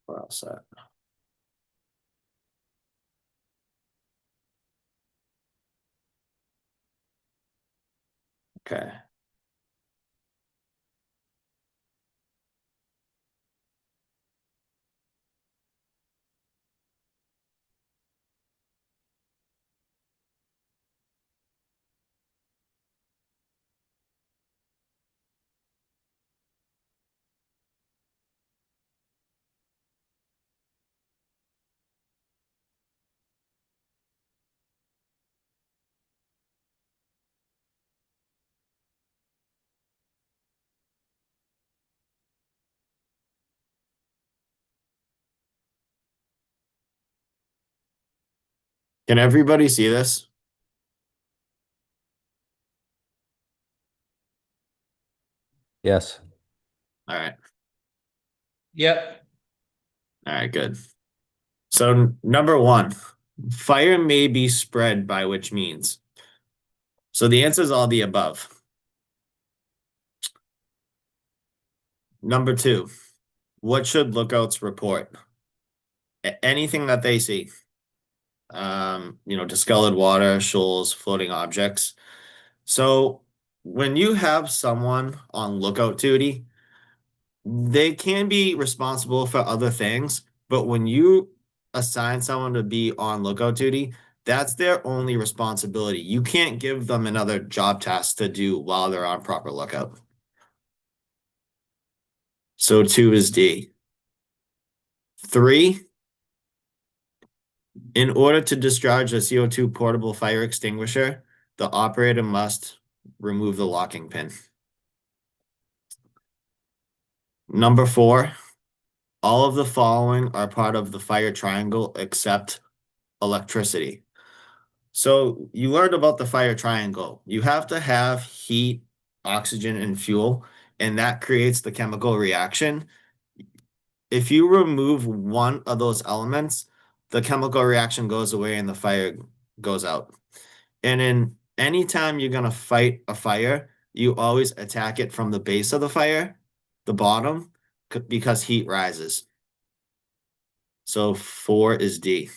We're all set. Okay. Can everybody see this? Yes. All right. Yep. All right, good. So number one, fire may be spread by which means? So the answer is all the above. Number two, what should lookouts report? Anything that they see. Discolored water, shoals, floating objects. So when you have someone on lookout duty, they can be responsible for other things, but when you assign someone to be on lookout duty, that's their only responsibility. You can't give them another job task to do while they're on proper lookout. So two is D. Three, in order to discharge a CO2 portable fire extinguisher, the operator must remove the locking pin. Number four, all of the following are part of the fire triangle except electricity. So you learned about the fire triangle. You have to have heat, oxygen, and fuel, and that creates the chemical reaction. If you remove one of those elements, the chemical reaction goes away and the fire goes out. And in any time you're gonna fight a fire, you always attack it from the base of the fire, the bottom, because heat rises. So four is D.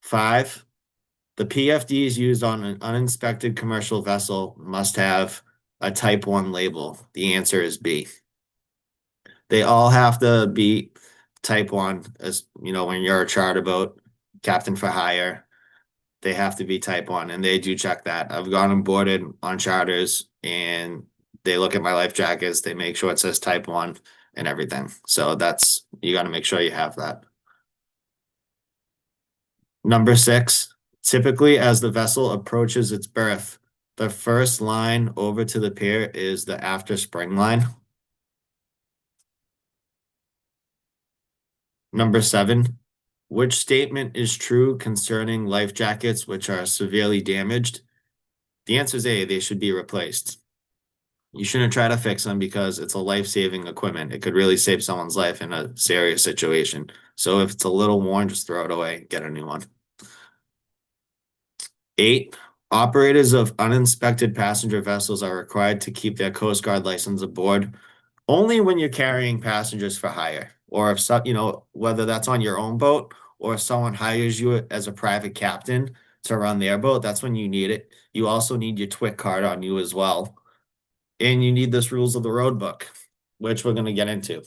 Five, the PFDs used on an uninspected commercial vessel must have a Type 1 label. The answer is B. They all have to be Type 1, as you know, when you're a charter boat, captain for hire, they have to be Type 1, and they do check that. I've gone and boarded on charters, and they look at my life jackets, they make sure it says Type 1 and everything. So that's, you got to make sure you have that. Number six, typically as the vessel approaches its berth, the first line over to the pier is the after spring line. Number seven, which statement is true concerning life jackets which are severely damaged? The answer is A, they should be replaced. You shouldn't try to fix them because it's a life-saving equipment. It could really save someone's life in a serious situation. So if it's a little worn, just throw it away, get a new one. Eight, operators of uninspected passenger vessels are required to keep their Coast Guard license aboard only when you're carrying passengers for hire, or if so, whether that's on your own boat or if someone hires you as a private captain to run their boat, that's when you need it. You also need your TWIC card on you as well, and you need this rules of the road book, which we're going to get into.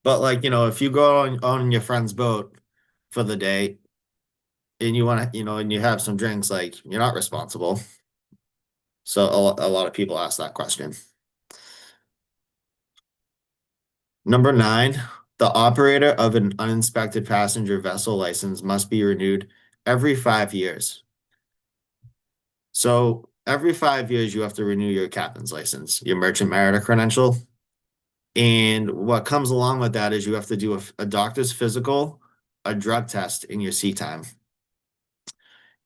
But if you go on your friend's boat for the day and you want to, and you have some drinks, like you're not responsible. So a lot of people ask that question. Number nine, the operator of an uninspected passenger vessel license must be renewed every 5 years. So every 5 years, you have to renew your captain's license, your merchant mariner credential. And what comes along with that is you have to do a doctor's physical, a drug test in your sea time.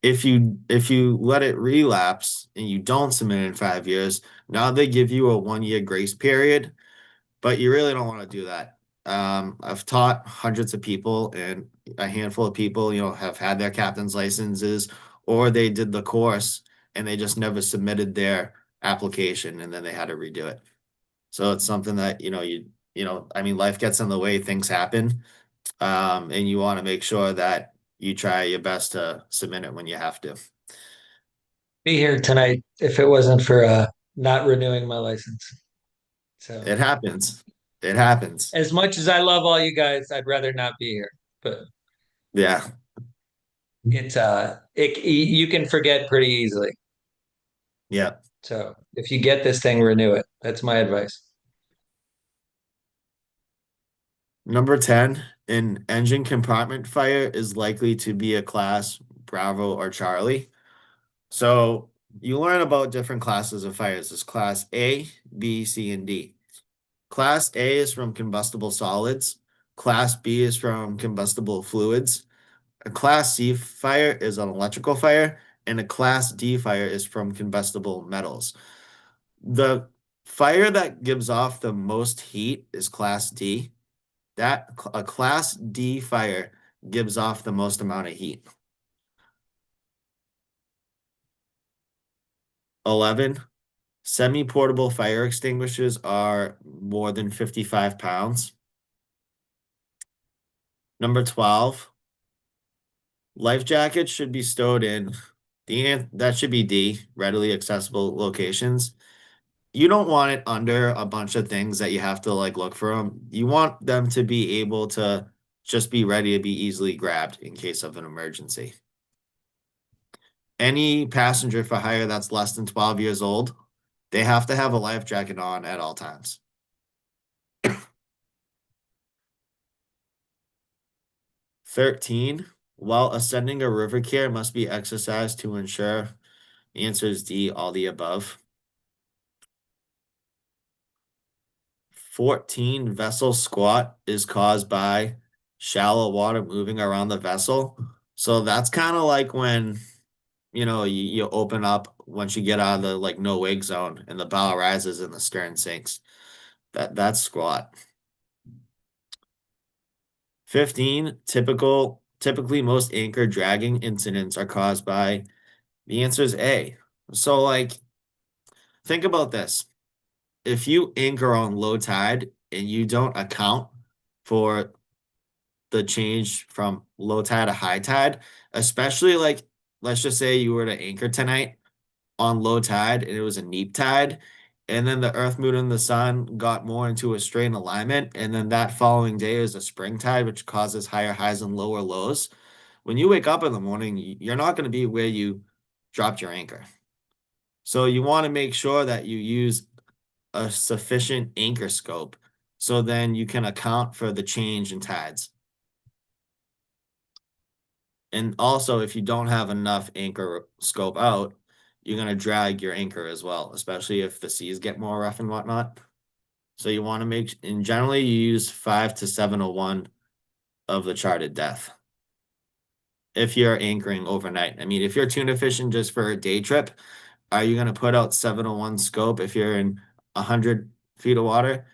If you let it relapse and you don't submit it in 5 years, now they give you a 1 year grace period, but you really don't want to do that. I've taught hundreds of people, and a handful of people, have had their captain's licenses, or they did the course and they just never submitted their application, and then they had to redo it. So it's something that, I mean, life gets in the way, things happen. And you want to make sure that you try your best to submit it when you have to. Be here tonight if it wasn't for not renewing my license. So It happens. It happens. as much as I love all you guys, I'd rather not be here. But Yeah. you can forget pretty easily. Yeah. So if you get this thing, renew it. That's my advice. Number 10, an engine compartment fire is likely to be a class Bravo or Charlie. So you learn about different classes of fires. There's class A, B, C, and D. Class A is from combustible solids. Class B is from combustible fluids. A class C fire is an electrical fire, and a class D fire is from combustible metals. The fire that gives off the most heat is class D. That a class D fire gives off the most amount of heat. 11, semi-portable fire extinguishers are more than 55 pounds. Number 12, life jackets should be stowed in that should be D, readily accessible locations. You don't want it under a bunch of things that you have to like look for them. You want them to be able to just be ready to be easily grabbed in case of an emergency. Any passenger for hire that's less than 12 years old, they have to have a life jacket on at all times. 13, while ascending a river care must be exercised to ensure. The answer is D, all the above. 14, vessel squat is caused by shallow water moving around the vessel. So that's kind of like when, you open up once you get out of the like no wake zone and the bow rises and the stern sinks. That's squat. 15, typically most anchor dragging incidents are caused by, the answer is A. So like think about this. If you anchor on low tide and you don't account for the change from low tide to high tide, especially like let's just say you were to anchor tonight on low tide and it was a neap tide, and then the earth, moon, and the sun got more into a straight alignment, and then that following day is a spring tide, which causes higher highs and lower lows. When you wake up in the morning, you're not going to be where you dropped your anchor. So you want to make sure that you use a sufficient anchor scope so then you can account for the change in tides. And also, if you don't have enough anchor scope out, you're going to drag your anchor as well, especially if the seas get more rough and whatnot. So you want to and generally you use 5 to 701 of the charted depth if you're anchoring overnight. I mean, if you're tuna fishing just for a day trip, are you going to put out 701 scope if you're in 100 feet of water?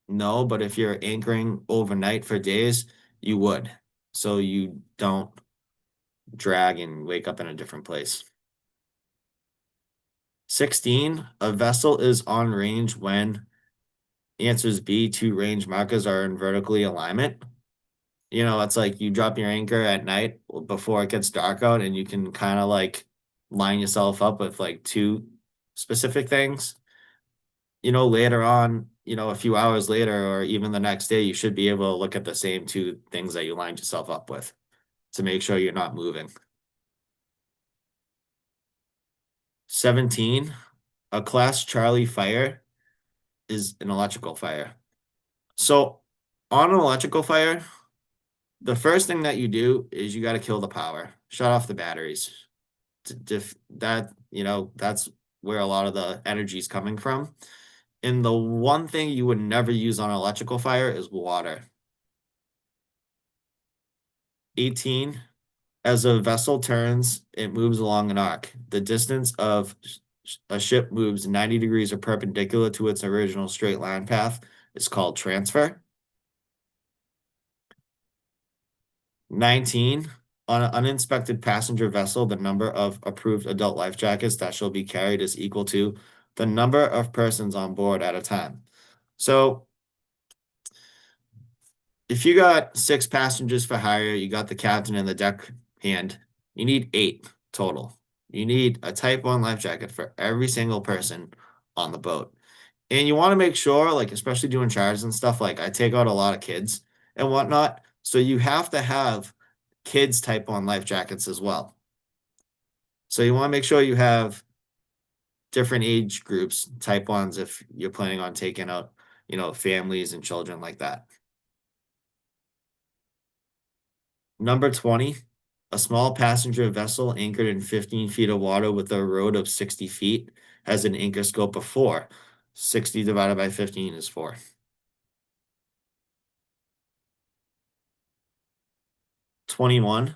No, but if you're anchoring overnight for days, you would. So you don't drag and wake up in a different place. 16, a vessel is on range when, answers B, two range markers are in vertically alignment. It's like you drop your anchor at night before it gets dark out and you can kind of like line yourself up with like two specific things. Later on, a few hours later or even the next day, you should be able to look at the same two things that you lined yourself up with to make sure you're not moving. 17, a class Charlie fire is an electrical fire. So on an electrical fire, the first thing that you do is you got to kill the power, shut off the batteries. That's where a lot of the energy is coming from. And the one thing you would never use on an electrical fire is water. 18, as a vessel turns, it moves along an arc. The distance of a ship moves 90 degrees or perpendicular to its original straight line path is called transfer. 19, on an uninspected passenger vessel, the number of approved adult life jackets that shall be carried is equal to the number of persons on board at a time. So if you got 6 passengers for hire, you got the captain and the deck hand, you need 8 total. You need a Type 1 life jacket for every single person on the boat. And you want to make sure, like, especially doing charters and stuff, like I take out a lot of kids and whatnot. So you have to have kids Type 1 life jackets as well. So you want to make sure you have different age groups, Type 1s, if you're planning on taking out, families and children like that. Number 20, a small passenger vessel anchored in 15 feet of water with a rode of 60 feet has an anchor scope of 4. 60 divided by 15 is 4. 21,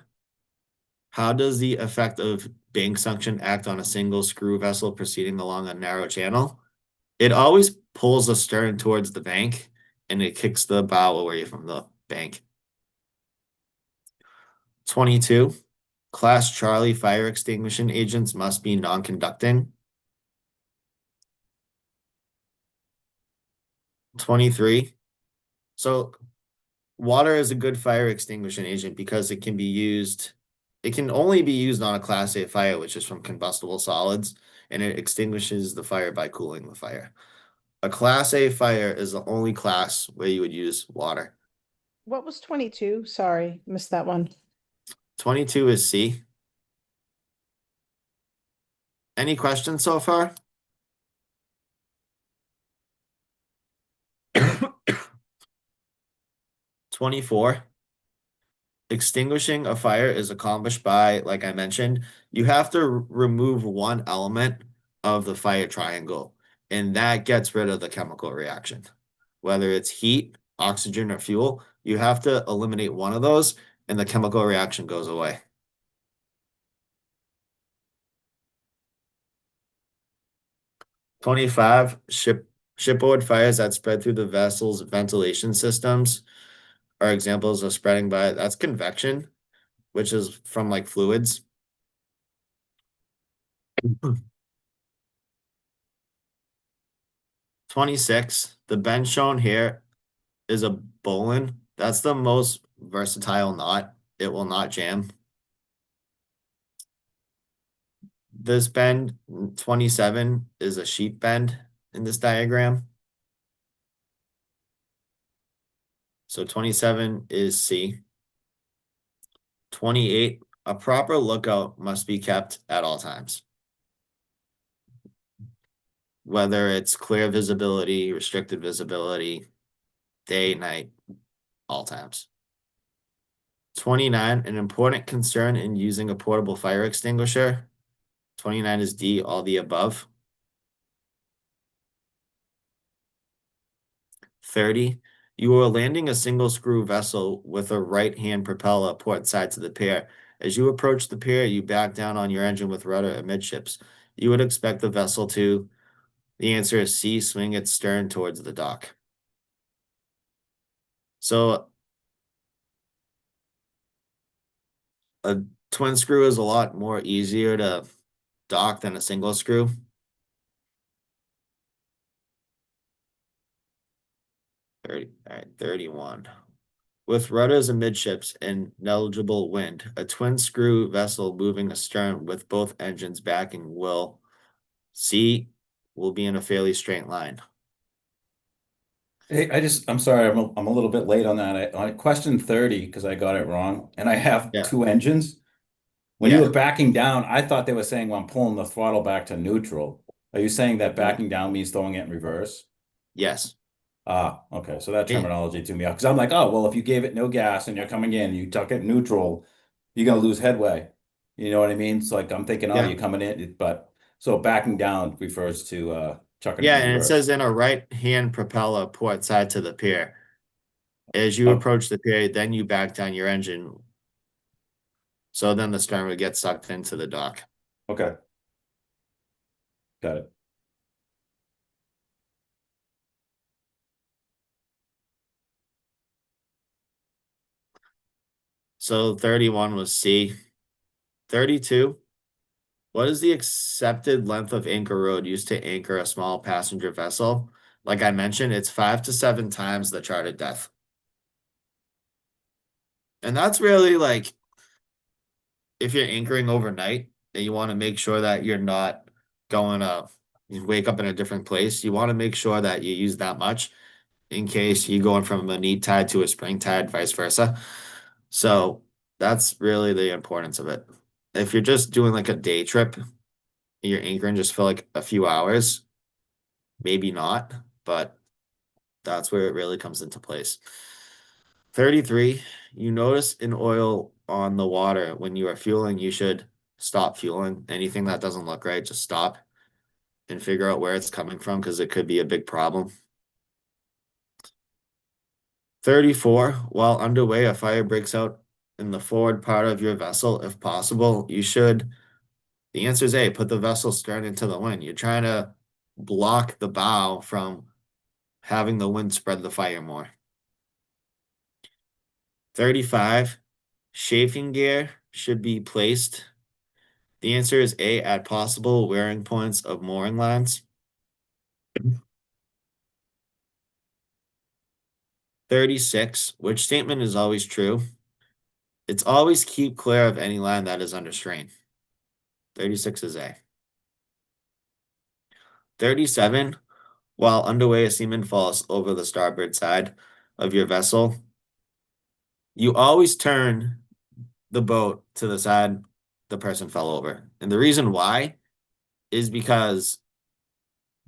how does the effect of bank suction act on a single screw vessel proceeding along a narrow channel? It always pulls the stern towards the bank and it kicks the bow away from the bank. 22, Class Charlie fire extinguishing agents must be non-conducting. 23, so water is a good fire extinguishing agent because it can only be used on a Class A fire, which is from combustible solids, and it extinguishes the fire by cooling the fire. A Class A fire is the only class where you would use water. What was 22? Sorry, missed that one. 22 is C. Any questions so far? 24. Extinguishing a fire is accomplished by, like I mentioned, you have to remove one element of the fire triangle, and that gets rid of the chemical reaction. Whether it's heat, oxygen, or fuel, you have to eliminate one of those, and the chemical reaction goes away. 25, shipboard fires that spread through the vessel's ventilation systems are examples of spreading by, that's convection, which is from like fluids. 26, the bend shown here is a bowline. That's the most versatile knot. It will not jam. This bend, 27, is a sheep bend in this diagram. So 27 is C. 28, a proper lookout must be kept at all times. Whether it's clear visibility, restricted visibility, day, night, all times. 29, an important concern in using a portable fire extinguisher. 29 is D, all the above. 30, you are landing a single screw vessel with a right-hand propeller port side to the pier. As you approach the pier, you back down on your engine with rudder amidships. You would expect the vessel to, the answer is C, swing its stern towards the dock. So a twin screw is a lot more easier to dock than a single screw. All right, 31. With rudders amidships and negligible wind, a twin screw vessel moving astern with both engines backing will be in a fairly straight line. Hey, I'm sorry, I'm a little bit late on that. On question 30, because I got it wrong, and I have Yeah, 2 engines. When you yeah, were backing down, I thought they were saying, well, I'm pulling the throttle back to neutral. Are you saying that no, backing down means throwing it in reverse? yes. Ah, okay. So that Eh, terminology threw me off because I'm like, oh, well, if you gave it no gas and you're coming in, you tuck it neutral, you're gonna lose headway. You know what I mean? It's like I'm thinking, oh, yeah, you're coming in, but so backing down refers to chucking it yeah, in and it reverse. says in a right-hand propeller port side to the pier. As you Oh, approach the pier, then you back down your engine. So then the stern would get sucked into the dock. okay, got it. So 31 was C. 32. What is the accepted length of anchor road used to anchor a small passenger vessel? like I mentioned, it's 5 to 7 times the charted depth. And that's really like if you're anchoring overnight and you want to make sure that you're not going you wake up in a different place, you want to make sure that you use that much in case you're going from a neap tide to a spring tide, vice versa. So that's really the importance of it. If you're just doing like a day trip, you're anchoring just for like a few hours, maybe not, but that's where it really comes into place. 33, you notice an oil on the water when you are fueling, you should stop fueling. Anything that doesn't look right, just stop and figure out where it's coming from because it could be a big problem. 34, while underway, a fire breaks out in the forward part of your vessel. If possible, you should. The answer is A, put the vessel stern into the wind. You're trying to block the bow from having the wind spread the fire more. 35, chafing gear should be placed. The answer is A, at possible wearing points of mooring lines. 36, which statement is always true? It's always keep clear of any line that is under strain. 36 is A. 37, while underway, a seaman falls over the starboard side of your vessel. You always turn the boat to the side the person fell over. And the reason why is because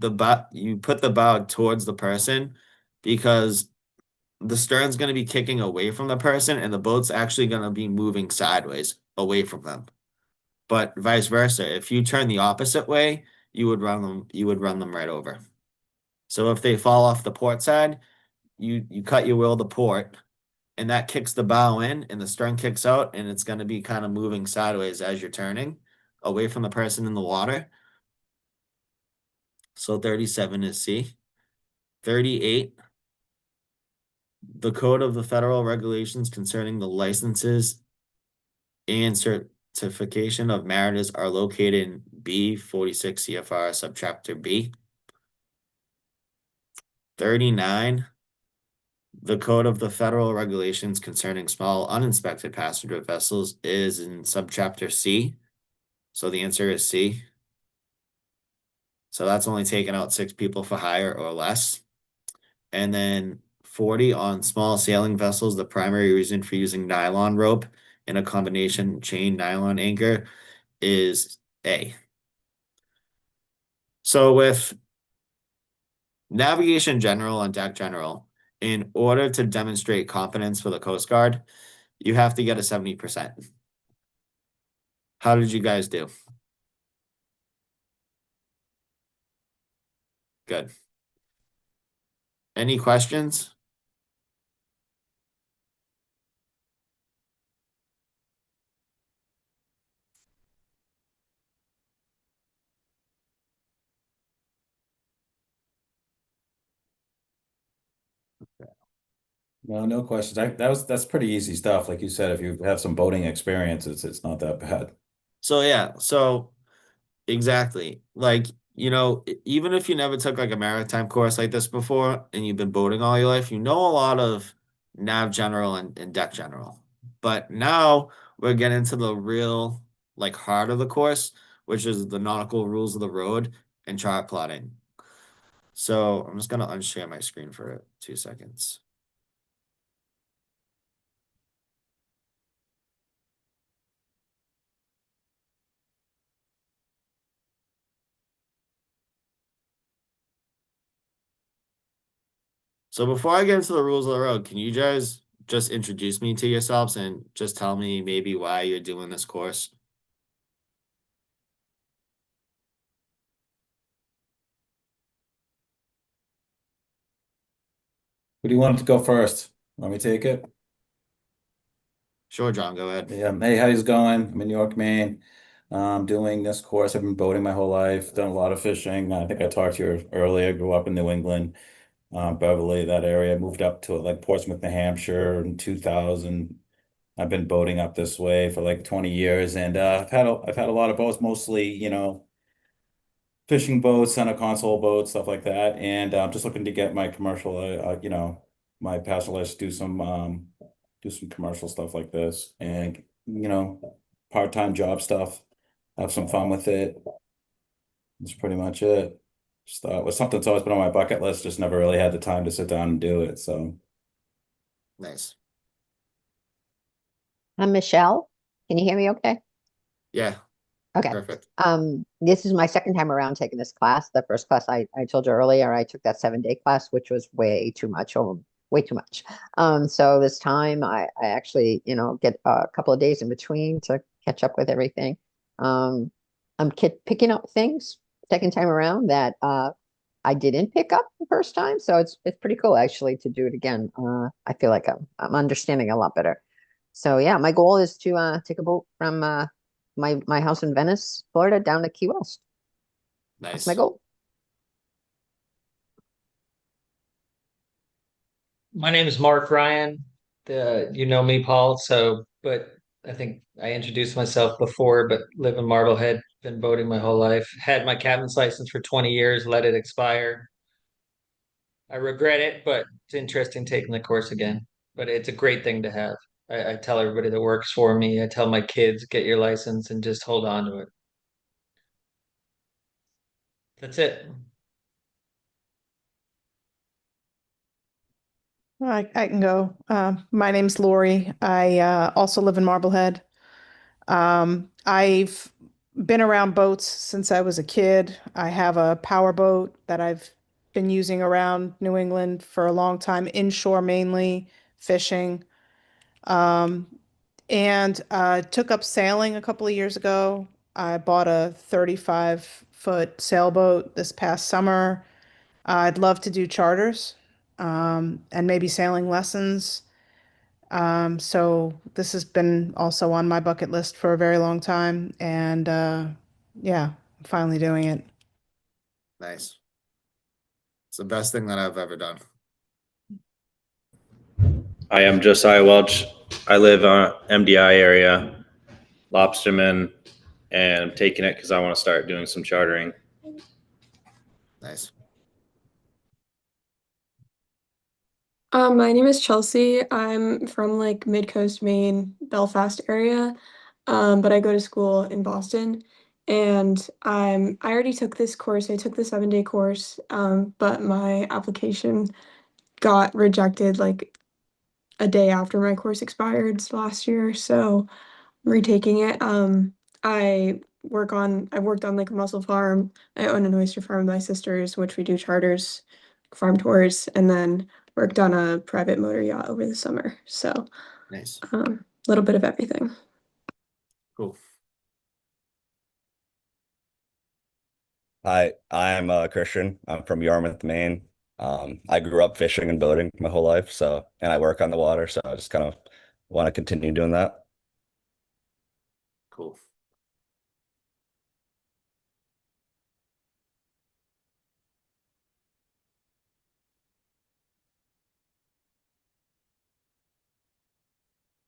you put the bow towards the person because the stern's going to be kicking away from the person and the boat's actually going to be moving sideways away from them. But vice versa, if you turn the opposite way, you would run them right over. So if they fall off the port side, you cut your wheel to port and that kicks the bow in and the stern kicks out and it's going to be kind of moving sideways as you're turning away from the person in the water. So 37 is C. 38, the code of the federal regulations concerning the licenses and certification of mariners are located in B 46 CFR subchapter B. 39, the code of the federal regulations concerning small uninspected passenger vessels is in subchapter C. So the answer is C. So that's only taking out 6 people for hire or less. And then 40 on small sailing vessels, the primary reason for using nylon rope in a combination chain nylon anchor is A. So with navigation general and deck general, in order to demonstrate competence for the Coast Guard, you have to get a 70%. How did you guys do? Good. Any questions? No, no questions. That's pretty easy stuff. Like you said, if you have some boating experience, it's not that bad. So yeah, so exactly. Like, even if you never took like a maritime course like this before and you've been boating all your life, you know a lot of nav general and deck general. But now we're getting into the real like heart of the course, which is the nautical rules of the road and chart plotting. So I'm just gonna unshare my screen for 2 seconds. So before I get into the rules of the road, can you guys just introduce me to yourselves and just tell me maybe why you're doing this course? Who do you want to go first? Let me take it. Sure, John, go ahead. Yeah. Hey, how's it going? I'm in York, Maine. Doing this course. I've been boating my whole life, done a lot of fishing. I think I talked to you earlier. Grew up in New England, Beverly, that area. Moved up to like Portsmouth, New Hampshire in 2000. I've been boating up this way for like 20 years, and I've had a lot of boats, mostly, fishing boats, center console boats, stuff like that. And I'm just looking to get my commercial, my passion license, do some commercial stuff like this, and part-time job stuff. Have some fun with it. That's pretty much it. Just thought it was something that's always been on my bucket list. Just never really had the time to sit down and do it. So Nice. I'm Michelle. Can you hear me okay? Yeah, Okay. perfect. This is my second time around taking this class. The first class I told you earlier, I took that 7-day class, which was way too much, way too much. So this time I actually, get a couple of days in between to catch up with everything. I'm picking up things second time around that I didn't pick up the first time. So it's pretty cool actually to do it again. I feel like I'm understanding a lot better. So yeah, my goal is to take a boat from my house in Venice, Florida, down to Key West. That's my Nice. goal. My name is Mark Ryan. You know me, Paul. But I think I introduced myself before. But live in Marblehead. Been boating my whole life. Had my captain's license for 20 years. Let it expire. I regret it, but it's interesting taking the course again. But it's a great thing to have. I tell everybody that works for me. I tell my kids, get your license and just hold on to it. That's it. I can go. My name's Lori. I also live in Marblehead. I've been around boats since I was a kid. I have a power boat that I've been using around New England for a long time, inshore mainly, fishing. Um, and took up sailing a couple of years ago. I bought a 35-foot sailboat this past summer. I'd love to do charters, and maybe sailing lessons. So this has been also on my bucket list for a very long time, and yeah, I'm finally doing it. Nice. It's the best thing that I've ever done. I am Josiah Welch. I live MDI area, Lobsterman, and I'm taking it because I want to start doing some chartering. Nice. My name is Chelsea. I'm from like Mid-Coast Maine, Belfast area. But I go to school in Boston. And I already took this course. I took the 7-day course, but my application got rejected like a day after my course expired last year. So I'm retaking it. I've worked on like a mussel farm. I own an oyster farm with my sisters, which we do charters, farm tours, and then worked on a private motor yacht over the summer. So, Nice. a little bit of everything. Cool. Hi, I'm Christian. I'm from Yarmouth, Maine. I grew up fishing and boating my whole life, and I work on the water, so I just kind of want to continue doing that. Cool.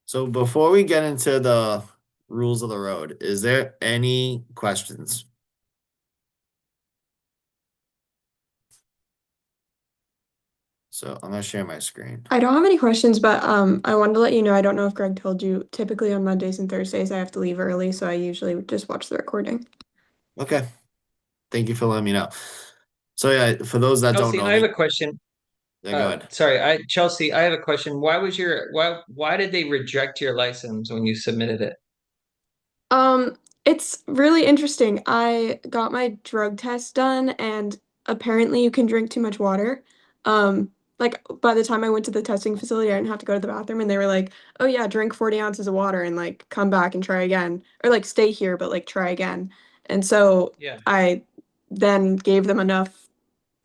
So before we get into the rules of the road, is there any questions? So I'm gonna share my screen. I don't have any questions, but I wanted to let you know, I don't know if Greg told you, typically on Mondays and Thursdays I have to leave early, so I usually just watch the recording. Okay. Thank you for letting me know. So yeah, for those that don't Chelsea, know I have me, a question. yeah, go ahead. Sorry, Chelsea, I have a question. Why did they reject your license when you submitted it? Um, it's really interesting. I got my drug test done and apparently you can drink too much water. Like by the time I went to the testing facility, I didn't have to go to the bathroom and they were like, "Oh yeah, drink 40 ounces of water and like come back and try again." Or like stay here but like try again. And so Yeah. I then gave them enough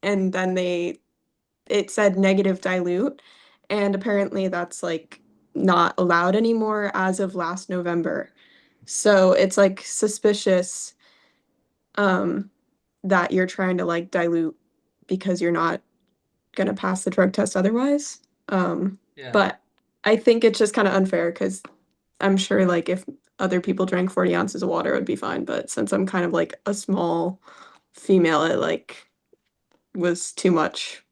and then it said negative dilute and apparently that's like not allowed anymore as of last November. So it's like suspicious um that you're trying to like dilute because you're not gonna pass the drug test otherwise. Yeah. But I think it's just kind of unfair because I'm sure like if other people drank 40 ounces of water it would be fine. But since I'm kind of like a small female, it like was too much.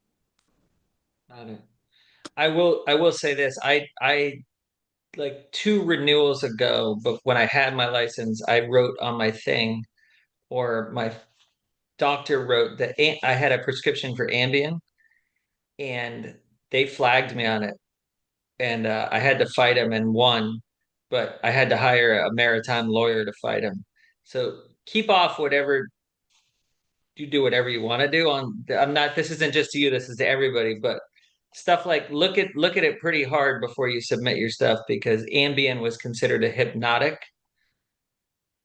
Got it. I will say this. I like two renewals ago, but when I had my license, I wrote on my thing, or my doctor wrote that I had a prescription for Ambien, and they flagged me on it, and I had to fight him and won, but I had to hire a maritime lawyer to fight him. So keep off whatever you do, whatever you want to do. I'm not. This isn't just to you. This is to everybody. But stuff like look at it pretty hard before you submit your stuff, because Ambien was considered a hypnotic,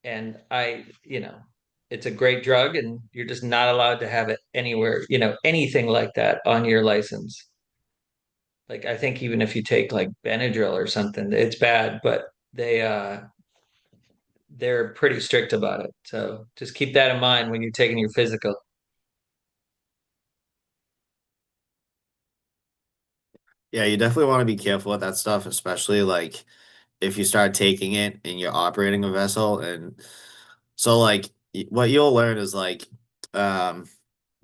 and it's a great drug, and you're just not allowed to have it anywhere. Anything like that on your license. Like I think even if you take like Benadryl or something, it's bad, but they're pretty strict about it. So just keep that in mind when you're taking your physical. Yeah, you definitely want to be careful with that stuff, especially like if you start taking it and you're operating a vessel. And so like what you'll learn is like um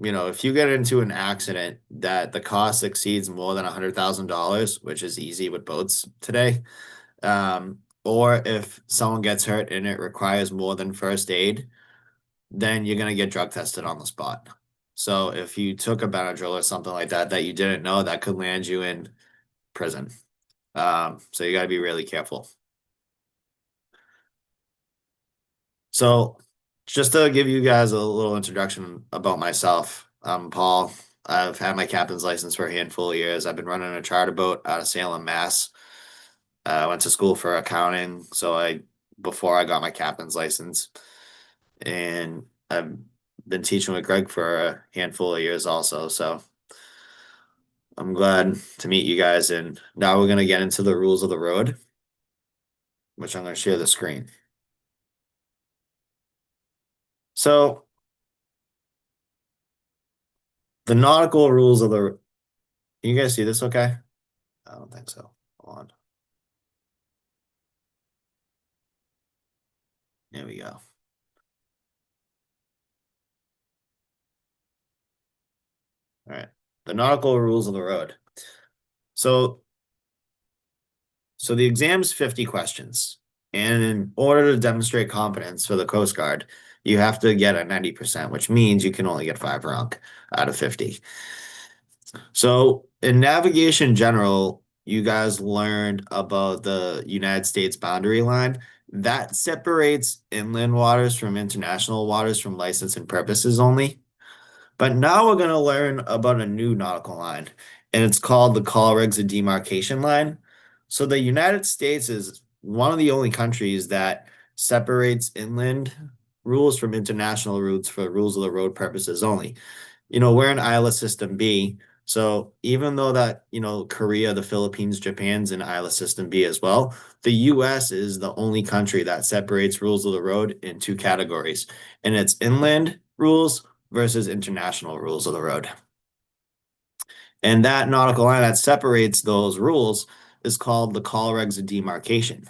if you get into an accident that the cost exceeds more than $100,000, which is easy with boats today, or if someone gets hurt and it requires more than first aid, then you're gonna get drug tested on the spot. So if you took a Benadryl or something like that that you didn't know, that could land you in prison. So you got to be really careful. So just to give you guys a little introduction about myself, I'm Paul. I've had my captain's license for a handful of years. I've been running a charter boat out of Salem, Mass. I went to school for accounting, before I got my captain's license, and I've been teaching with Greg for a handful of years also. So I'm glad to meet you guys, and now we're gonna get into the rules of the road, which I'm gonna share the screen. So the nautical rules of the, can you guys see this okay? I don't think so. Hold on. There we go. All right. The nautical rules of the road. So the exam's 50 questions. And in order to demonstrate competence for the Coast Guard, you have to get a 90%, which means you can only get 5 wrong out of 50. So in navigation general, you guys learned about the United States boundary line. That separates inland waters from international waters from license and purposes only. But now we're going to learn about a new nautical line, and it's called the Call Rigs and Demarcation Line. So the United States is one of the only countries that separates inland rules from international routes for rules of the road purposes only. We're in ILA System B. So even though that, Korea, the Philippines, Japan's in ILA System B as well, the US is the only country that separates rules of the road in two categories. And it's inland rules versus international rules of the road. And that nautical line that separates those rules is called the call regs of demarcation.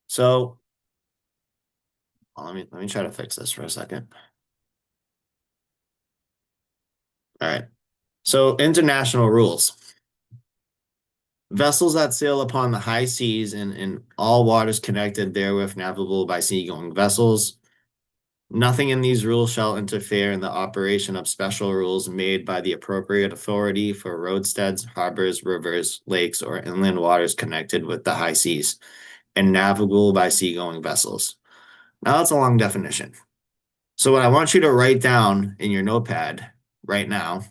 So let me try to fix this for a second. All right. So international rules. Vessels that sail upon the high seas and in all waters connected therewith navigable by seagoing vessels. Nothing in these rules shall interfere in the operation of special rules made by the appropriate authority for roadsteads, harbors, rivers, lakes, or inland waters connected with the high seas and navigable by seagoing vessels. Now that's a long definition. So what I want you to write down in your notepad right now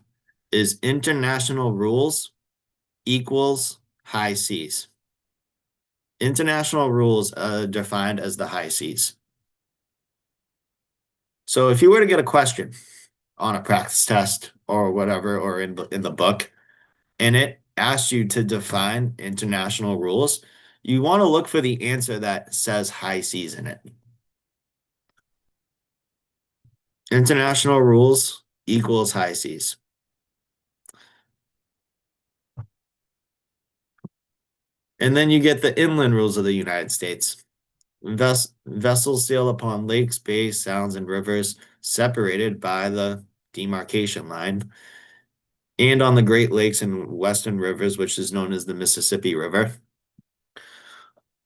is international rules equals high seas. International rules are defined as the high seas. So if you were to get a question on a practice test or whatever, or in the book, and it asks you to define international rules, you want to look for the answer that says high seas in it. International rules equals high seas. And then you get the inland rules of the United States. Vessels sail upon lakes, bays, sounds, and rivers separated by the demarcation line, and on the Great Lakes and Western rivers, which is known as the Mississippi River.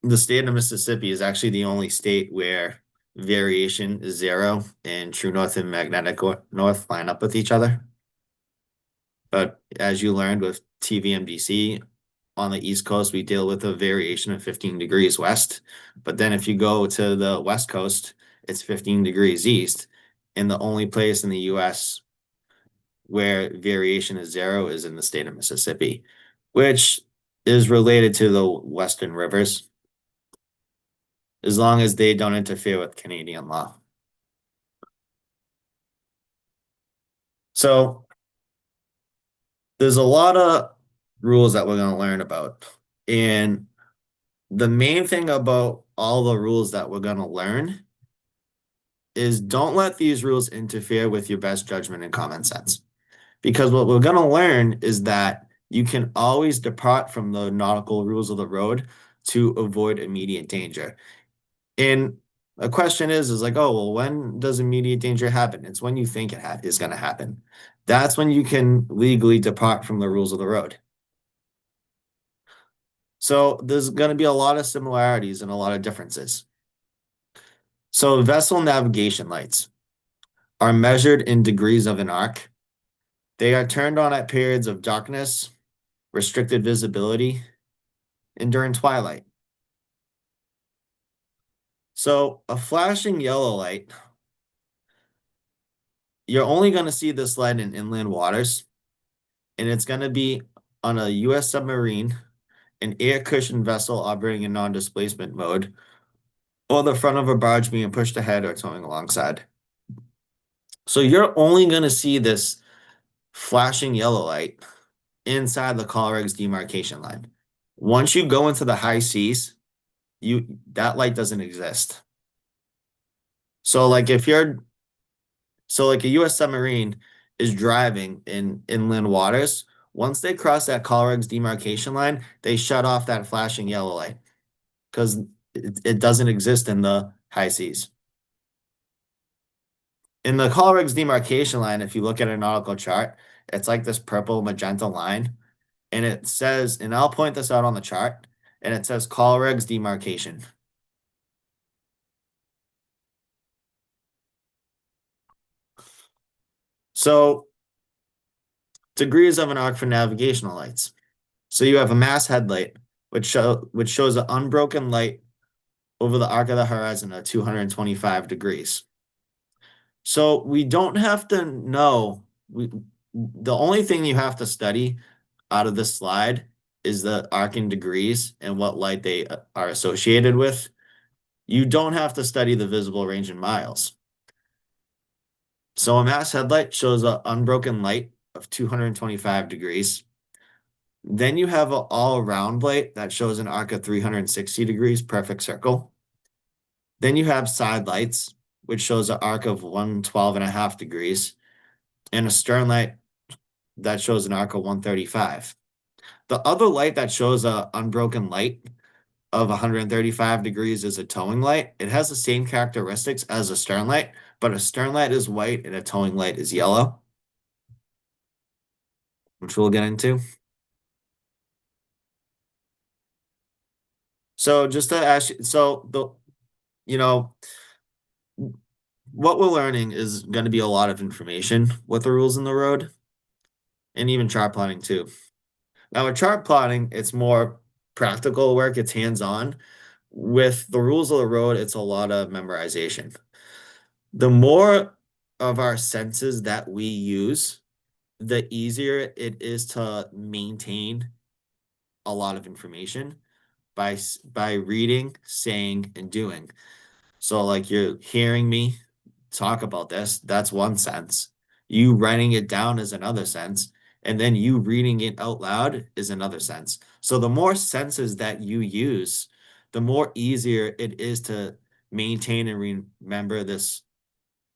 The state of Mississippi is actually the only state where variation is zero and true north and magnetic north line up with each other. But as you learned with TVMDC, on the East Coast, we deal with a variation of 15 degrees west. But then if you go to the West Coast, it's 15 degrees east. And the only place in the US where variation is zero is in the state of Mississippi, which is related to the Western rivers, as long as they don't interfere with Canadian law. So there's a lot of rules that we're going to learn about. And the main thing about all the rules that we're going to learn is don't let these rules interfere with your best judgment and common sense. Because what we're going to learn is that you can always depart from the nautical rules of the road to avoid immediate danger. And a question is like, oh, well, when does immediate danger happen? It's when you think it is going to happen. That's when you can legally depart from the rules of the road. So there's going to be a lot of similarities and a lot of differences. So vessel navigation lights are measured in degrees of an arc. They are turned on at periods of darkness, restricted visibility, and during twilight. So a flashing yellow light, you're only going to see this light in inland waters, and it's going to be on a U.S. submarine, an air-cushioned vessel operating in non-displacement mode, or the front of a barge being pushed ahead or towing alongside. So you're only going to see this flashing yellow light inside the call rigs demarcation line. Once you go into the high seas, that light doesn't exist. So like a US submarine is driving in inland waters, once they cross that call rigs demarcation line, they shut off that flashing yellow light because it doesn't exist in the high seas. In the call rigs demarcation line, if you look at a nautical chart, it's like this purple magenta line. And it says, and I'll point this out on the chart, and it says call rigs demarcation. So degrees of an arc for navigational lights. So you have a mast headlight, which shows an unbroken light over the arc of the horizon at 225 degrees. So we don't have to know. The only thing you have to study out of this slide is the arc in degrees and what light they are associated with. You don't have to study the visible range in miles. So a mast headlight shows an unbroken light of 225 degrees. Then you have an all-around light that shows an arc of 360 degrees, perfect circle. Then you have side lights, which shows an arc of 112.5 degrees, and a stern light that shows an arc of 135. The other light that shows an unbroken light of 135 degrees is a towing light. It has the same characteristics as a stern light, but a stern light is white and a towing light is yellow, which we'll get into. So just to ask you, what we're learning is going to be a lot of information with the rules in the road and even chart plotting too. Now with chart plotting, it's more practical work, it's hands-on. With the rules of the road, it's a lot of memorization. The more of our senses that we use, the easier it is to maintain a lot of information by reading, saying, and doing. So like you're hearing me talk about this, that's one sense. You writing it down is another sense. And then you reading it out loud is another sense. So the more senses that you use, the more easier it is to maintain and remember this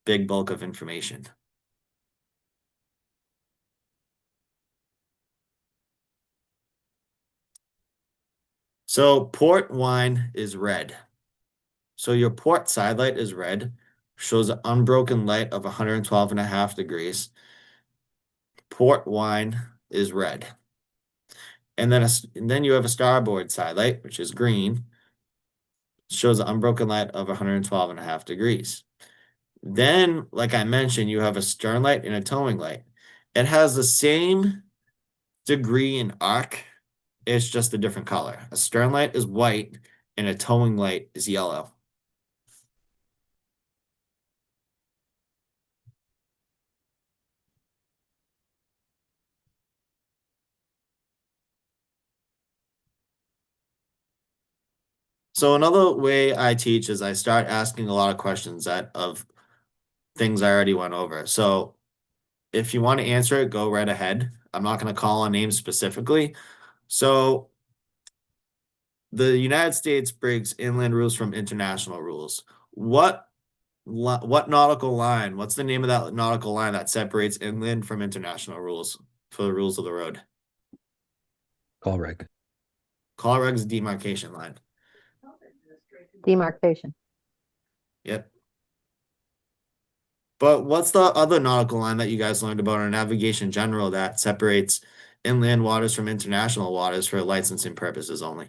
big bulk of information. So port wine is red. So your port side light is red, shows an unbroken light of 112.5 degrees. Port wine is red. And then you have a starboard side light, which is green, shows an unbroken light of 112.5 degrees. Then, like I mentioned, you have a stern light and a towing light. It has the same degree in arc, it's just a different color. A stern light is white and a towing light is yellow. So another way I teach is I start asking a lot of questions of things I already went over. So if you want to answer it, go right ahead. I'm not going to call on names specifically. So the United States breaks inland rules from international rules. What nautical line? What's the name of that nautical line that separates inland from international rules for the rules of the road? Call reg. Colorag's demarcation line. Demarcation. Yep. But what's the other nautical line that you guys learned about in navigation general that separates inland waters from international waters for licensing purposes only?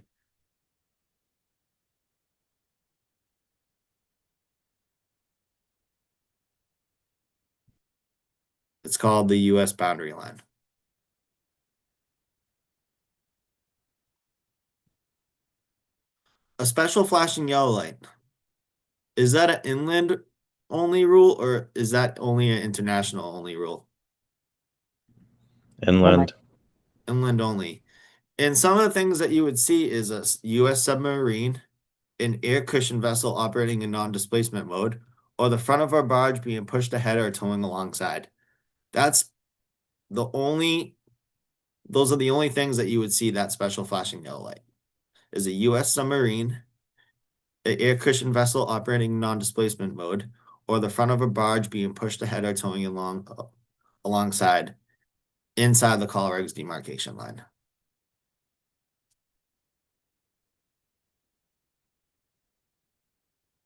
It's called the U.S. boundary line. A special flashing yellow light. Is that an inland only rule or is that only an international only rule? Inland. Inland only. And some of the things that you would see is a U.S. submarine, an air cushion vessel operating in non-displacement mode, or the front of a barge being pushed ahead or towing alongside. That's the only, those are the only things that you would see that special flashing yellow light. Is a U.S. submarine, an air cushion vessel operating in non-displacement mode, or the front of a barge being pushed ahead or towing alongside inside the Colorag's demarcation line.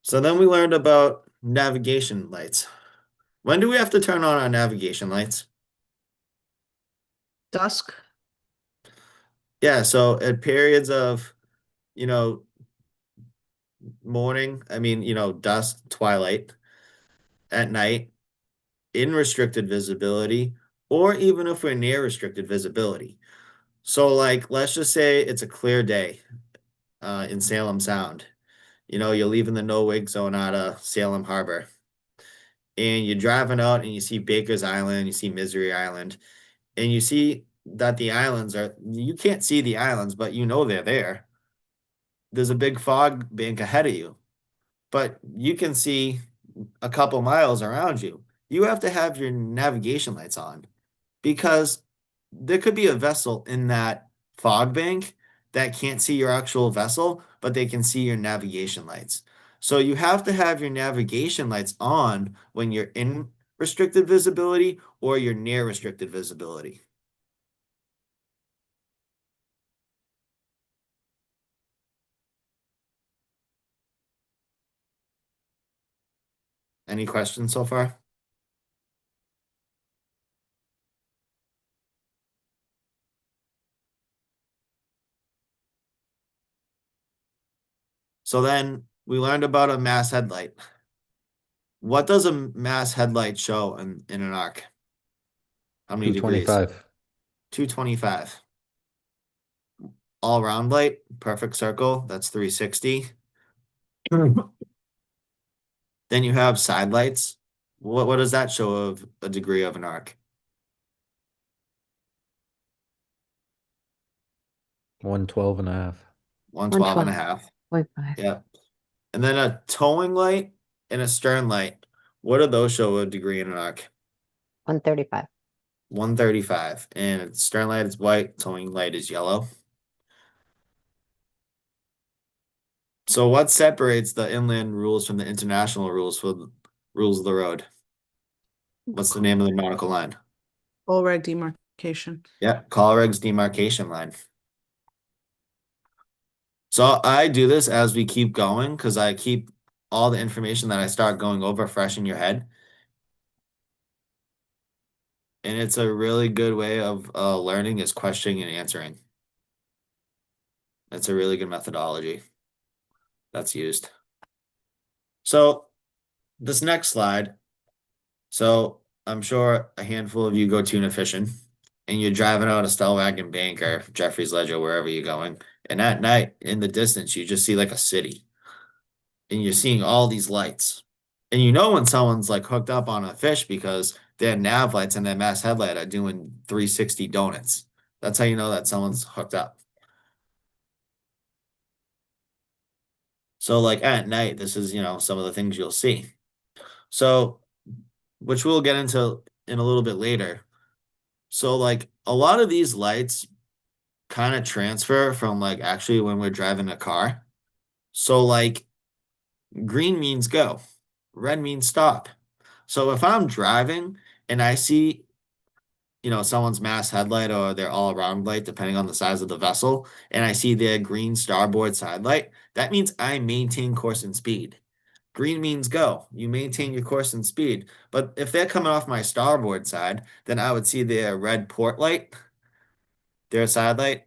So then we learned about navigation lights. When do we have to turn on our navigation lights? Dusk. Yeah, so at periods of, you know, morning, dusk, twilight, at night, in restricted visibility, or even if we're near restricted visibility. So like, let's just say it's a clear day in Salem Sound. You're leaving the no-wake zone out of Salem Harbor. And you're driving out and you see Baker's Island, you see Misery Island, and you see that you can't see the islands, but they're there. There's a big fog bank ahead of you, but you can see a couple miles around you. You have to have your navigation lights on because there could be a vessel in that fog bank that can't see your actual vessel, but they can see your navigation lights. So you have to have your navigation lights on when you're in restricted visibility or you're near restricted visibility. Any questions so far? So then we learned about a mass headlight. What does a mass headlight show in an arc? How many degrees? 225. 225. All round light, perfect circle, that's 360. Then you have side lights. What does that show of a degree of an arc? 112 and a half. 112 and a half. 112.5. Yeah. And then a towing light and a stern light. What do those show a degree in an arc? 135. 135. And stern light is white, towing light is yellow. So what separates the inland rules from the international rules for the rules of the road? What's the name of the nautical line? Colreg demarcation. Yeah, Colorag's demarcation line. So I do this as we keep going because I keep all the information that I start going over fresh in your head. And it's a really good way of learning is questioning and answering. It's a really good methodology that's used. So this next slide. So I'm sure a handful of you go tuna fishing and you're driving out of Stellwagen Bank or Jeffrey's Ledge or wherever you're going. And at night in the distance, you just see like a city and you're seeing all these lights. And you know when someone's like hooked up on a fish because their nav lights and their mast headlight are doing 360 donuts. That's how you know that someone's hooked up. So like at night, this is, some of the things you'll see. So, which we'll get into in a little bit later. So like a lot of these lights kind of transfer from like actually when we're driving a car. So like green means go, red means stop. So if I'm driving and I see, someone's mast headlight or their all around light, depending on the size of the vessel, and I see their green starboard side light, that means I maintain course and speed. Green means go. You maintain your course and speed. But if they're coming off my starboard side, then I would see their red port light, their side light,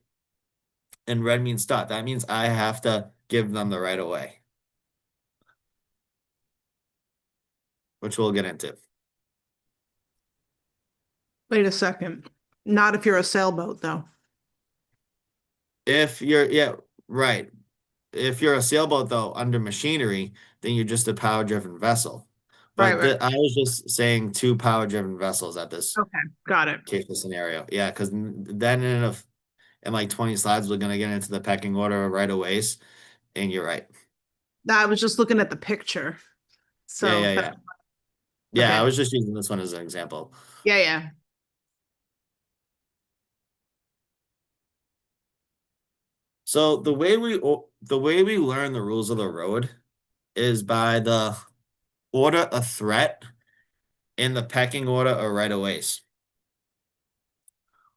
and red means stop. That means I have to give them the right of way, which we'll get into. Wait a second. Not if you're a sailboat, though. Yeah, right. If you're a sailboat, though, under machinery, then you're just a power-driven vessel. Right, But right. I was just saying two power-driven vessels at this Okay, got it. case of scenario. Yeah, because then in like 20 slides, we're gonna get into the pecking order of right of ways, and you're right. I was just looking at the picture. Yeah, So yeah, that's yeah. Yeah, I okay. was just using this one as an example. Yeah, yeah. So the way we learn the rules of the road is by the order of threat in the pecking order of right of ways.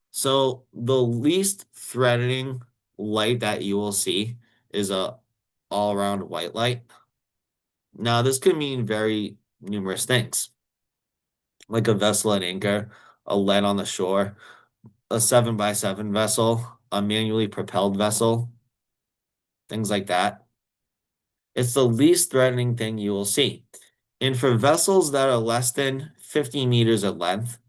So the least threatening light that you will see is a all around white light. Now this could mean very numerous things, like a vessel at anchor, a lead on the shore, a 7x7 vessel, a manually propelled vessel, things like that. It's the least threatening thing you will see. And for vessels that are less than 50 meters in length,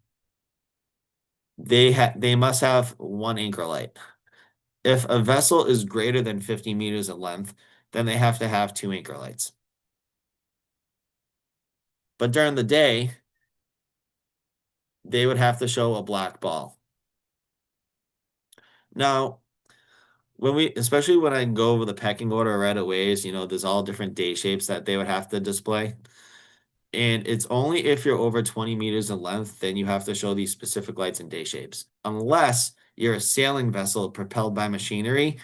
they must have one anchor light. If a vessel is greater than 50 meters in length, then they have to have two anchor lights. But during the day, they would have to show a black ball. Now, especially when I go over the pecking order right of ways, there's all different day shapes that they would have to display. And it's only if you're over 20 meters in length, then you have to show these specific lights and day shapes. Unless you're a sailing vessel propelled by machinery,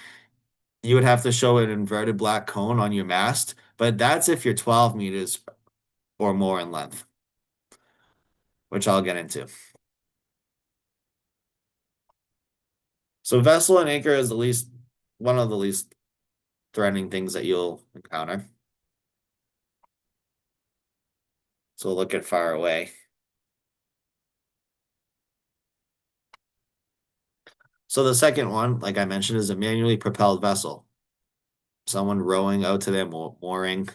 you would have to show an inverted black cone on your mast, but that's if you're 12 meters or more in length, which I'll get into. So vessel and anchor is one of the least threatening things that you'll encounter. So look at far away. So the second one, like I mentioned, is a manually propelled vessel. Someone rowing out to their mooring,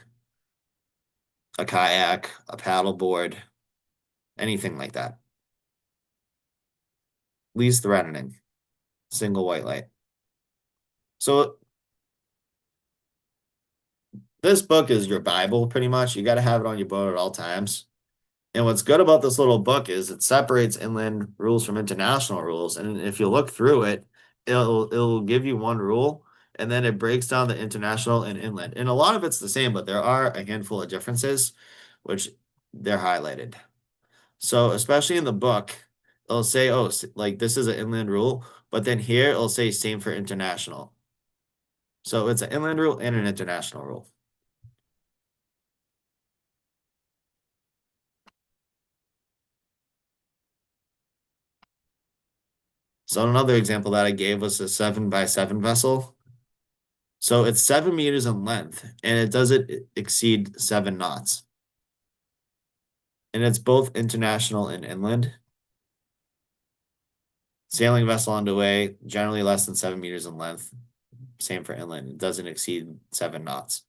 a kayak, a paddleboard, anything like that. Least threatening, single white light. So this book is your Bible, pretty much. You got to have it on your boat at all times. And what's good about this little book is it separates inland rules from international rules. And if you look through it, it'll give you one rule, and then it breaks down the international and inland. And a lot of it's the same, but there are a handful of differences, which they're highlighted. So especially in the book, it'll say, oh, like this is an inland rule, but then here it'll say same for international. So it's an inland rule and an international rule. So another example that I gave was a 7x7 vessel. So it's 7 meters in length, and it doesn't exceed 7 knots. And it's both international and inland. Sailing vessel underway, generally less than 7 meters in length. Same for inland. It doesn't exceed 7 knots.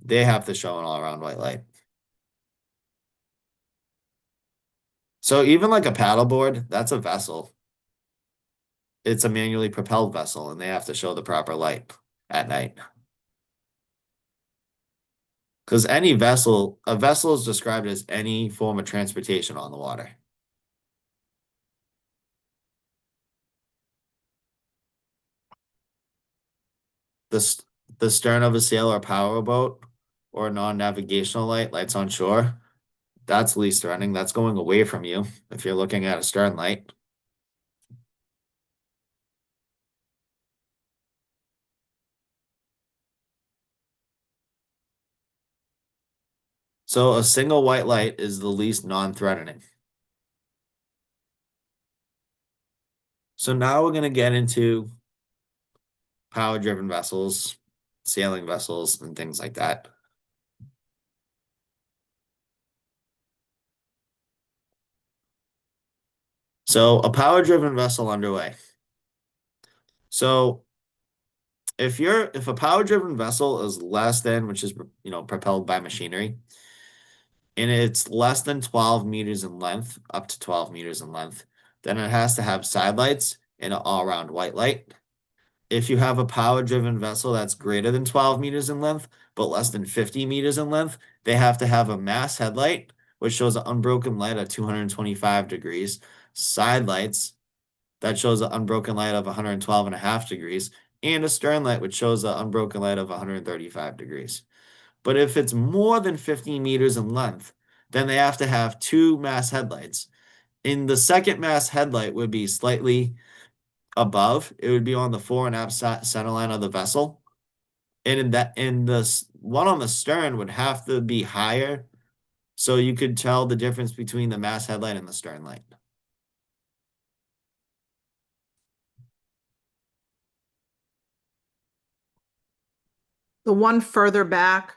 They have to show an all-around white light. So even like a paddleboard, that's a vessel. It's a manually propelled vessel, and they have to show the proper light at night. Because a vessel is described as any form of transportation on the water. The stern of a sail or powerboat or non-navigational lights on shore, that's least threatening. That's going away from you if you're looking at a stern light. So a single white light is the least non-threatening. So now we're going to get into power-driven vessels, sailing vessels, and things like that. So a power-driven vessel underway. So if a power-driven vessel is less than, which is propelled by machinery, and it's less than 12 meters in length, up to 12 meters in length, then it has to have side lights and an all-around white light. If you have a power-driven vessel that's greater than 12 meters in length, but less than 50 meters in length, they have to have a mast headlight, which shows an unbroken light at 225 degrees, side lights that shows an unbroken light of 112.5 degrees, and a stern light, which shows an unbroken light of 135 degrees. But if it's more than 50 meters in length, then they have to have two mast headlights. In the second mast headlight would be slightly above. It would be on the fore and aft center line of the vessel. And in the one on the stern would have to be higher, so you could tell the difference between the mast headlight and the stern light. The one further back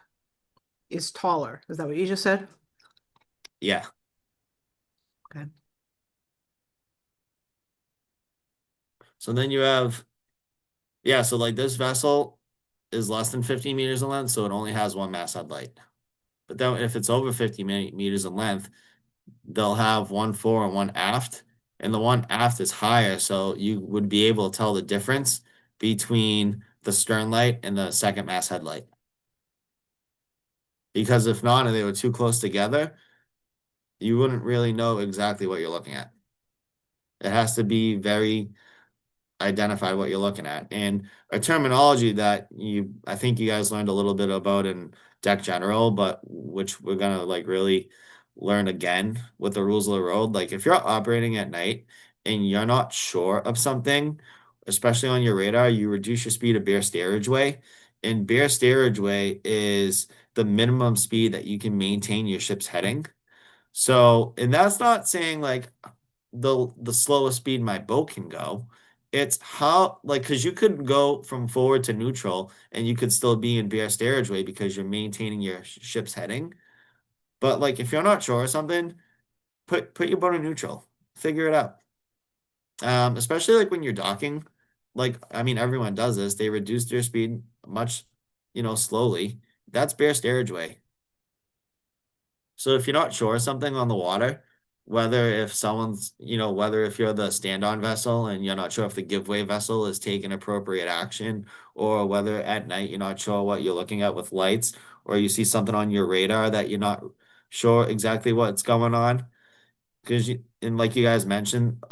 is taller. Is that what you just said? Yeah. Okay. So then you have, so like this vessel is less than 50 meters in length, so it only has one mast headlight. But then if it's over 50 meters in length, they'll have one fore and one aft, and the one aft is higher, so you would be able to tell the difference between the stern light and the second mast headlight. Because if not, and they were too close together, you wouldn't really know exactly what you're looking at. It has to be very identified what you're looking at. And a terminology that I think you guys learned a little bit about in deck general, but which we're gonna like really learn again with the rules of the road. Like if you're operating at night and you're not sure of something, especially on your radar, you reduce your speed of bare steerage way. And bare steerage way is the minimum speed that you can maintain your ship's heading. So, and that's not saying like the slowest speed my boat can go. It's how like because you could go from forward to neutral and you could still be in bare steerage way because you're maintaining your ship's heading. But like if you're not sure of something, put your boat in neutral. Figure it out. Especially like when you're docking. Like I mean everyone does this. They reduce their speed much, slowly. That's bare steerage way. So if you're not sure of something on the water, whether if you're the stand-on vessel and you're not sure if the giveaway vessel is taking appropriate action, or whether at night you're not sure what you're looking at with lights, or you see something on your radar that you're not sure exactly what's going on. And like you guys mentioned,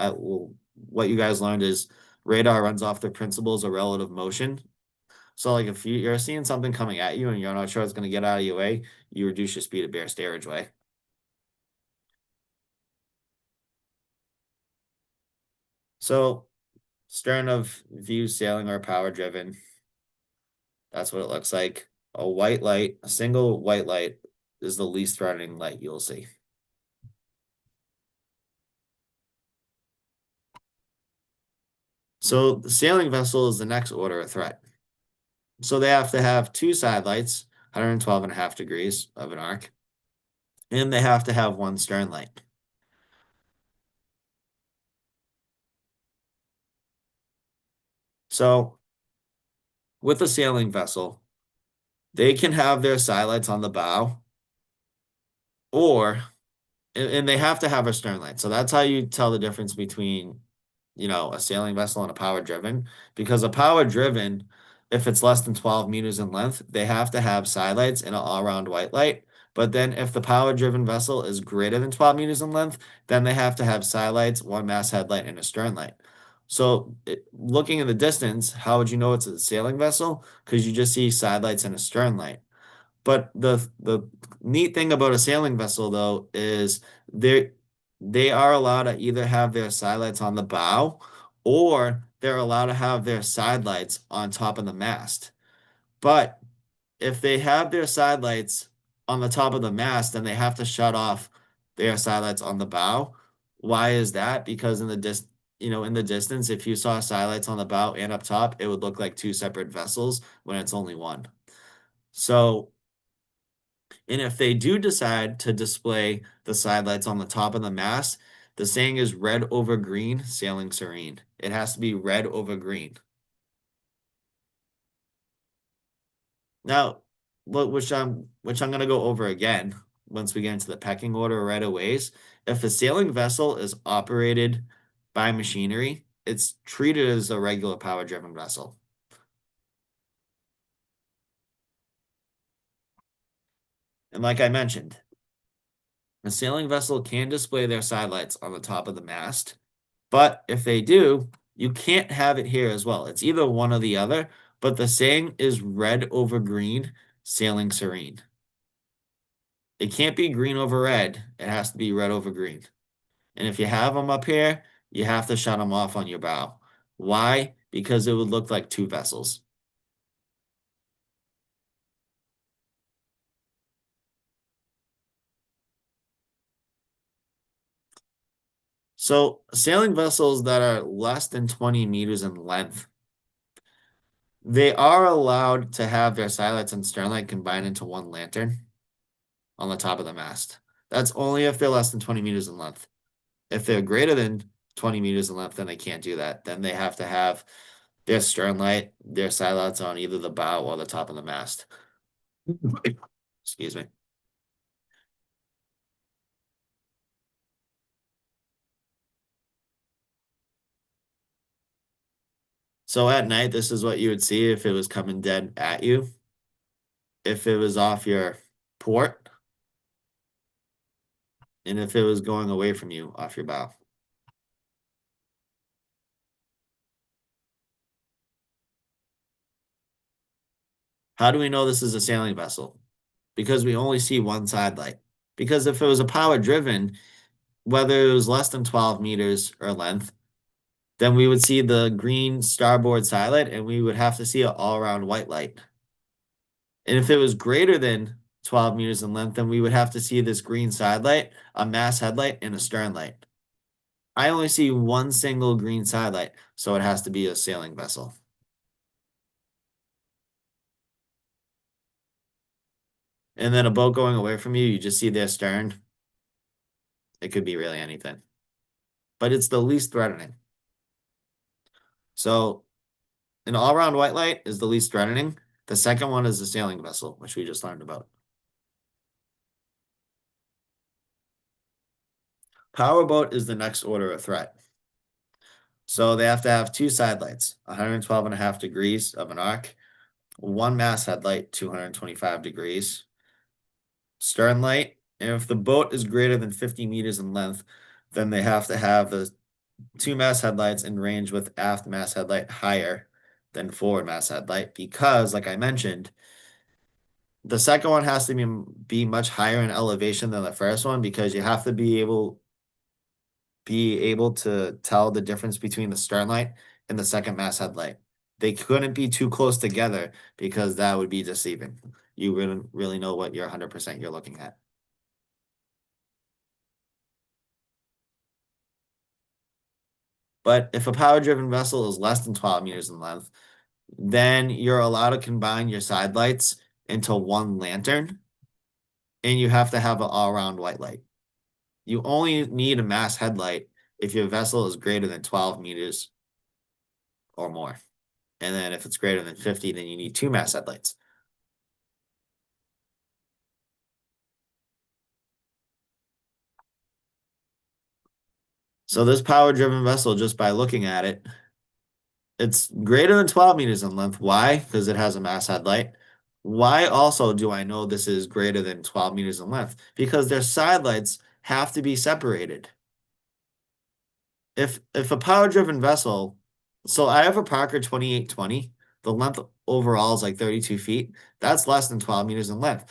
what you guys learned is radar runs off the principles of relative motion. So like if you're seeing something coming at you and you're not sure it's going to get out of your way, you reduce your speed of bare steerage way. So stern of view sailing or power driven. That's what it looks like. A single white light is the least threatening light you'll see. So the sailing vessel is the next order of threat. So they have to have two side lights, 112.5 degrees of an arc, and they have to have one stern light. So with a sailing vessel, they can have their side lights on the bow, or and they have to have a stern light. So that's how you tell the difference between, a sailing vessel and a power driven. Because a power driven, if it's less than 12 meters in length, they have to have side lights and an all-round white light. But then if the power driven vessel is greater than 12 meters in length, then they have to have side lights, one mast headlight, and a stern light. So looking in the distance, how would you know it's a sailing vessel? Because you just see side lights and a stern light. But the neat thing about a sailing vessel though is they they are allowed to either have their side lights on the bow or they're allowed to have their side lights on top of the mast. But if they have their side lights on the top of the mast, then they have to shut off their side lights on the bow. Why is that? Because in the distance, if you saw side lights on the bow and up top, it would look like two separate vessels when it's only one. So and if they do decide to display the side lights on the top of the mast, the saying is red over green, sailing serene. It has to be red over green. Now, which I'm gonna go over again once we get into the pecking order right of ways. If a sailing vessel is operated by machinery, it's treated as a regular power-driven vessel. And like I mentioned, a sailing vessel can display their side lights on the top of the mast, but if they do, you can't have it here as well. It's either one or the other, but the saying is red over green, sailing serene. It can't be green over red. It has to be red over green. And if you have them up here, you have to shut them off on your bow. Why? Because it would look like two vessels. So sailing vessels that are less than 20 meters in length, they are allowed to have their skylights and sternlight combined into one lantern on the top of the mast. That's only if they're less than 20 meters in length. If they're greater than 20 meters in length, then they can't do that. Then they have to have their stern light, their skylights on either the bow or the top of the mast. Excuse me. So at night, this is what you would see if it was coming dead at you. If it was off your port, and if it was going away from you off your bow. How do we know this is a sailing vessel? Because we only see one side light. Because if it was a power driven, whether it was less than 12 meters or length, then we would see the green starboard side light and we would have to see an all around white light. And if it was greater than 12 meters in length, then we would have to see this green side light, a mast headlight, and a stern light. I only see one single green side light, so it has to be a sailing vessel. And then a boat going away from you, you just see their stern. It could be really anything, but it's the least threatening. So an all-round white light is the least threatening. The second one is the sailing vessel, which we just learned about. Powerboat is the next order of threat. So they have to have two side lights, 112.5 degrees of an arc, one mast headlight, 225 degrees, stern light, and if the boat is greater than 50 meters in length, then they have to have the two mast headlights in range with aft mast headlight higher than forward mast headlight because, like I mentioned, the second one has to be much higher in elevation than the first one because you have to be able to tell the difference between the stern light and the second mast headlight. They couldn't be too close together because that would be deceiving. You wouldn't really know what you're 100% you're looking at. But if a power-driven vessel is less than 12 meters in length, then you're allowed to combine your side lights into one lantern, and you have to have an all-round white light. You only need a mast headlight if your vessel is greater than 12 meters or more. And then if it's greater than 50, then you need two mast headlights. So this power-driven vessel, just by looking at it, it's greater than 12 meters in length. Why? Because it has a mast headlight. Why also do I know this is greater than 12 meters in length? Because their side lights have to be separated. If a power-driven vessel, so I have a Parker 2820, the length overall is like 32 feet. That's less than 12 meters in length.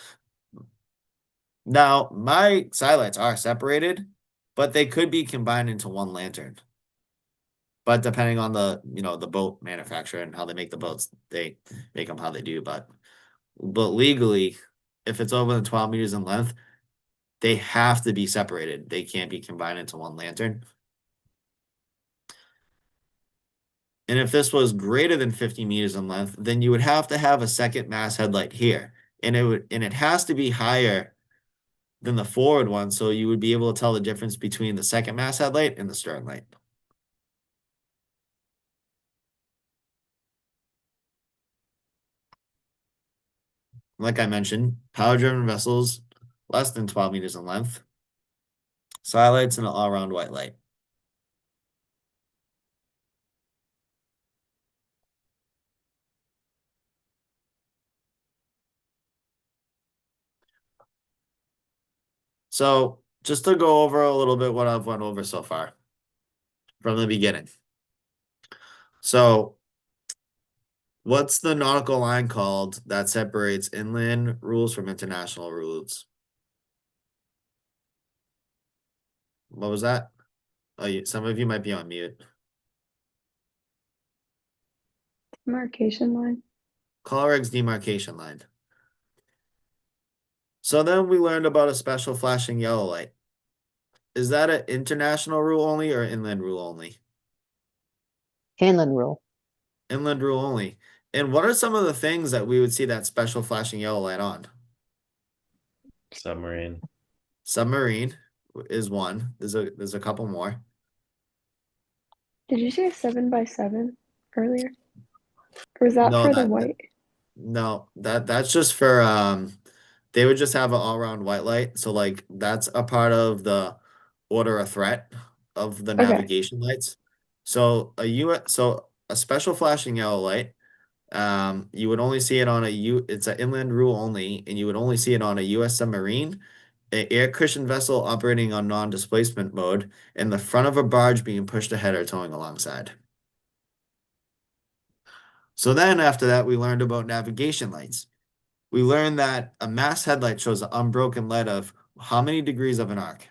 Now, my side lights are separated, but they could be combined into one lantern. But depending on the boat manufacturer and how they make the boats, they make them how they do. But legally, if it's over than 12 meters in length, they have to be separated. They can't be combined into one lantern. And if this was greater than 50 meters in length, then you would have to have a second mast headlight here. And it has to be higher than the forward one, so you would be able to tell the difference between the second mast headlight and the stern light. Like I mentioned, power-driven vessels less than 12 meters in length, side lights, and an all-around white light. So just to go over a little bit what I've went over so far from the beginning. So what's the nautical line called that separates inland rules from international rules? What was that? Oh, some of you might be on mute. Demarcation line. Colorig's demarcation line. So then we learned about a special flashing yellow light. Is that an international rule only or inland rule only? Inland rule. Inland rule only. And what are some of the things that we would see that special flashing yellow light on? Submarine. Submarine is one. There's a couple more. Did you say a 7x7 earlier? Or was that No, for the white? that's just for they would just have an all-around white light. So like that's a part of the order of threat of the Okay. navigation lights. So a special flashing yellow light, you would only see it on it's an inland rule only, and you would only see it on a US submarine, an air cushion vessel operating on non-displacement mode, and the front of a barge being pushed ahead or towing alongside. So then after that, we learned about navigation lights. We learned that a mast headlight shows an unbroken light of how many degrees of an arc?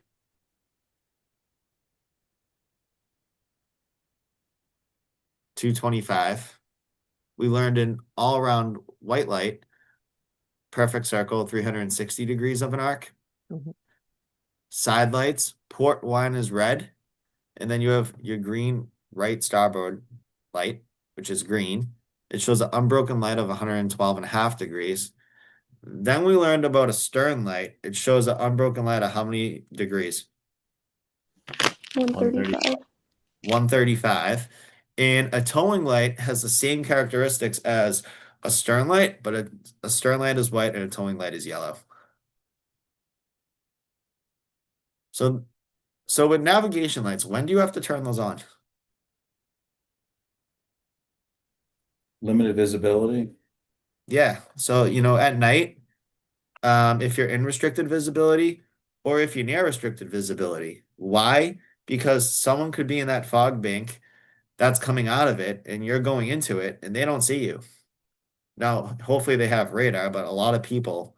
225. We learned an all-around white light, perfect circle, 360 degrees of an arc. Mhm. Side lights, port wine is red. And then you have your green right starboard light, which is green. It shows an unbroken light of 112.5 degrees. Then we learned about a stern light. It shows an unbroken light of how many degrees? 135. 135. And a towing light has the same characteristics as a stern light, but a stern light is white and a towing light is yellow. So with navigation lights, when do you have to turn those on? Limited visibility. Yeah. So, at night, if you're in restricted visibility or if you're near restricted visibility. Why? Because someone could be in that fog bank that's coming out of it and you're going into it and they don't see you. Now, hopefully they have radar, but a lot of people,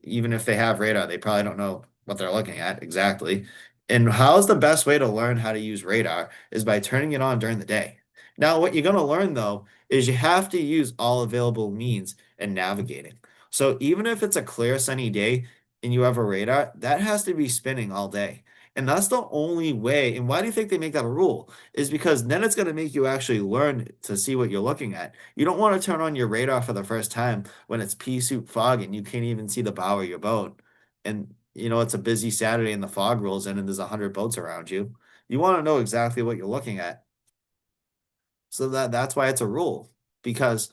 even if they have radar, they probably don't know what they're looking at exactly. And how's the best way to learn how to use radar is by turning it on during the day. Now, what you're going to learn though is you have to use all available means in navigating. So even if it's a clear sunny day and you have a radar, that has to be spinning all day. And that's the only way. And why do you think they make that a rule? Is because then it's going to make you actually learn to see what you're looking at. You don't want to turn on your radar for the first time when it's pea soup fog and you can't even see the bow of your boat. And it's a busy Saturday and the fog rolls in and there's 100 boats around you. You want to know exactly what you're looking at. So that's why it's a rule, because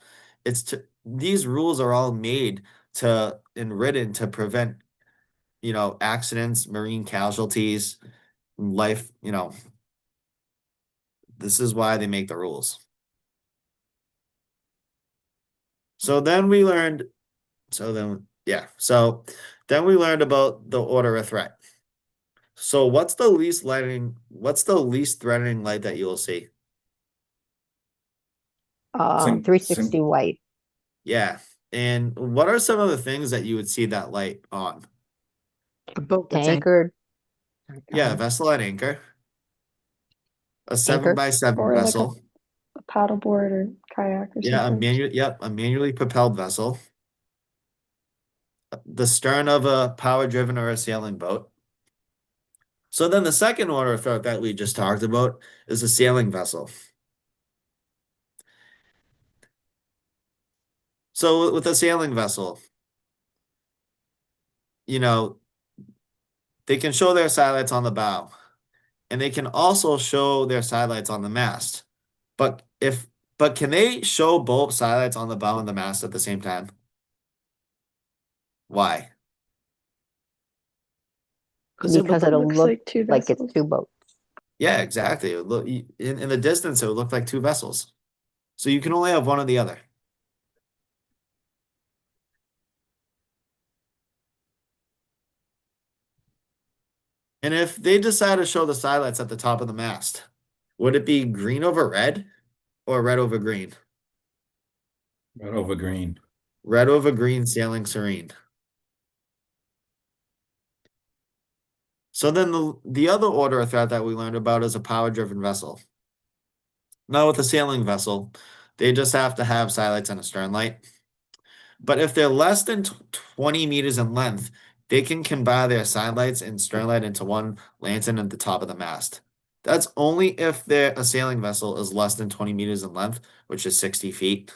these rules are all made to and written to prevent, accidents, marine casualties, life, this is why they make the rules. So then we learned, so then we learned about the order of threat. So what's the least threatening light that you'll see? 360 white. Yeah. And what are some of the things that you would see that light on? A boat that's Anchored. Yeah, vessel at anchor. A 7x7 Or like vessel. a paddleboard or kayak or Yeah, something. a manually propelled vessel. The stern of a power-driven or a sailing boat. So then the second order of threat that we just talked about is a sailing vessel. So with a sailing vessel, they can show their sidelights on the bow, and they can also show their sidelights on the mast. But can they show both sidelights on the bow and the mast at the same time? Why? Because It it'll looks look like two like it's vessels. two boats. Yeah, exactly. It would look in the distance, it would look like two vessels. So you can only have one or the other. And if they decide to show the sidelights at the top of the mast, would it be green over red or red over green? Red over green. Red over green, sailing serene. So then the other order of threat that we learned about is a power-driven vessel. Now with a sailing vessel, they just have to have sidelights and a stern light. But if they're less than 20 meters in length, they can combine their sidelights and stern light into one lantern at the top of the mast. That's only if a sailing vessel is less than 20 meters in length, which is 60 feet.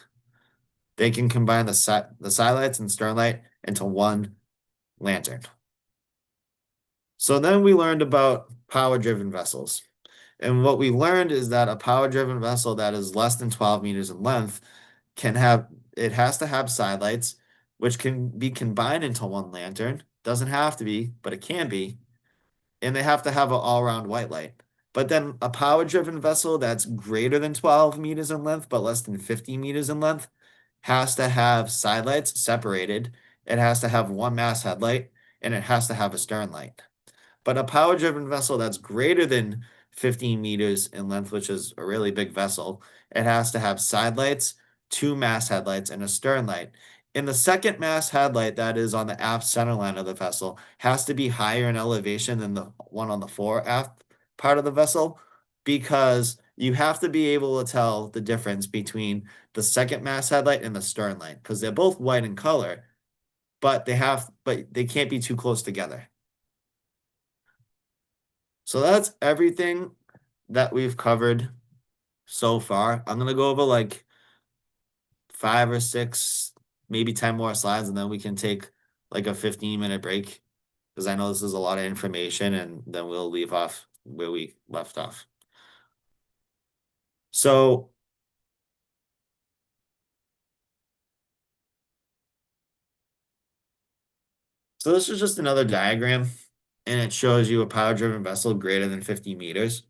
They can combine the sidelights and stern light into one lantern. So then we learned about power-driven vessels. And what we learned is that a power-driven vessel that is less than 12 meters in length has to have sidelights, which can be combined into one lantern. Doesn't have to be, but it can be. And they have to have an all-round white light. But then a power-driven vessel that's greater than 12 meters in length, but less than 50 meters in length, has to have sidelights separated. It has to have one mast headlight, and it has to have a stern light. But a power-driven vessel that's greater than 15 meters in length, which is a really big vessel, it has to have side lights, two mast headlights, and a stern light. And the second mast headlight that is on the aft center line of the vessel has to be higher in elevation than the one on the fore aft part of the vessel, because you have to be able to tell the difference between the second mast headlight and the stern light, because they're both white in color, but they can't be too close together. So that's everything that we've covered so far. I'm gonna go over like 5 or 6, maybe 10 more slides, and then we can take like a 15-minute break, because I know this is a lot of information, and then we'll leave off where we left off. So this is just another diagram, and it shows you a power-driven vessel greater than 50 meters.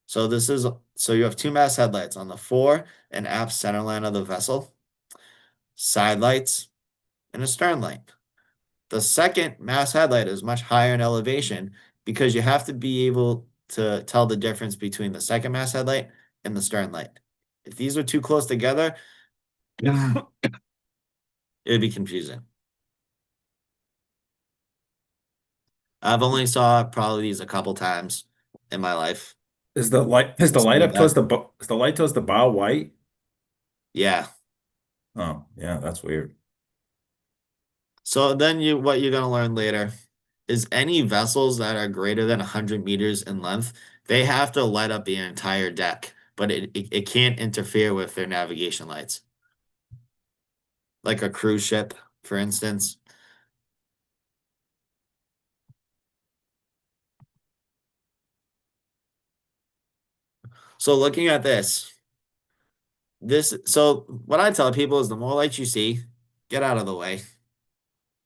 So you have two mast headlights on the fore and aft center line of the vessel, side lights, and a stern light. The second mast headlight is much higher in elevation because you have to be able to tell the difference between the second mast headlight and the stern light. If these are too close together, it would be confusing. I've only saw probably these a couple times in my life. Is the light Is the light towards the bow white? Yeah. Oh, yeah, that's weird. So then what you're gonna learn later is any vessels that are greater than 100 meters in length, they have to light up the entire deck, but it can't interfere with their navigation lights. Like a cruise ship, for instance. So looking at so what I tell people is the more lights you see, get out of the way.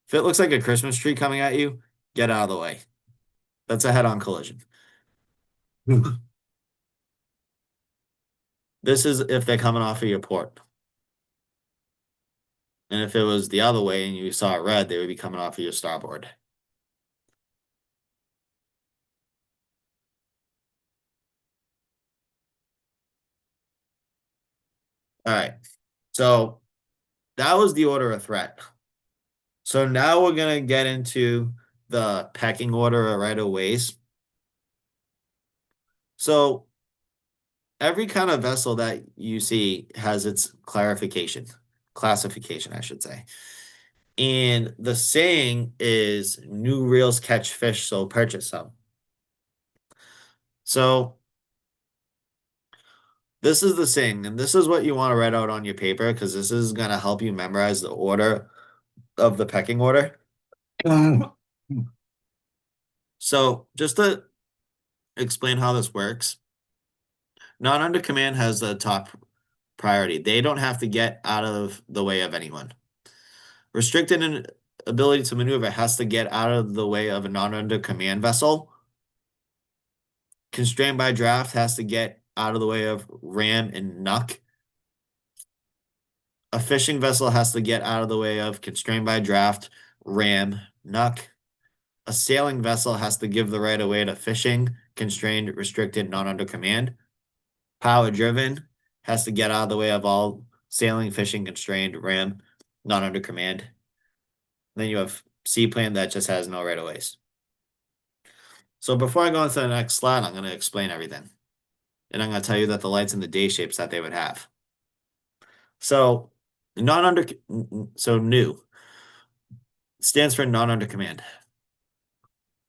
If it looks like a Christmas tree coming at you, get out of the way. That's a head-on collision. This is if they're coming off of your port. And if it was the other way and you saw it red, they would be coming off of your starboard. All right. So that was the order of threat. So now we're going to get into the pecking order of right of ways. So every kind of vessel that you see has its classification, I should say. And the saying is new reels catch fish, so purchase some. So this is the saying, and this is what you want to write out on your paper because this is going to help you memorize the order of the pecking order. So just to explain how this works, not under command has the top priority. They don't have to get out of the way of anyone. Restricted in ability to maneuver has to get out of the way of a non under command vessel. Constrained by draft has to get out of the way of ram and nuck. A fishing vessel has to get out of the way of constrained by draft, ram, nuck. A sailing vessel has to give the right of way to fishing, constrained, restricted, not under command. Power driven has to get out of the way of all sailing, fishing, constrained, ram, not under command. Then you have seaplane that just has no right of ways. So before I go into the next slide, I'm going to explain everything. And I'm going to tell you that the lights and the day shapes that they would have. So new stands for not under command.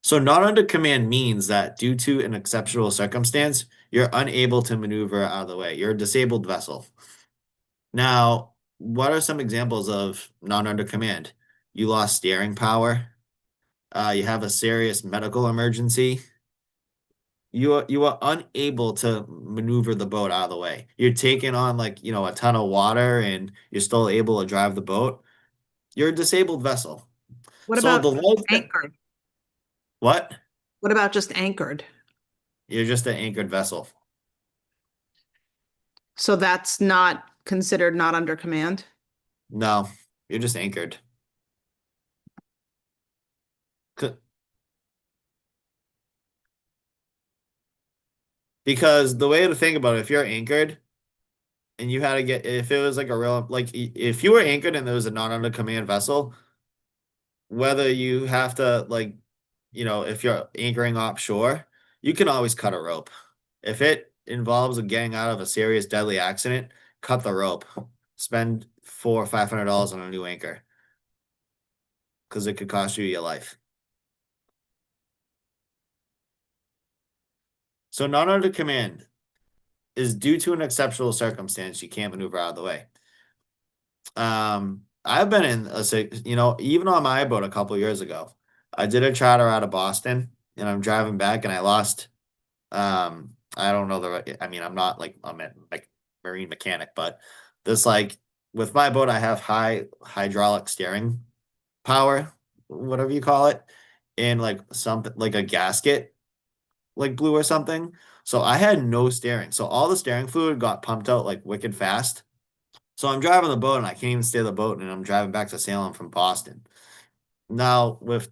So not under command means that due to an exceptional circumstance, you're unable to maneuver out of the way. You're a disabled vessel. Now, what are some examples of not under command? You lost steering power. You have a serious medical emergency. You are unable to maneuver the boat out of the way. You're taking on a ton of water and you're still able to drive the boat. You're a disabled vessel. What So about the lights anchored? What? What about just anchored? You're just an anchored vessel. So that's not considered not under command? No, you're just anchored. Because the way to think about it, if you're anchored and you had to if it was like a real, if you were anchored and there was a not under command vessel, whether you have to if you're anchoring offshore, you can always cut a rope. If it involves getting out of a serious deadly accident, cut the rope. Spend $400 or $500 on a new anchor because it could cost you your life. So not under command is due to an exceptional circumstance you can't maneuver out of the way. I've been in even on my boat a couple years ago, I did a charter out of Boston and I'm driving back and I lost, I don't know I'm not I'm a marine mechanic, but with my boat, I have high hydraulic steering power, whatever you call it, and something like a gasket blew or something. So I had no steering. So all the steering fluid got pumped out wicked fast. So I'm driving the boat and I can't even steer the boat and I'm driving back to Salem from Boston. Now with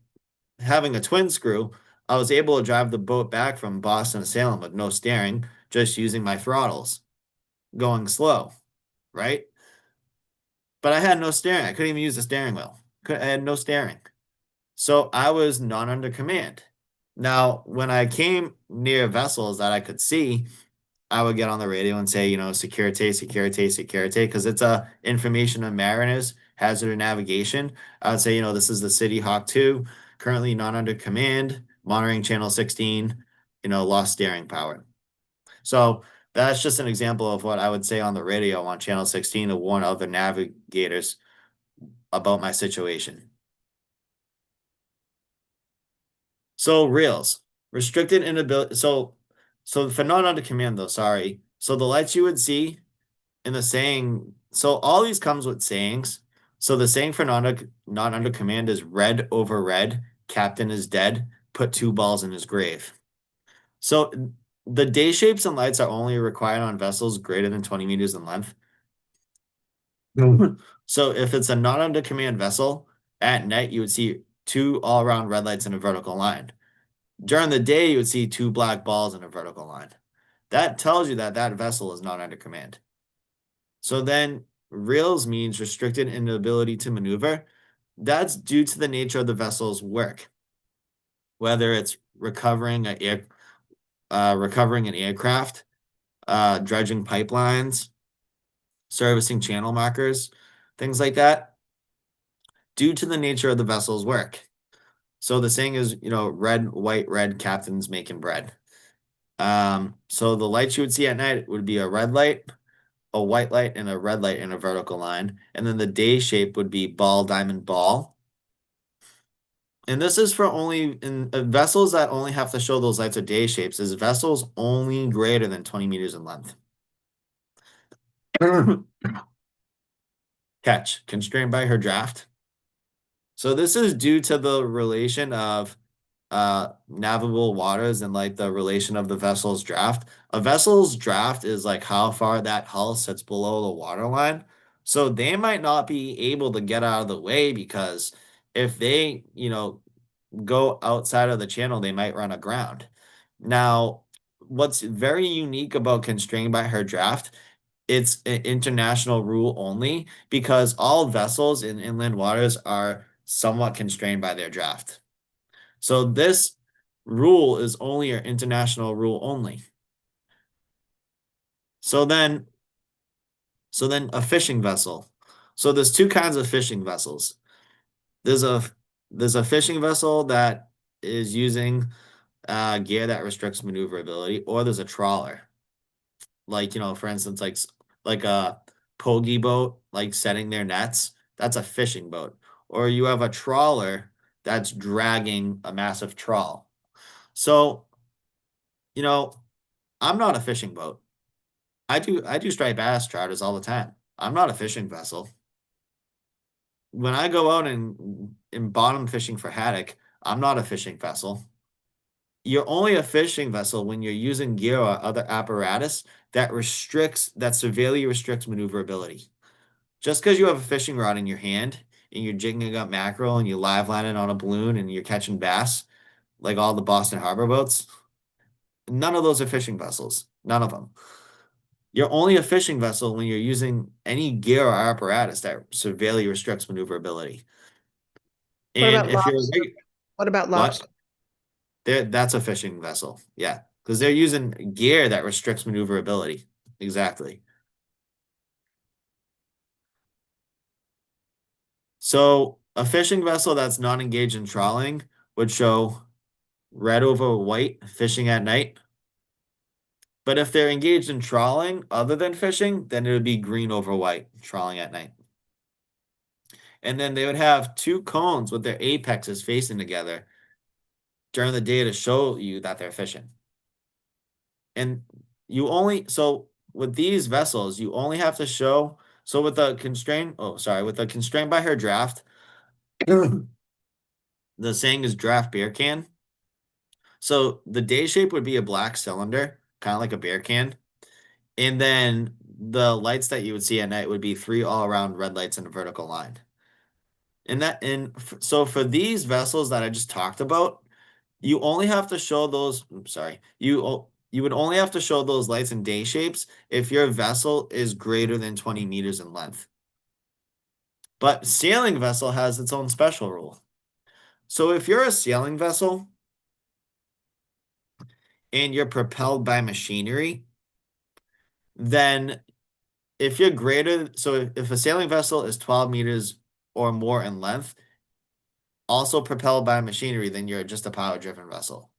having a twin screw, I was able to drive the boat back from Boston to Salem with no steering, just using my throttles, going slow, right? But I had no steering. I couldn't even use the steering wheel. I had no steering. So I was not under command. Now, when I came near vessels that I could see, I would get on the radio and say, security, security, security, because it's a information of mariners, hazard of navigation. I would say, this is the City Hawk 2 currently not under command, monitoring channel 16, lost steering power. So that's just an example of what I would say on the radio on channel 16 to warn other navigators about my situation. So reels, restricted inability. So for not under command though, sorry. So the lights you would see in the saying, so all these comes with sayings. So the saying for not under command is red over red, captain is dead, put 2 balls in his grave. So the day shapes and lights are only required on vessels greater than 20 meters in length. So if it's a not under command vessel, at night you would see 2 all-around red lights in a vertical line. During the day, you would see 2 black balls in a vertical line. That tells you that that vessel is not under command. So then reels means restricted inability to maneuver. That's due to the nature of the vessel's work, whether it's recovering an aircraft, dredging pipelines, servicing channel markers, things like that, due to the nature of the vessel's work. So the saying is, red, white, red, captain's making bread. So the lights you would see at night would be a red light, a white light, and a red light in a vertical line. And then the day shape would be ball, diamond, ball. And this is for only in vessels that only have to show those lights are day shapes, is vessels only greater than 20 meters in length. Catch, constrained by her draft. So this is due to the relation of navigable waters and like the relation of the vessel's draft. A vessel's draft is like how far that hull sits below the waterline. So they might not be able to get out of the way because if they, go outside of the channel, they might run aground. Now, what's very unique about constrained by her draft, it's an international rule only because all vessels in inland waters are somewhat constrained by their draft. So this rule is only an international rule only. So then a fishing vessel. So there's 2 kinds of fishing vessels. There's a fishing vessel that is using gear that restricts maneuverability, or there's a trawler. Like, for instance, like a pogie boat, like setting their nets, that's a fishing boat. Or you have a trawler that's dragging a massive trawl. So, I'm not a fishing boat. I do striped bass trouters all the time. I'm not a fishing vessel. When I go out and bottom fishing for haddock, I'm not a fishing vessel. You're only a fishing vessel when you're using gear or other apparatus that severely restricts maneuverability. Just because you have a fishing rod in your hand and you're jigging up mackerel and you live line it on a balloon and you're catching bass, like all the Boston Harbor boats, none of those are fishing vessels. None of them. You're only a fishing vessel when you're using any gear or apparatus that severely restricts maneuverability. What And about if you're lobster? What about what? lobster? That's a fishing vessel. Yeah, because they're using gear that restricts maneuverability. Exactly. So a fishing vessel that's not engaged in trawling would show red over white fishing at night. But if they're engaged in trawling other than fishing, then it would be green over white trawling at night. And then they would have 2 cones with their apexes facing together during the day to show you that they're fishing. And so with these vessels, you only have to show, so with the constraint by her draft, the saying is draft beer can. So the day shape would be a black cylinder, kind of like a beer can. And then the lights that you would see at night would be 3 all around red lights in a vertical line. So for these vessels that I just talked about, you only have to show those, you would only have to show those lights in day shapes if your vessel is greater than 20 meters in length. But sailing vessel has its own special rule. So if you're a sailing vessel and you're propelled by machinery, then if you're if a sailing vessel is 12 meters or more in length, also propelled by machinery, then you're just a power-driven vessel.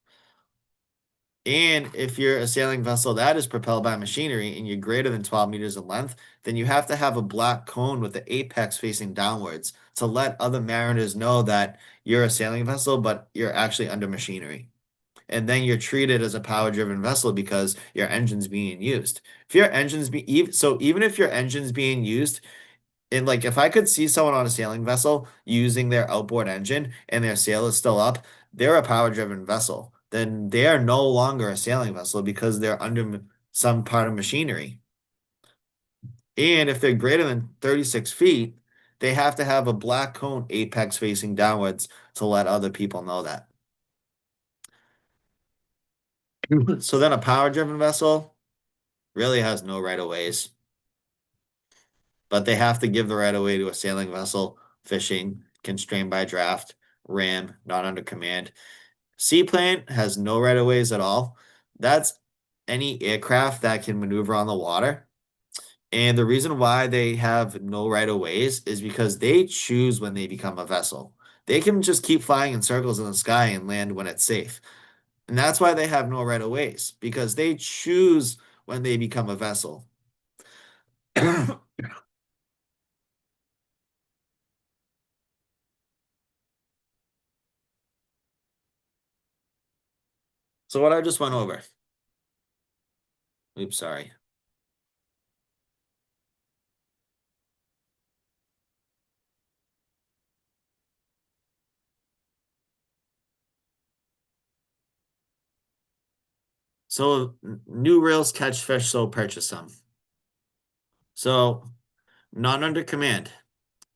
And if you're a sailing vessel that is propelled by machinery and you're greater than 12 meters in length, then you have to have a black cone with the apex facing downwards to let other mariners know that you're a sailing vessel, but you're actually under machinery. And then you're treated as a power-driven vessel because your engine's being used. If your engine's so even if your engine's being used, and like if I could see someone on a sailing vessel using their outboard engine and their sail is still up, they're a power-driven vessel. Then they are no longer a sailing vessel because they're under some part of machinery. And if they're greater than 36 feet, they have to have a black cone apex facing downwards to let other people know that. So then a power-driven vessel really has no right of ways, but they have to give the right of way to a sailing vessel, fishing, constrained by draft, ram, not under command. Seaplane has no right of ways at all. That's any aircraft that can maneuver on the water. And the reason why they have no right of ways is because they choose when they become a vessel. They can just keep flying in circles in the sky and land when it's safe. And that's why they have no right of ways, because they choose when they become a vessel. So what I just went over. Oops, sorry. So new reels catch fish, so purchase some. So not under command.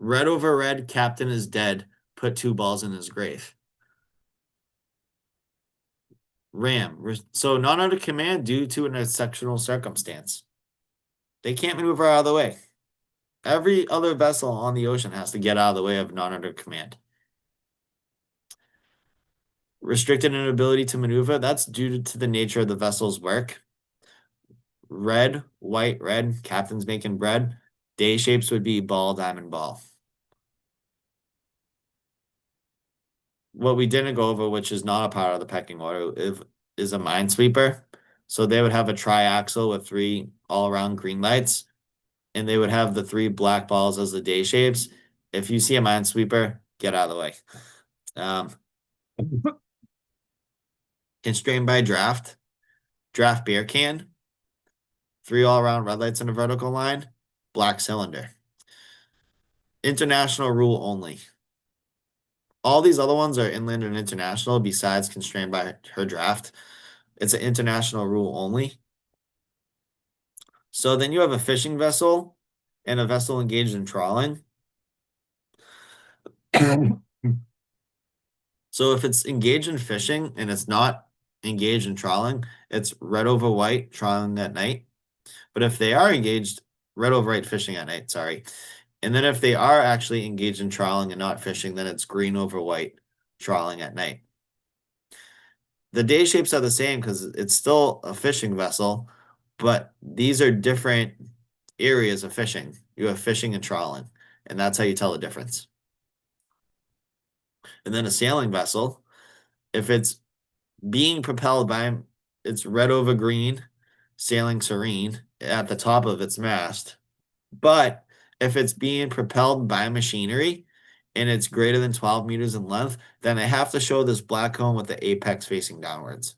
Red over red, captain is dead. Put 2 balls in his grave. Ram. So not under command due to an exceptional circumstance. They can't maneuver out of the way. Every other vessel on the ocean has to get out of the way of not under command. Restricted inability to maneuver, that's due to the nature of the vessel's work. Red, white, red, captain's making bread. Day shapes would be ball, diamond, ball. What we didn't go over, which is not a part of the pecking order, is a minesweeper. So they would have a triaxle with 3 all-around green lights, and they would have the 3 black balls as the day shapes. If you see a minesweeper, get out of the way. Constrained by draft beer can, 3 all-around red lights in a vertical line, black cylinder. International rule only. All these other ones are inland and international besides constrained by her draft. It's an international rule only. So then you have a fishing vessel and a vessel engaged in trawling. So if it's engaged in fishing and it's not engaged in trawling, it's red over white trawling at night. But if they are engaged, red over white fishing at night, sorry. And then if they are actually engaged in trawling and not fishing, then it's green over white trawling at night. The day shapes are the same because it's still a fishing vessel, but these are different areas of fishing. You have fishing and trawling, and that's how you tell the difference. And then a sailing vessel, if it's being propelled by, it's red over green, sailing serene at the top of its mast. But if it's being propelled by machinery and it's greater than 12 meters in length, then I have to show this black cone with the apex facing downwards.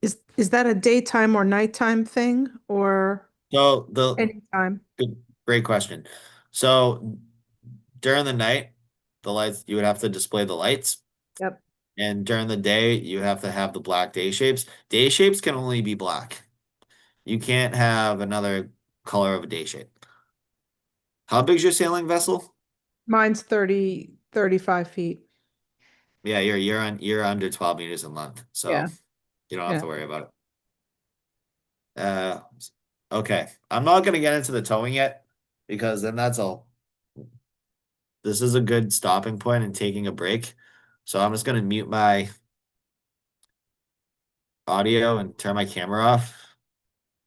Is that a daytime or nighttime thing or So anytime? great question. So during the night, the lights, you would have to display the lights. Yep. And during the day, you have to have the black day shapes. Day shapes can only be black. You can't have another color of a day shape. How big's your sailing vessel? Mine's 35 feet. Yeah, you're under 12 meters in length, so Yeah. you don't have Yeah. to worry about it. Okay. I'm not gonna get into the towing yet because then that's all. This is a good stopping point and taking a break. So I'm just gonna mute my audio and turn my camera off.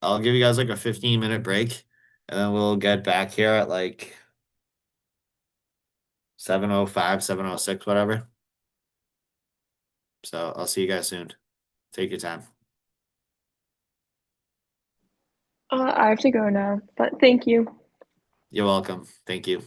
I'll give you guys like a 15-minute break, and then we'll get back here at like 7:05, 7:06, whatever. So I'll see you guys soon. Take your time. I have to go now, but thank you. You're welcome. Thank you.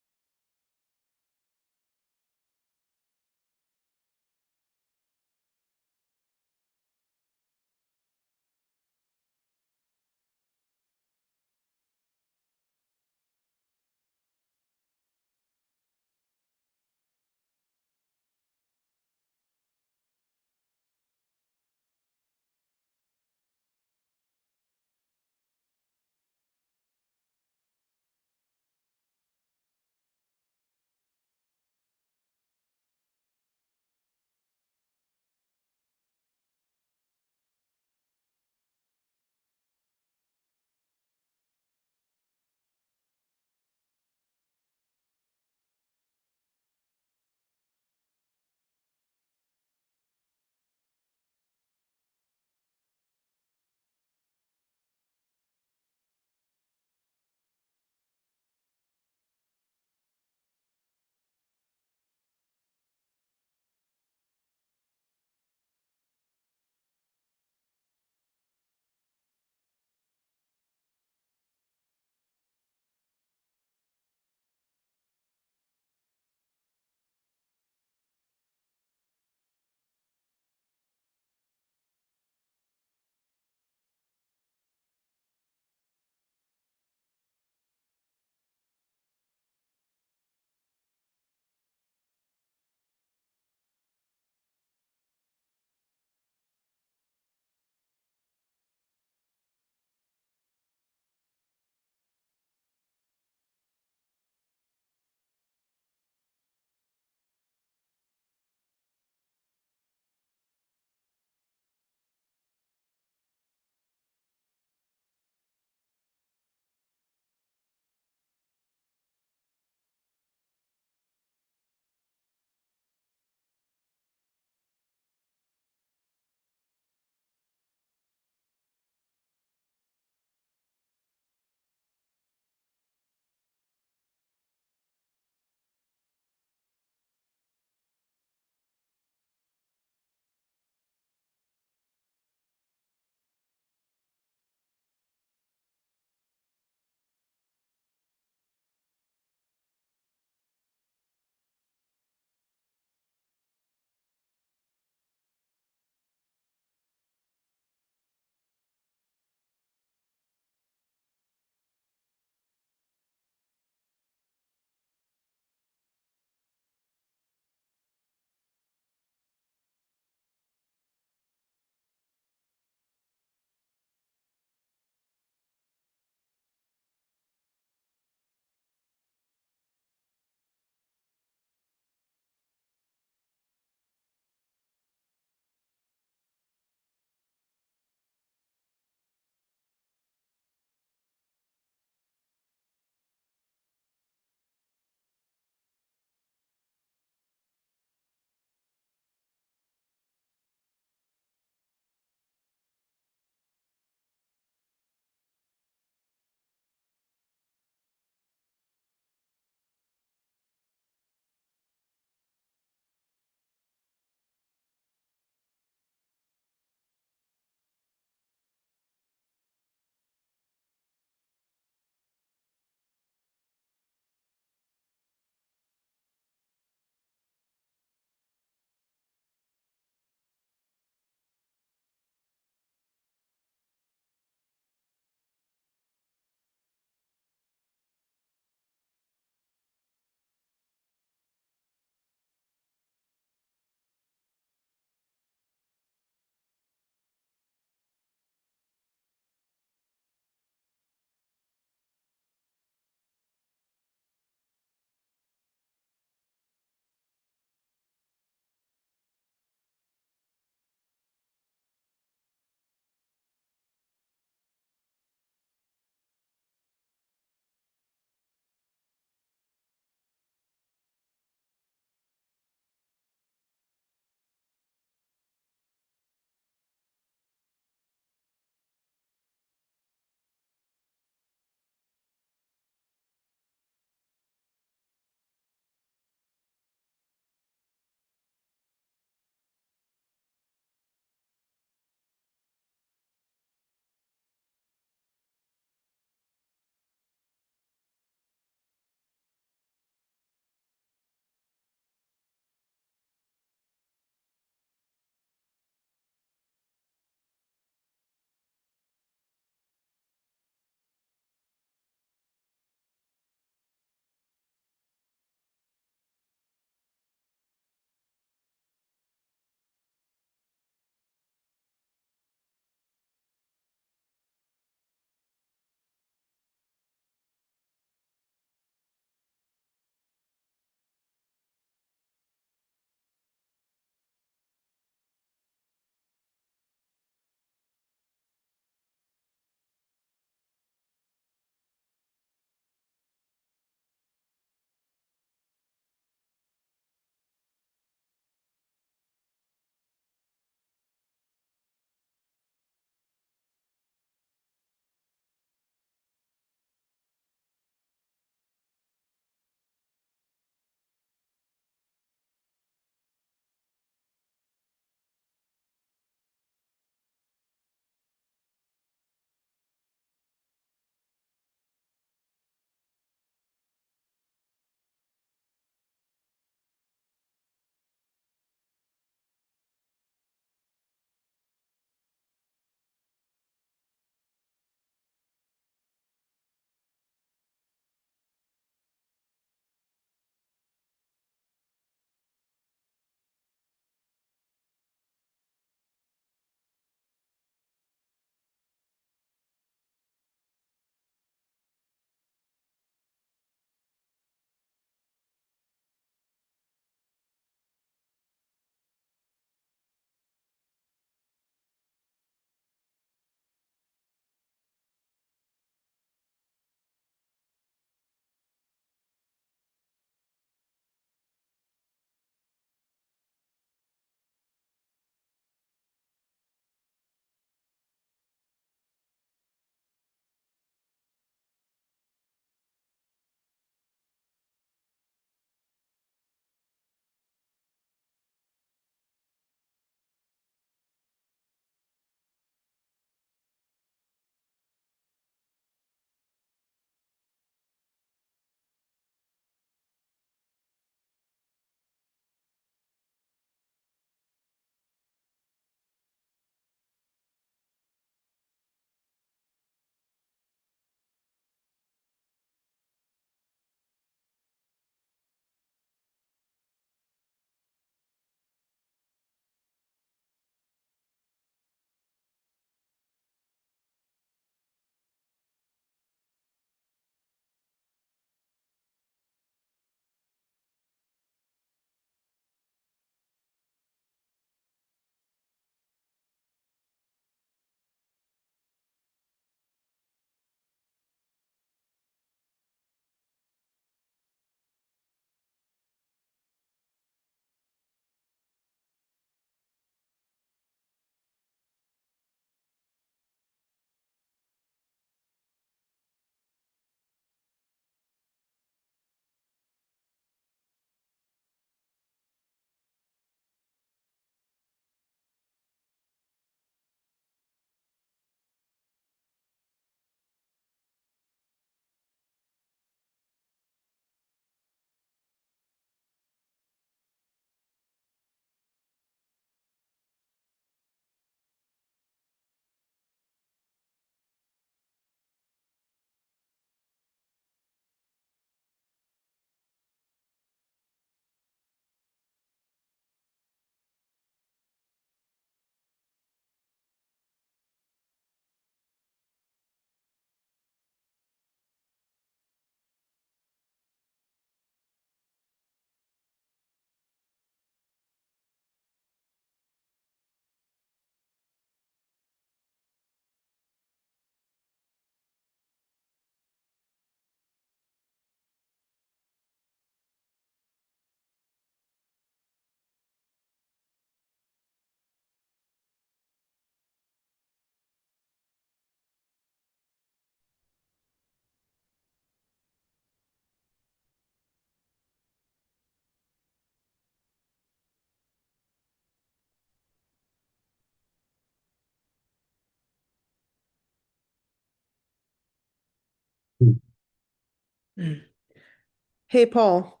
Hey, Paul,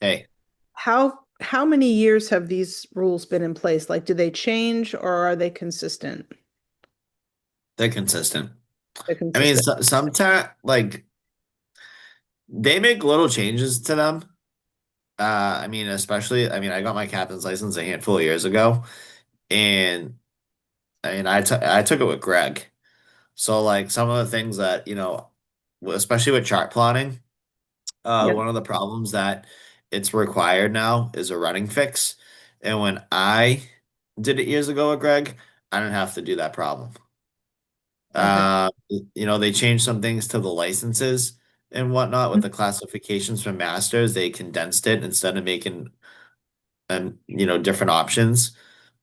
Hey, how many years have these rules been in place? Like, do they change or are they consistent? they're consistent. They're I mean, consistent. sometimes like they make little changes to them. I mean, especially, I mean, I got my captain's license a handful of years ago, and I mean, I took it with Greg. So like some of the things that, especially with chart plotting, Yeah. one of the problems that it's required now is a running fix. And when I did it years ago with Greg, I didn't have to do that problem. Okay. They changed some things to the licenses and whatnot with the classifications for masters. They condensed it instead of making different options.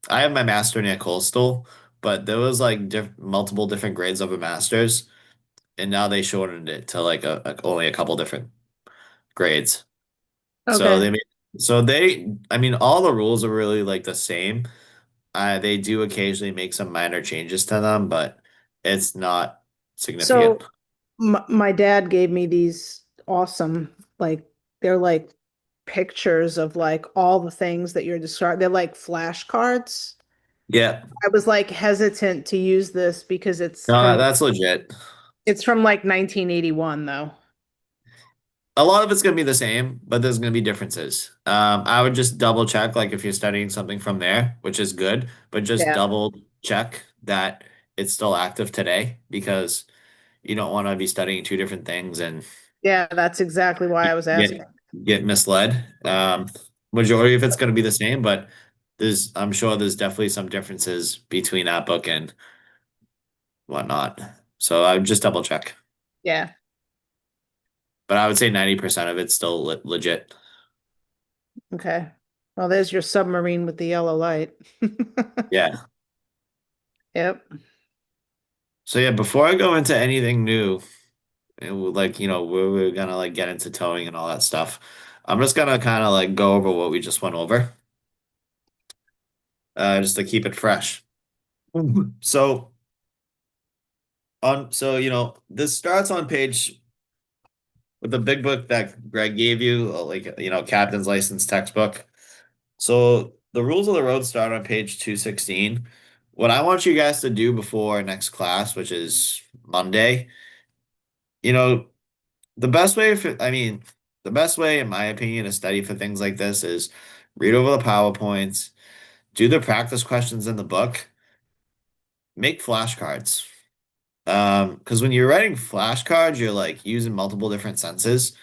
I have my master near coastal, but there was like multiple different grades of a master's, and now they shortened it to like only a couple different grades. So Okay. I mean, all the rules are really like the same. They do occasionally make some minor changes to them, but it's not significant. So my dad gave me these awesome, like they're like pictures of like all the things that you're describing. They're like flashcards. Yeah, I was like hesitant to use this because no, that's legit. it's from like 1981 though. A lot of it's gonna be the same, but there's gonna be differences. I would just double check, like if you're studying something from there, which is good, but just Yeah. double check that it's still active today because you don't want to be studying two different things and Yeah, that's exactly why I was get asking. get misled. Majority of it's gonna be the same, but I'm sure there's definitely some differences between that book and whatnot. So I would just double check. Yeah. But I would say 90% of it's still legit. Okay. Well, there's your submarine with the yellow light. Yeah. Yep. So yeah, before I go into anything new, like we're gonna like get into towing and all that stuff. I'm just gonna kind of like go over what we just went over, just to keep it fresh. So this starts on page with the big book that Greg gave you, like captain's license textbook. So the rules of the road start on page 216. What I want you guys to do before next class, which is Monday, you know, the best way, in my opinion, to study for things like this is read over the PowerPoints, do the practice questions in the book, make flashcards. Because when you're writing flashcards, you're like using multiple different senses.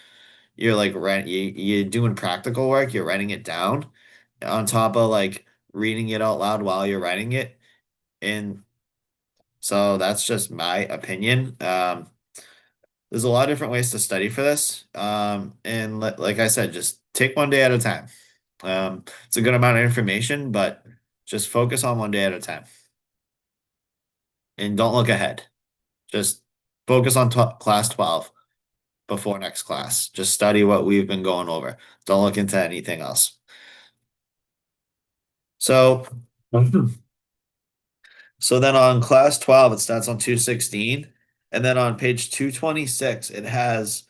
You're like you're doing practical work, you're writing it down on top of like reading it out loud while you're writing it. And so that's just my opinion. There's a lot of different ways to study for this. And like I said, just take one day at a time. It's a good amount of information, but just focus on one day at a time and don't look ahead. Just focus on class 12 before next class. Just study what we've been going over. Don't look into anything else. So, so then on class 12, it starts on 216. And then on page 226, it has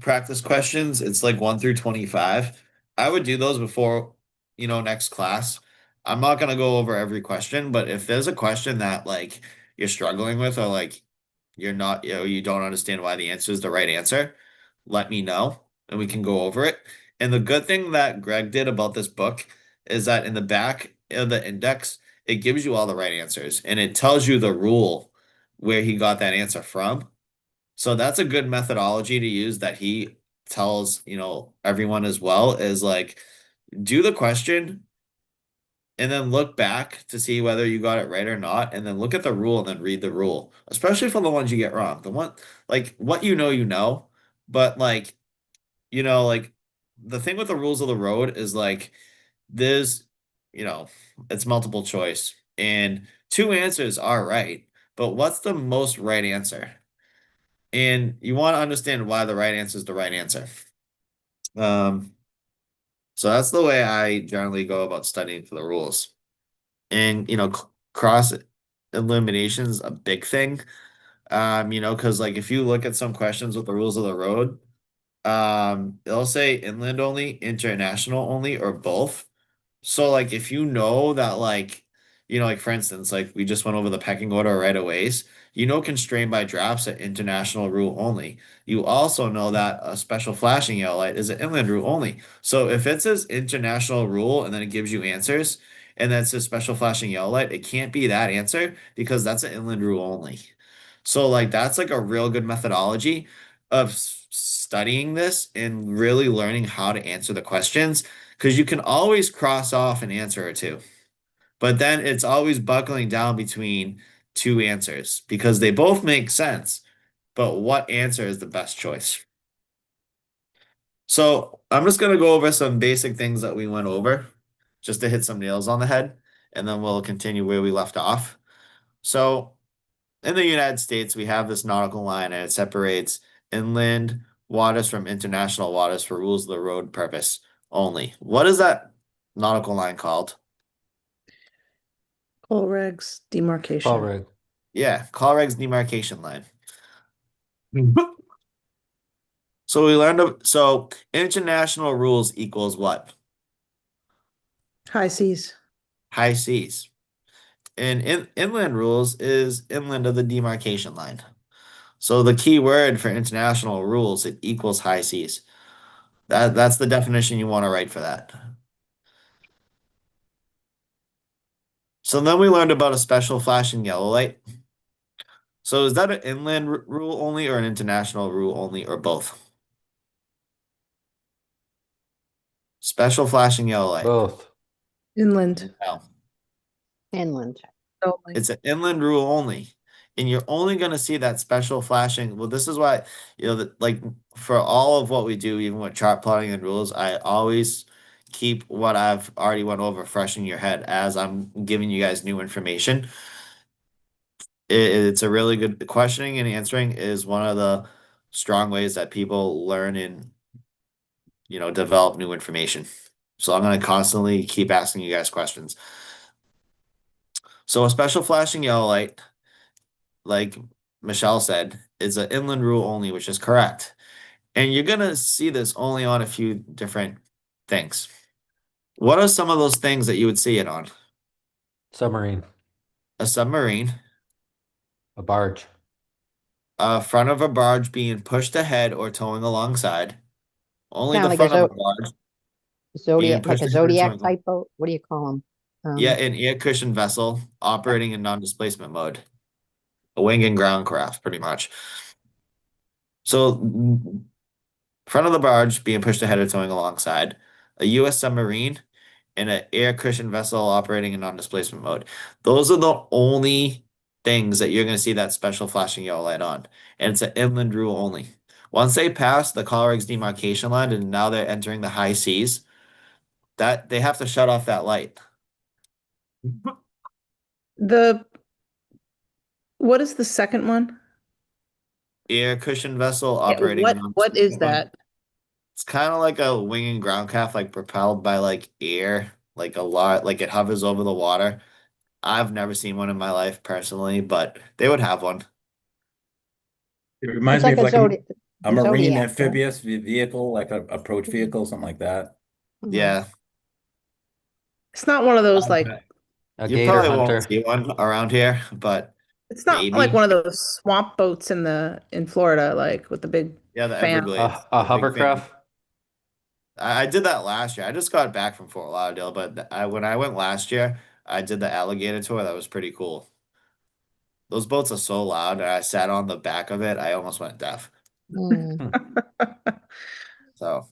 practice questions. It's like 1 through 25. I would do those before, next class. I'm not going to go over every question, but if there's a question that like you're struggling with or like you're not, you don't understand why the answer is the right answer, let me know and we can go over it. And the good thing that Greg did about this book is that in the back of the index, it gives you all the right answers and it tells you the rule where he got that answer from. So that's a good methodology to use that he tells, everyone as well is like do the question and then look back to see whether you got it right or not and then look at the rule and then read the rule, especially for the ones you get wrong. The one like what but like like the thing with the rules of the road is like there's you know it's multiple choice and two answers are right, but what's the most right answer? And you want to understand why the right answer is the right answer. Um, so that's the way I generally go about studying for the rules. And cross elimination's a big thing. Because like if you look at some questions with the rules of the road, It'll say inland only, international only, or both. So like if you know that like like for instance, like we just went over the pecking order right of ways, constrained by drafts are international rule only. You also know that a special flashing yellow light is an inland rule only. So if it says international rule and then it gives you answers and then it says special flashing yellow light, it can't be that answer because that's an inland rule only. So like that's like a real good methodology of studying this and really learning how to answer the questions because you can always cross off an answer or two, but then it's always buckling down between two answers because they both make sense, but what answer is the best choice? So I'm just going to go over some basic things that we went over just to hit some nails on the head, and then we'll continue where we left off. So in the United States, we have this nautical line and it separates inland waters from international waters for rules of the road purpose only. What is that nautical line called? Colreg's Call demarcation. reg. Yeah, Colreg's demarcation line. So we learned so international rules equals what? High seas. High seas. And inland rules is inland of the demarcation line. So the key word for international rules, it equals high seas. That's the definition you want to write for that. So then we learned about a special flashing yellow light. So is that an inland rule only or an international rule only or both? Special flashing yellow light. Both. Inland No, Inland. only. it's an inland rule only. And you're only going to see that special flashing. Well, this is why, like for all of what we do, even with chart plotting and rules, I always keep what I've already went over fresh in your head as I'm giving you guys new information. It's a really good questioning and answering is one of the strong ways that people learn and develop new information. So I'm going to constantly keep asking you guys questions. So a special flashing yellow light, like Michelle said, is an inland rule only, which is correct. And you're going to see this only on a few different things. What are some of those things that you would see it on? Submarine. A submarine, A barge. front of a barge being pushed ahead or towing alongside. Only Kind the of like a front of a barge being Zodiac, like pushed a ahead or Zodiac towing. type boat. What do you call them? Yeah, an air cushion vessel operating in non-displacement mode. A wing and ground craft, pretty much. So, front of the barge being pushed ahead or towing alongside. A U.S. submarine and an air cushion vessel operating in non-displacement mode. Those are the only things that you're going to see that special flashing yellow light on. And it's an inland rule only. Once they pass the Colorado demarcation line and now they're entering the high seas, that they have to shut off that light. The what is the second one? Air cushion vessel Yeah, operating in what is non-displacement mode. that? It's kind of like a wing and ground craft, like propelled by like air, like a lot, like it hovers over the water. I've never seen one in my life personally, but they would have one. It It's reminds me like of like a marine Zodiac, right? amphibious vehicle, like a approach vehicle, something like that. Mhm. Yeah, It's not one of those like okay. A You gator probably won't hunter. see one around here, but it's not like maybe. one of those swamp boats in Florida, like with the big Yeah, the fan. Everglades, A the big fan. hovercraft. I did that last year. I just got back from Fort Lauderdale, but when I went last year, I did the alligator tour. That was pretty cool. Those boats are so loud, and I sat on the back of it. I almost went deaf. Mm. So.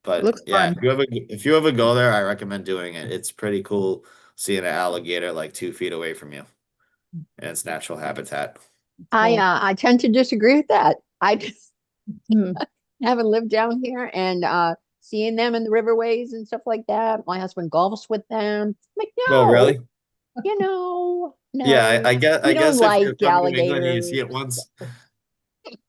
But Looks yeah, fun. if you ever go there, I recommend doing it. It's pretty cool seeing an alligator like 2 feet away from you in its natural habitat. I tend to disagree with that. I just Hmm. haven't lived down here and seeing them in the riverways and stuff like that. My husband golfs with them. I'm like, Oh, no, really? no, Yeah, I we don't guess if you're like from New England and you alligators. see it once,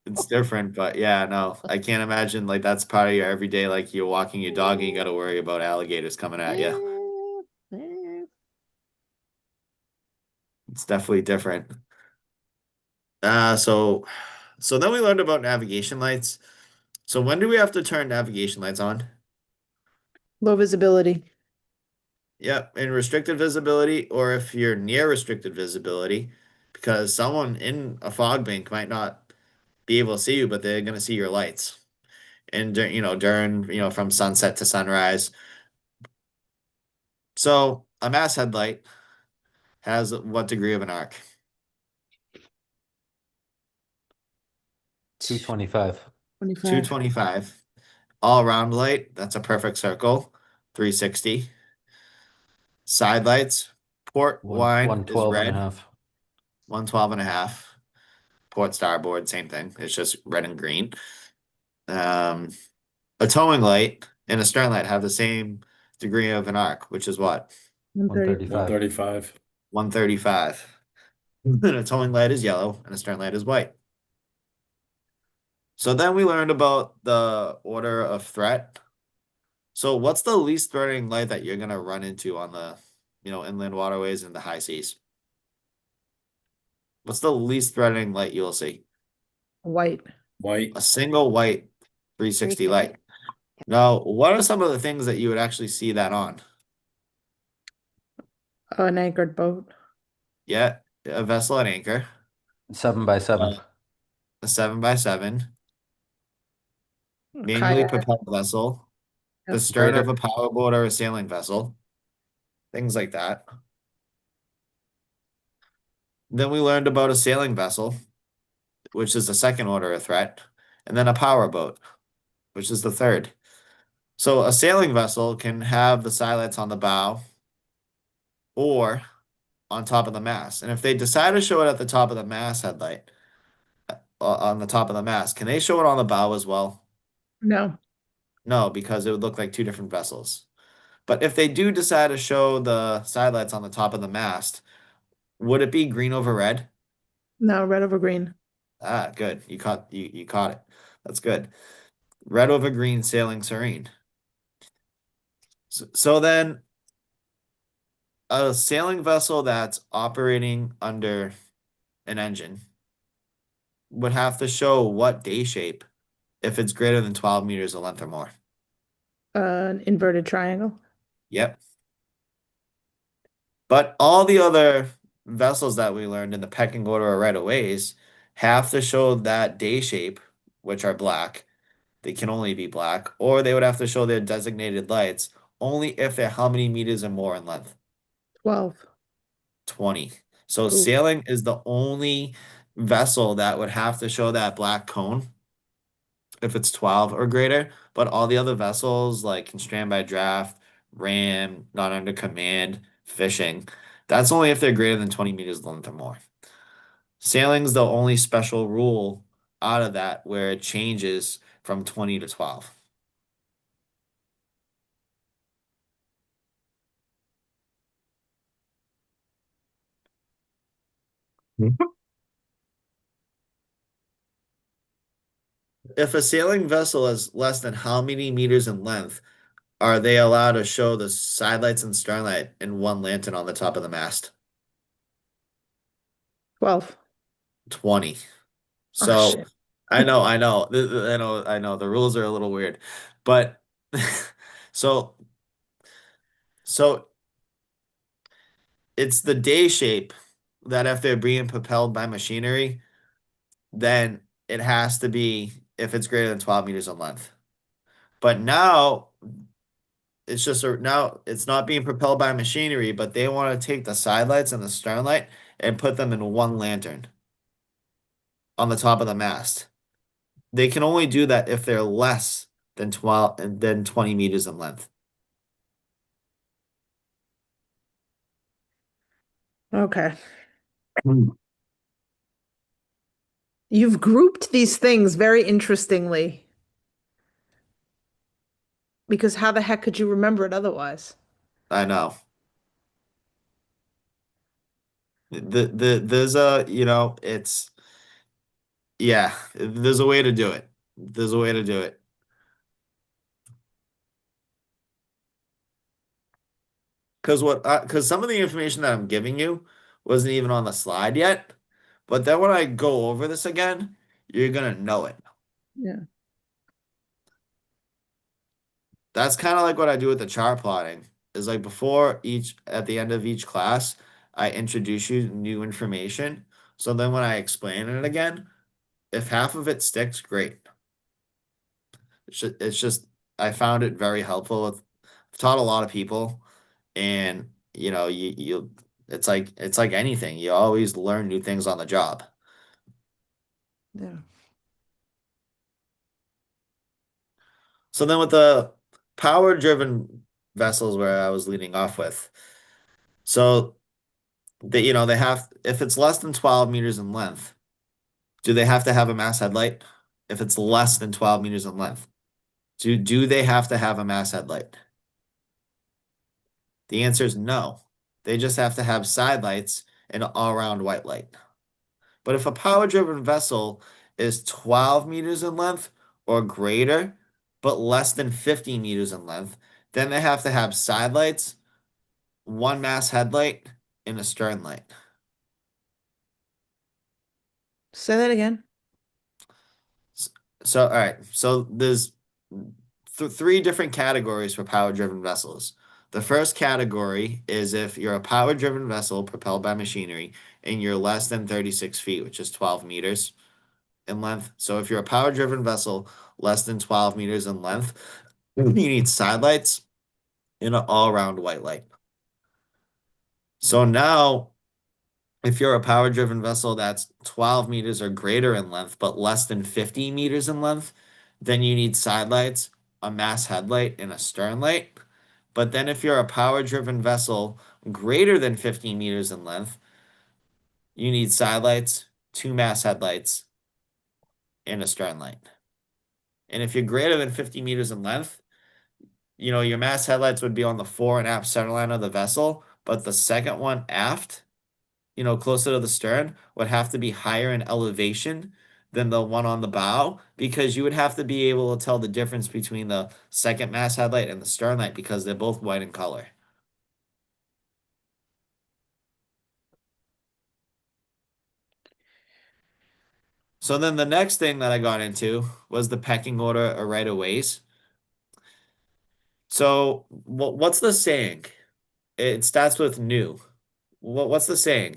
it's different. But yeah, no, I can't imagine like that's part of your everyday. Like you're walking your dog and you got to worry about alligators coming at you. It's definitely different. So then we learned about navigation lights. So when do we have to turn navigation lights on? Low visibility. Yep, in restricted visibility, or if you're near restricted visibility, because someone in a fog bank might not be able to see you, but they're going to see your lights. And during from sunset to sunrise. So a mass headlight has what degree of an arc? 225. 25. 225. All round light, that's a perfect circle. 360. Side lights, port One wine is 112 and a red. half. 112 and a half. Port starboard, same thing. It's just red and green. Um, a towing light and a stern light have the same degree of an arc, which is what? 130. 135. 135. 135. And a towing light is yellow and a stern light is white. So then we learned about the order of threat. So what's the least threatening light that you're gonna run into on the, inland waterways and the high seas? What's the least threatening light you'll see? White. White. A single white 360 light. Now, what are some of the things that you would actually see that on? An anchored boat. Yeah, a vessel at anchor, 7 by 7. a 7x7, A manually kayak. propelled vessel, the Yep. stern of Freighter. a powerboat or a sailing vessel, things like that. Then we learned about a sailing vessel, which is the second order of threat, and then a powerboat, which is the third. So a sailing vessel can have the skylights on the bow or on top of the mast. And if they decide to show it at the top of the mast headlight, on the top of the mast, can they show it on the bow as well? No. No, because it would look like two different vessels. But if they do decide to show the sidelights on the top of the mast, would it be green over red? No, red over green. Ah, good. You caught it. That's good. Red over green, sailing serene. So then a sailing vessel that's operating under an engine would have to show what day shape if it's greater than 12 meters of length or more. An inverted triangle. Yep. But all the other vessels that we learned in the pecking order of right of ways have to show that day shape, which are black. They can only be black, or they would have to show their designated lights only if they're how many meters and more in length? 12. 20. So Ooh. sailing is the only vessel that would have to show that black cone if it's 12 or greater, but all the other vessels like constrained by draft, ram, not under command, fishing, that's only if they're greater than 20 meters length or more. Sailing's the only special rule out of that where it changes from 20 to 12. If a sailing vessel is less than how many meters in length, are they allowed to show the side lights and stern light in one lantern on the top of the mast? 12. 20. Oh, So shit. I know. The rules are a little weird, but so so it's the day shape that if they're being propelled by machinery, then it has to be if it's greater than 12 meters in length. But now now it's not being propelled by machinery, but they want to take the side lights and the stern light and put them in one lantern on the top of the mast. They can only do that if they're less than 12 and then 20 meters in length. Okay. You've grouped these things very interestingly because how the heck could you remember it otherwise? I know. There's it's yeah, there's a way to do it. There's a way to do it. Because some of the information that I'm giving you wasn't even on the slide yet. But then when I go over this again, you're gonna know it. Yeah. That's kind of like what I do with the chart plotting. Is like before each at the end of each class, I introduce you new information. So then when I explain it again, if half of it sticks, great. It's just I found it very helpful. I've taught a lot of people, and you it's like anything. You always learn new things on the job. Yeah. So then with the power driven vessels where I was leading off with, so they have if it's less than 12 meters in length, do they have to have a mast headlight? If it's less than 12 meters in length, do they have to have a mast headlight? The answer is no. They just have to have side lights and an all-round white light. But if a power-driven vessel is 12 meters in length or greater, but less than 50 meters in length, then they have to have side lights, one mast headlight, and a stern light. Say that again. So, all right. So there's three different categories for power-driven vessels. The first category is if you're a power-driven vessel propelled by machinery and you're less than 36 feet, which is 12 meters in length. So if you're a power-driven vessel less than 12 meters in length, you need side lights and an all-round white light. So now, if you're a power-driven vessel that's 12 meters or greater in length, but less than 50 meters in length, then you need side lights, a mast headlight, and a stern light. But then if you're a power-driven vessel greater than 50 meters in length, you need side lights, two mast headlights, and a stern light. And if you're greater than 50 meters in length, your mast headlights would be on the fore and aft centerline of the vessel, but the second one aft, closer to the stern, would have to be higher in elevation than the one on the bow because you would have to be able to tell the difference between the second mast headlight and the stern light because they're both white in color. So then the next thing that I got into was the pecking order of right of ways. So what's the saying? It starts with new. What's the saying?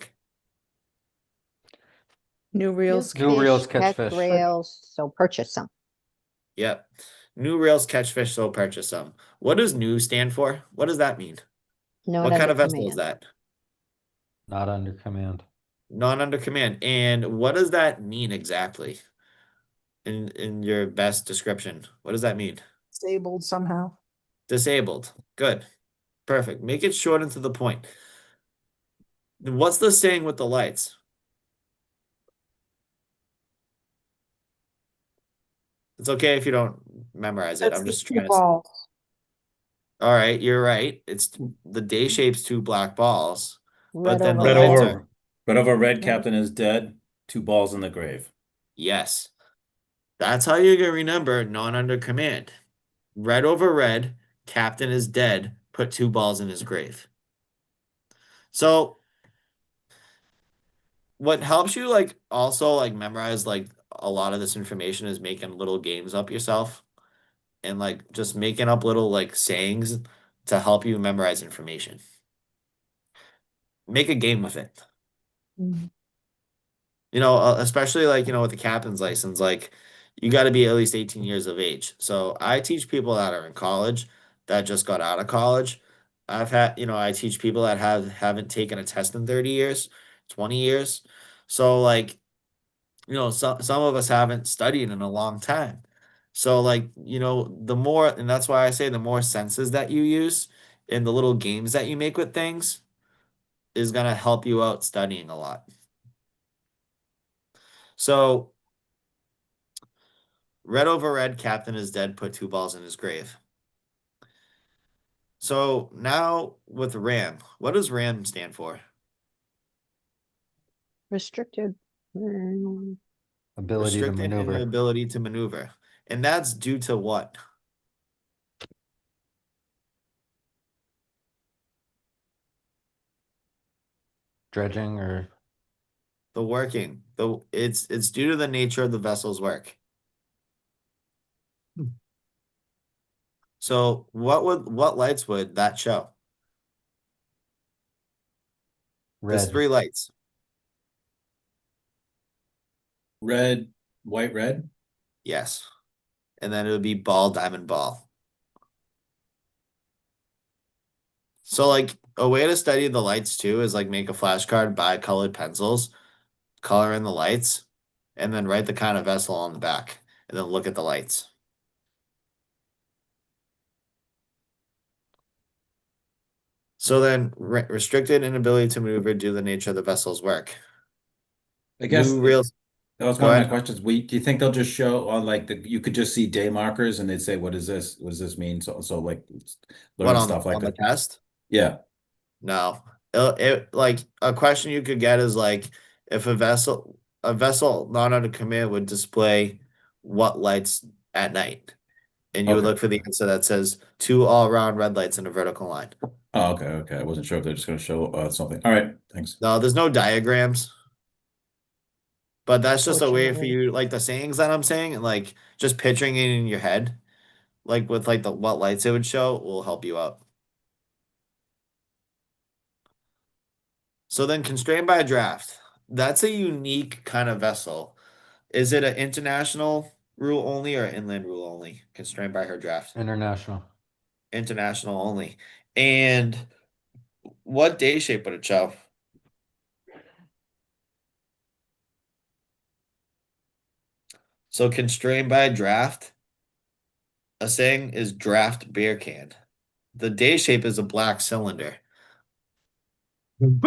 New reels. New reels catch Catch fish. rails, so purchase some. Yep. New rails catch fish, so purchase them. What does new stand for? What does that mean? Not What kind under of vessel is command. that? Not under command. Not under command. And what does that mean exactly in your best description? What does that mean? Disabled somehow. Disabled. Good. Perfect. Make it short and to the point. What's the saying with the lights? It's okay if you don't memorize it. That's I'm the just cue trying to. ball. All right, you're right. It's the day shape's two black balls, but Red then the over Red lights red. are over, red over red, Red. captain is dead. Two balls in the grave. yes. That's how you're gonna remember not under command. Red over red, captain is dead, put two balls in his grave. So what helps you also memorize a lot of this information is making little games up yourself and just making up little sayings to help you memorize information. Make a game with it. Mhm. Especially with the captain's license, you got to be at least 18 years of age. So I teach people that are in college that just got out of college. I teach people that haven't taken a test in 30 years, 20 years. So some of us haven't studied in a long time. So the more, and that's why I say the more senses that you use and the little games that you make with things is gonna help you out studying a lot. So red over red, captain is dead, put two balls in his grave. So now with RAM, what does RAM stand for? Restricted. Ability to Restricted maneuver. inability to maneuver. And that's due to what? Dredging or The working. It's due to the nature of the vessel's work. So what lights would that show? There's Red. 3 lights. Red, white, red. Yes. And then it would be ball, diamond, ball. So like a way to study the lights too is like make a flashcard, buy colored pencils, color in the lights, and then write the kind of vessel on the back, and then look at the lights. So then restricted inability to maneuver due to the nature of the vessel's work. I guess New reels. that was Go one of my ahead. questions. Do you think they'll just show on like you could just see day markers and they'd say, what is this? What does this mean? So like What learn stuff like on the that. test? Yeah. No. It like a question you could get is like if a vessel not under command would display what lights at night. And you would Okay. look for the answer that says 2 all-around red lights in a vertical line. Oh, okay. Okay. I wasn't sure if they're just going to show something. All right. Thanks. No, there's no diagrams, but that's just a way for Fortunately. you, like the sayings that I'm saying, and like just picturing it in your head, like with like the what lights it would show will help you out. So then constrained by a draft, that's a unique kind of vessel. Is it an international rule only or inland rule only? Constrained by her draft. International. International only. And what day shape would it show? So constrained by a draft, a saying is draft beer can. The day shape is a black cylinder. And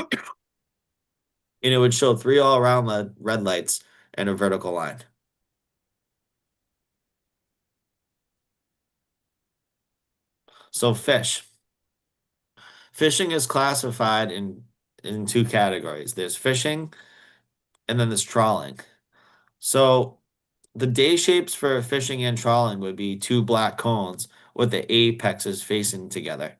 it would show 3 all around red lights and a vertical line. So fish. Fishing is classified in 2 categories. There's fishing and then there's trawling. So the day shapes for fishing and trawling would be 2 black cones with the apexes facing together.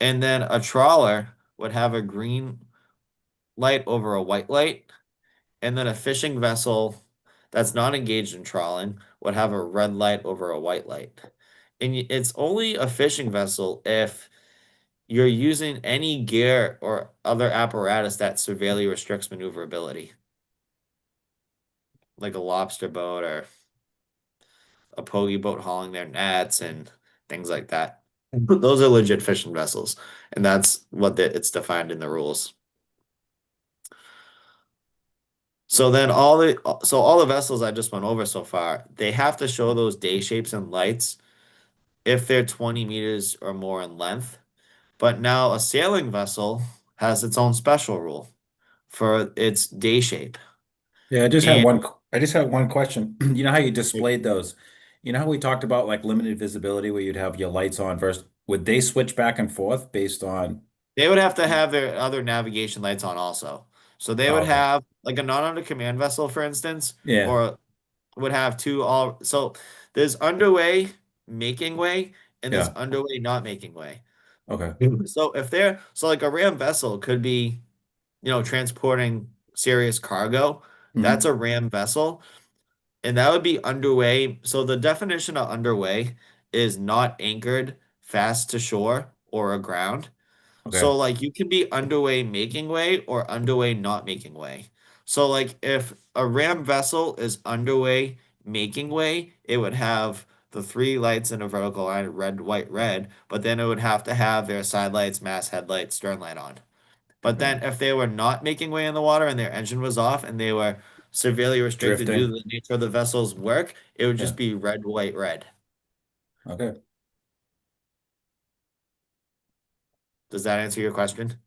And then a trawler would have a green light over a white light. And then a fishing vessel that's not engaged in trawling would have a red light over a white light. And it's only a fishing vessel if you're using any gear or other apparatus that severely restricts maneuverability, like a lobster boat or a pogie boat hauling their nets and things like that. Those are legit fishing vessels, and that's what it's defined in the rules. So then all the vessels I just went over so far, they have to show those day shapes and lights if they're 20 meters or more in length. But now a sailing vessel has its own special rule for its day shape. Yeah, And I just have one question. You know how you displayed those? You know how we talked about like limited visibility where you'd have your lights on first? Would they switch back and forth based on they would have to have their other navigation lights on also. So they Oh, would okay. have like a non-under command vessel, for instance, Yeah. or would have two all. So there's underway making way and there's Yeah. underway not making way. Okay. So if they're so like a ram vessel could be, transporting serious cargo. That's Hmm. a ram vessel, and that would be underway. So the definition of underway is not anchored fast to shore or aground. Okay. So like you can be underway making way or underway not making way. So like if a ram vessel is underway making way, it would have the 3 lights in a vertical line, red, white, red, but then it would have to have their side lights, mast, headlights, stern light on. But Okay. then if they were not making way in the water and their engine was off and they were severely restricted due to Drifting. the nature of the vessel's work, it would Yeah. just be red, white, red. Okay. Does that answer your question?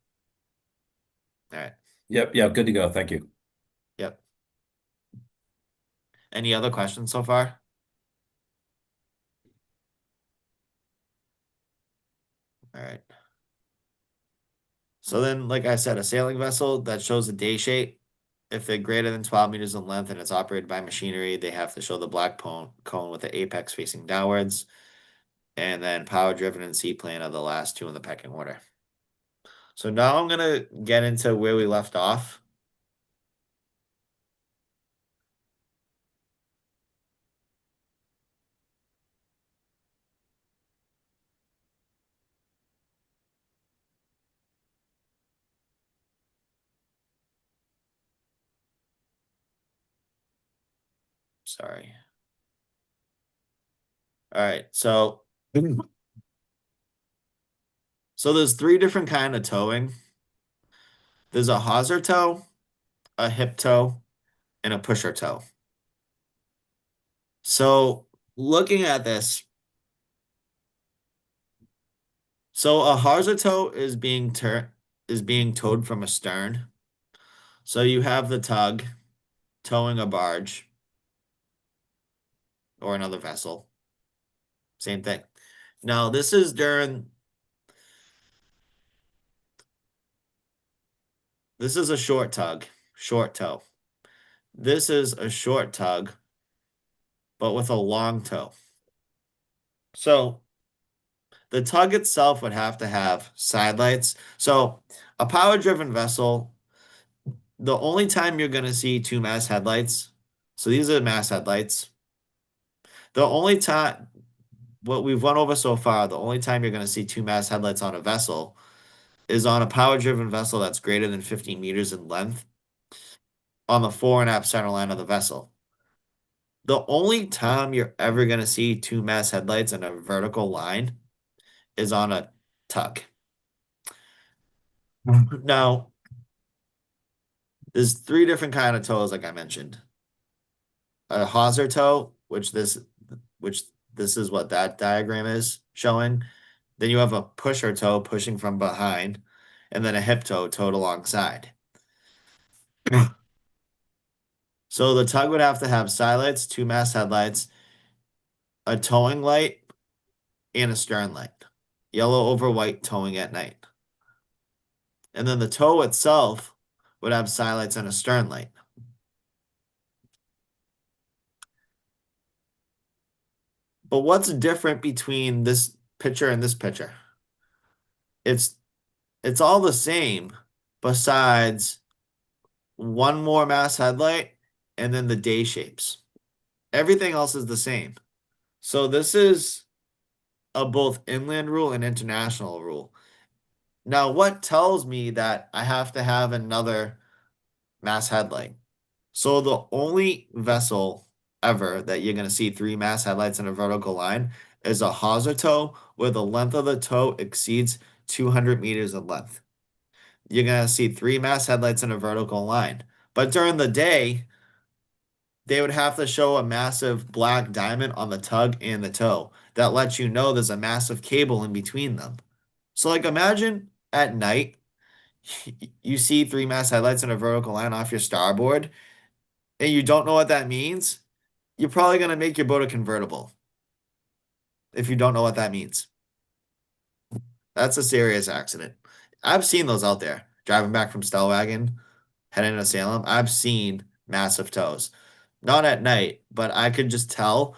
All right. Yep. Yeah. Good to go. Thank you. Yep. Any other questions so far? All right. So then, like I said, a sailing vessel that shows a day shape, if they're greater than 12 meters in length and it's operated by machinery, they have to show the black cone with the apex facing downwards. And then power driven and seaplane are the last 2 in the pecking order. So now I'm gonna get into where we left off. Sorry. All right, so there's three different kind of towing. There's a hawser tow, a hip tow, and a pusher tow. So looking at this, so a hawser tow is being towed from a stern. So you have the tug towing a barge or another vessel. Same thing. Now this is a short tug, short tow. This is a short tug, but with a long tow. So the tug itself would have to have side lights. So a power-driven vessel, the only time you're going to see two mast headlights, so these are mast headlights. The only time, what we've went over so far, the only time you're going to see two mast headlights on a vessel is on a power-driven vessel that's greater than 50 meters in length on the fore and aft center line of the vessel. The only time you're ever going to see two mast headlights in a vertical line is on a tug. Now, there's three different kind of tows, like I mentioned. A hawser tow, which this is what that diagram is showing. Then you have a pusher tow pushing from behind, and then a hip tow towed alongside. So the tug would have to have side lights, two mast headlights, a towing light, and a stern light. Yellow over white towing at night. And then the tow itself would have side lights and a stern light. But what's different between this picture and this picture? It's all the same besides one more mast headlight and then the day shapes. Everything else is the same. So this is a both inland rule and international rule. Now, what tells me that I have to have another mast headlight? So the only vessel ever that you're going to see three mast headlights in a vertical line is a hawser tow where the length of the tow exceeds 200 meters in length. You're going to see three mast headlights in a vertical line. But during the day, they would have to show a massive black diamond on the tug and the tow that lets you know there's a massive cable in between them. So, like, imagine at night, you see three mast headlights in a vertical line off your starboard, and you don't know what that means. You're probably going to make your boat a convertible if you don't know what that means. That's a serious accident. I've seen those out there. Driving back from Stellwagen, heading to Salem, I've seen massive tows. Not at night, but I could just tell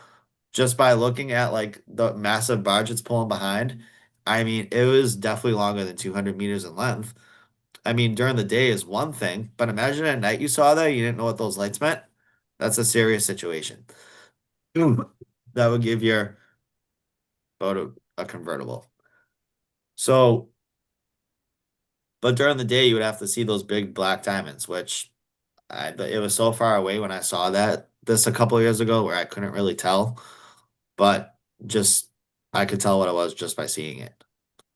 just by looking at like the massive barge it's pulling behind. I mean, it was definitely longer than 200 meters in length. I mean, during the day is one thing, but imagine at night you saw that, you didn't know what those lights meant. That's a serious situation. That would give your boat a convertible. So, but during the day, you would have to see those big black diamonds, which it was so far away when I saw this a couple of years ago where I couldn't really tell, but just I could tell what it was just by seeing it.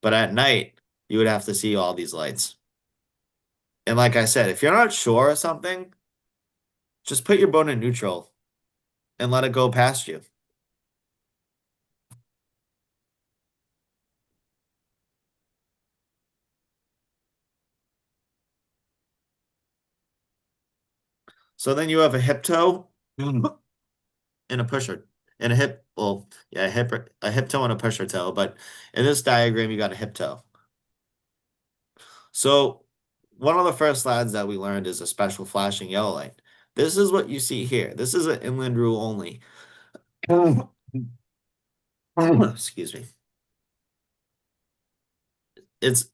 But at night, you would have to see all these lights. And like I said, if you're not sure of something, just put your boat in neutral and let it go past you. So then you have a hip tow and a pusher and a hip, well, yeah, a hip toe and a pusher toe, but in this diagram you got a hip toe. So one of the first slides that we learned is a special flashing yellow light. This is what you see here. This is an inland rule only. Excuse me. It's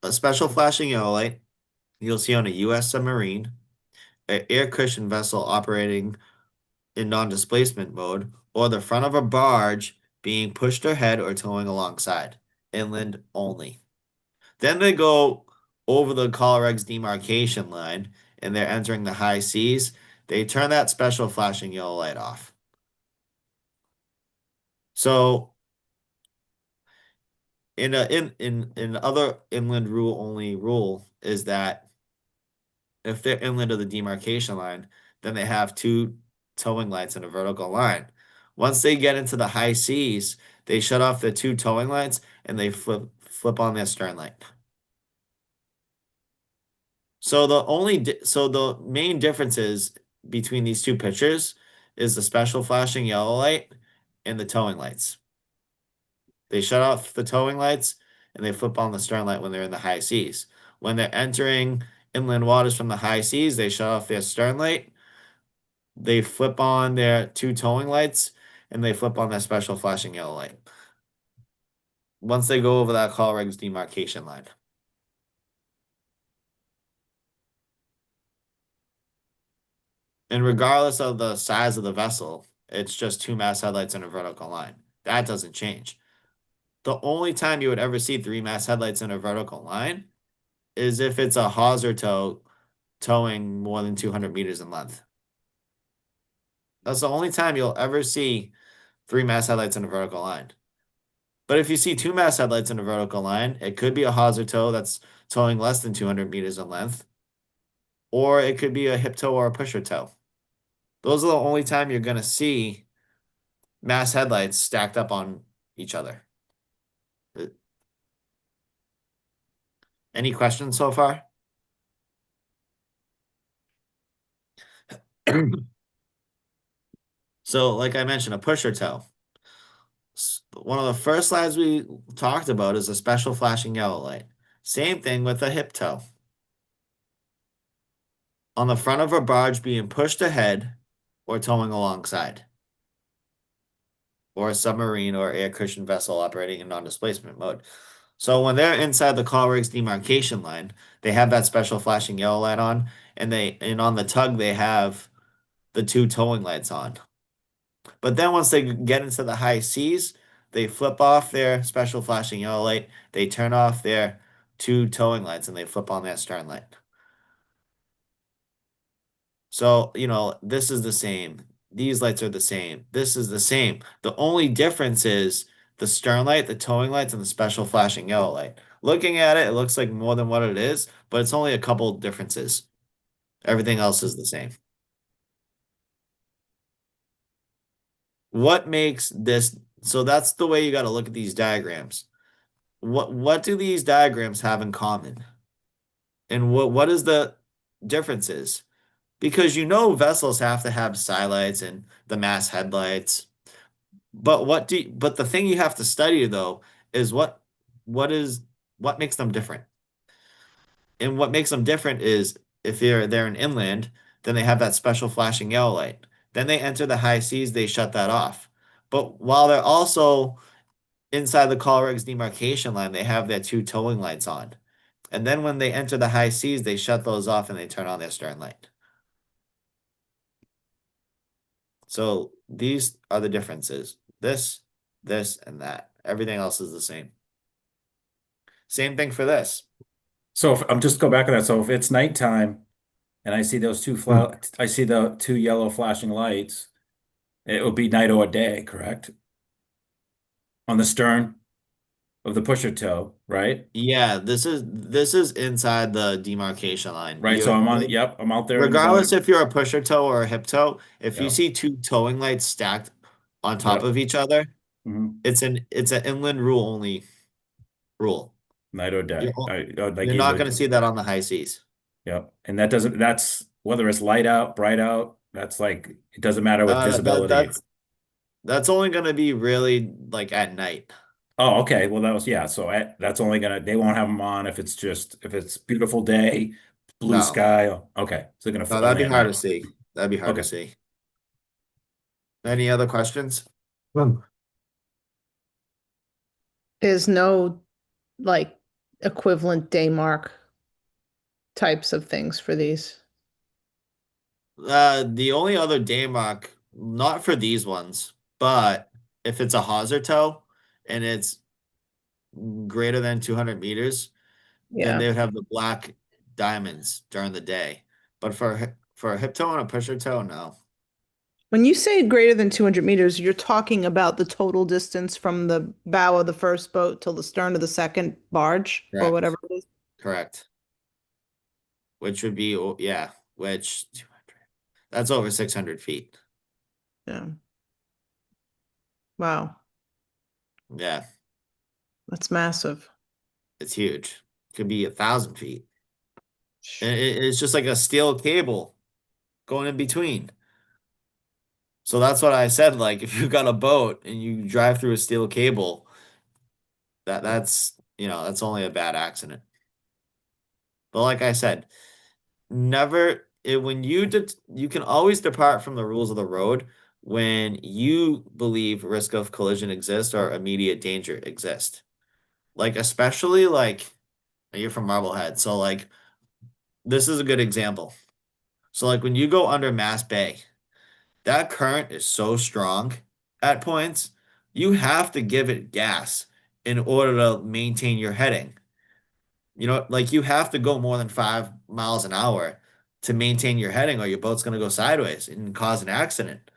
a special flashing yellow light you'll see on a U.S. submarine, an air cushion vessel operating in non-displacement mode, or the front of a barge being pushed ahead or towing alongside. Inland only. Then they go over the Colorag's demarcation line and they're entering the high seas. they turn that special flashing yellow light off. So in other inland rule only rule is that if they're inland of the demarcation line, then they have two towing lights in a vertical line. Once they get into the high seas, they shut off the two towing lights and they flip on their stern light. So the main differences between these two pictures is the special flashing yellow light and the towing lights. They shut off the towing lights and they flip on the stern light when they're in the high seas. When they're entering inland waters from the high seas, they shut off their stern light. They flip on their two towing lights and they flip on their special flashing yellow light. Once they go over that call rig's demarcation line. And regardless of the size of the vessel, it's just two mast headlights in a vertical line. That doesn't change. The only time you would ever see three mast headlights in a vertical line is if it's a hawser tow towing more than 200 meters in length. That's the only time you'll ever see three mast headlights in a vertical line. But if you see two mast headlights in a vertical line, it could be a hawser tow that's towing less than 200 meters in length, or it could be a hip tow or a pusher tow. Those are the only time you're going to see mast headlights stacked up on each other. Any questions so far? So, like I mentioned, a pusher tow. One of the first slides we talked about is a special flashing yellow light. Same thing with a hip tow. On the front of a barge being pushed ahead or towing alongside, or a submarine or air cushion vessel operating in non-displacement mode. So when they're inside the call rig's demarcation line, they have that special flashing yellow light on, and on the tug they have the two towing lights on. But then once they get into the high seas, they flip off their special flashing yellow light, they turn off their two towing lights, and they flip on their stern light. So, this is the same. These lights are the same. This is the same. The only difference is the stern light, the towing lights, and the special flashing yellow light. Looking at it, it looks like more than what it is, but it's only a couple differences. Everything else is the same. What makes this, so that's the way you got to look at these diagrams. What do these diagrams have in common? And what is the differences? Because vessels have to have skylights and the mast headlights. But the thing you have to study though is what makes them different. And what makes them different is if they're in inland, then they have that special flashing yellow light. Then they enter the high seas, they shut that off. But while they're also inside the call rig's demarcation line, they have their two towing lights on. And then when they enter the high seas, they shut those off and they turn on their stern light. So these are the differences. This, and that. Everything else is the same. Same thing for this. So if I'm just go back to that. So if it's nighttime and I see those I see the two yellow flashing lights, it would be night or day, correct? On the stern of the pusher tow, right? Yeah, this is inside the demarcation line. Right. So yep, I'm out there in the Regardless water. if you're a pusher tow or a hip tow, if you Yep. see two towing lights stacked on top Yep. of each other, Mhm. it's an inland rule only rule. Night or day. You're not going to see that on the high seas. Yep. And that's whether it's light out, bright out, that's like, it doesn't matter with visibility. That's only going to be really like at night. Oh, okay. Well, yeah. So that's only they won't have them on if it's beautiful day, blue No. sky. Okay. So they're going to No, that'd be hard to see. That'd be hard to see. Any other questions? There's no like equivalent day mark types of things for these. The only other day mark, not for these ones, but if it's a hawser tow and it's greater than 200 meters, then Yeah. they would have the black diamonds during the day. But for For a hip toe and a pusher toe, no. When you say greater than 200 meters, you're talking about the total distance from the bow of the first boat till the stern of the second barge or Correct. whatever it is. Correct. Which would be, yeah, which 200. That's over 600 feet. Yeah. Wow. Yeah, That's massive. it's huge. Could be 1,000 feet. And it's just like a steel cable going in between. So that's what I said. Like, if you got a boat and you drive through a steel cable, that's only a bad accident. But like I said, when you can always depart from the rules of the road when you believe risk of collision exists or immediate danger exists. Like, especially like you're from Marblehead, so like this is a good example. So like when you go under Mass Bay, that current is so strong at points, you have to give it gas in order to maintain your heading. Like you have to go more than 5 miles an hour to maintain your heading, or your boat's going to go sideways and cause an accident.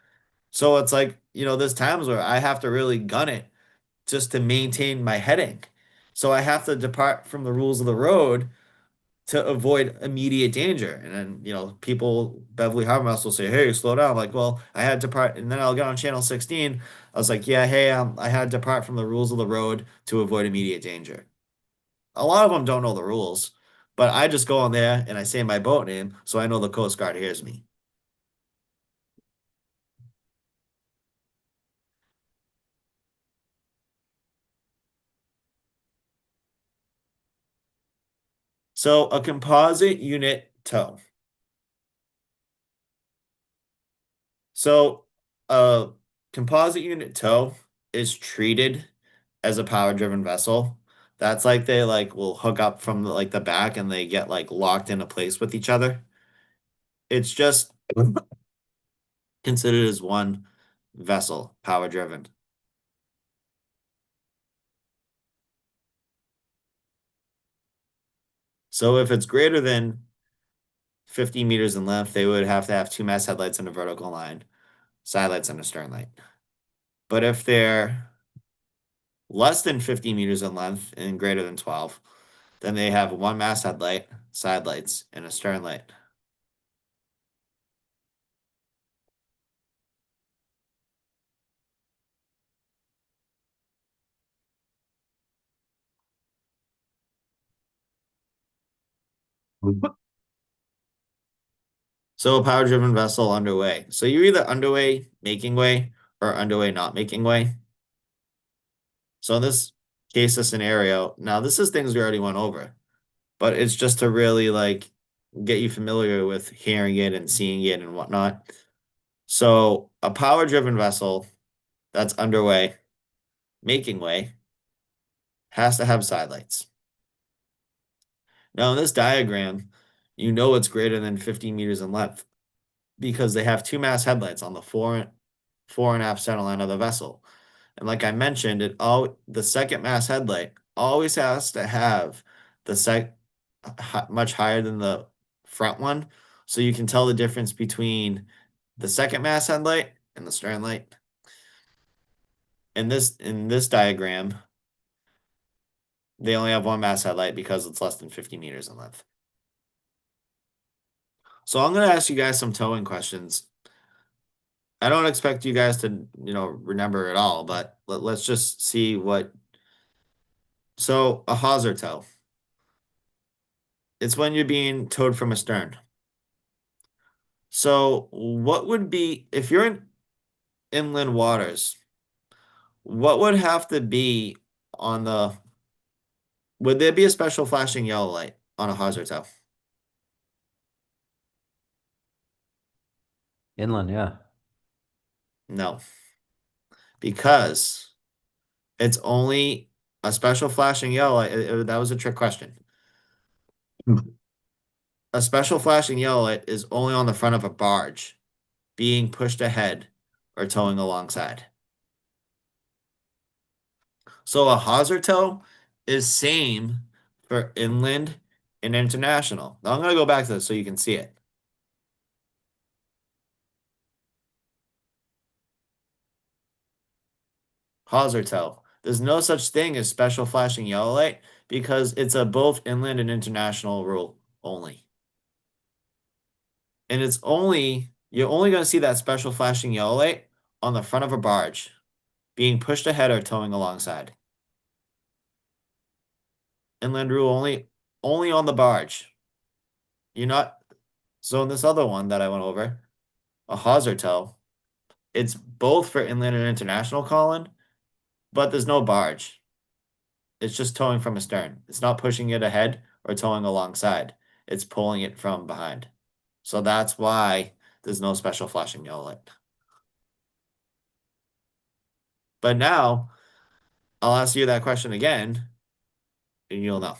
So it's like, there's times where I have to really gun it just to maintain my heading. So I have to depart from the rules of the road to avoid immediate danger. And then, people, Beverly Habermas will say, hey, slow down. I'm like, well, I had to depart. And then I'll get on channel 16. I was like, yeah, hey, I had to depart from the rules of the road to avoid immediate danger. A lot of them don't know the rules, but I just go on there and I say my boat name so I know the Coast Guard hears me. So a composite unit tow. So a composite unit tow is treated as a power driven vessel. That's like they like will hook up from the back and they get like locked into place with each other. It's just considered as one vessel, power driven. So if it's greater than 50 meters in length, they would have to have two mast headlights and a vertical line, side lights and a stern light. But if they're less than 50 meters in length and greater than 12, then they have one mast headlight, side lights, and a stern light. So a power driven vessel underway. So you're either underway making way or underway not making way. So in this case, the scenario, now this is things we already went over, but it's just to really like get you familiar with hearing it and seeing it and whatnot. So a power driven vessel that's underway, making way, has to have side lights. Now in this diagram, you know it's greater than 50 meters in length because they have two mast headlights on the fore and aft centerline of the vessel. And like I mentioned, the second mast headlight always has to have much higher than the front one, so you can tell the difference between the second mast headlight and the stern light. In this diagram, they only have one mast headlight because it's less than 50 meters in length. So I'm going to ask you guys some towing questions. I don't expect you guys to, remember it all, but let's just see what. So a hawser tow. It's when you're being towed from a stern. So what would be, if you're in inland waters, what would have to be would there be a special flashing yellow light on a hawser tow? Inland, yeah. No, because it's only a special flashing yellow light. That was a trick question. A special flashing yellow light is only on the front of a barge being pushed ahead or towing alongside. So a hawser tow is same for inland and international. Now I'm going to go back to this so you can see it. hawser tow. There's no such thing as special flashing yellow light because it's a both inland and international rule only. And you're only going to see that special flashing yellow light on the front of a barge being pushed ahead or towing alongside. Inland rule only on the barge. You're not, so in this other one that I went over, a hawser tow, it's both for inland and international calling, but there's no barge. It's just towing from astern. It's not pushing it ahead or towing alongside. It's pulling it from behind. So that's why there's no special flashing yellow light. But now I'll ask you that question again, and you'll know.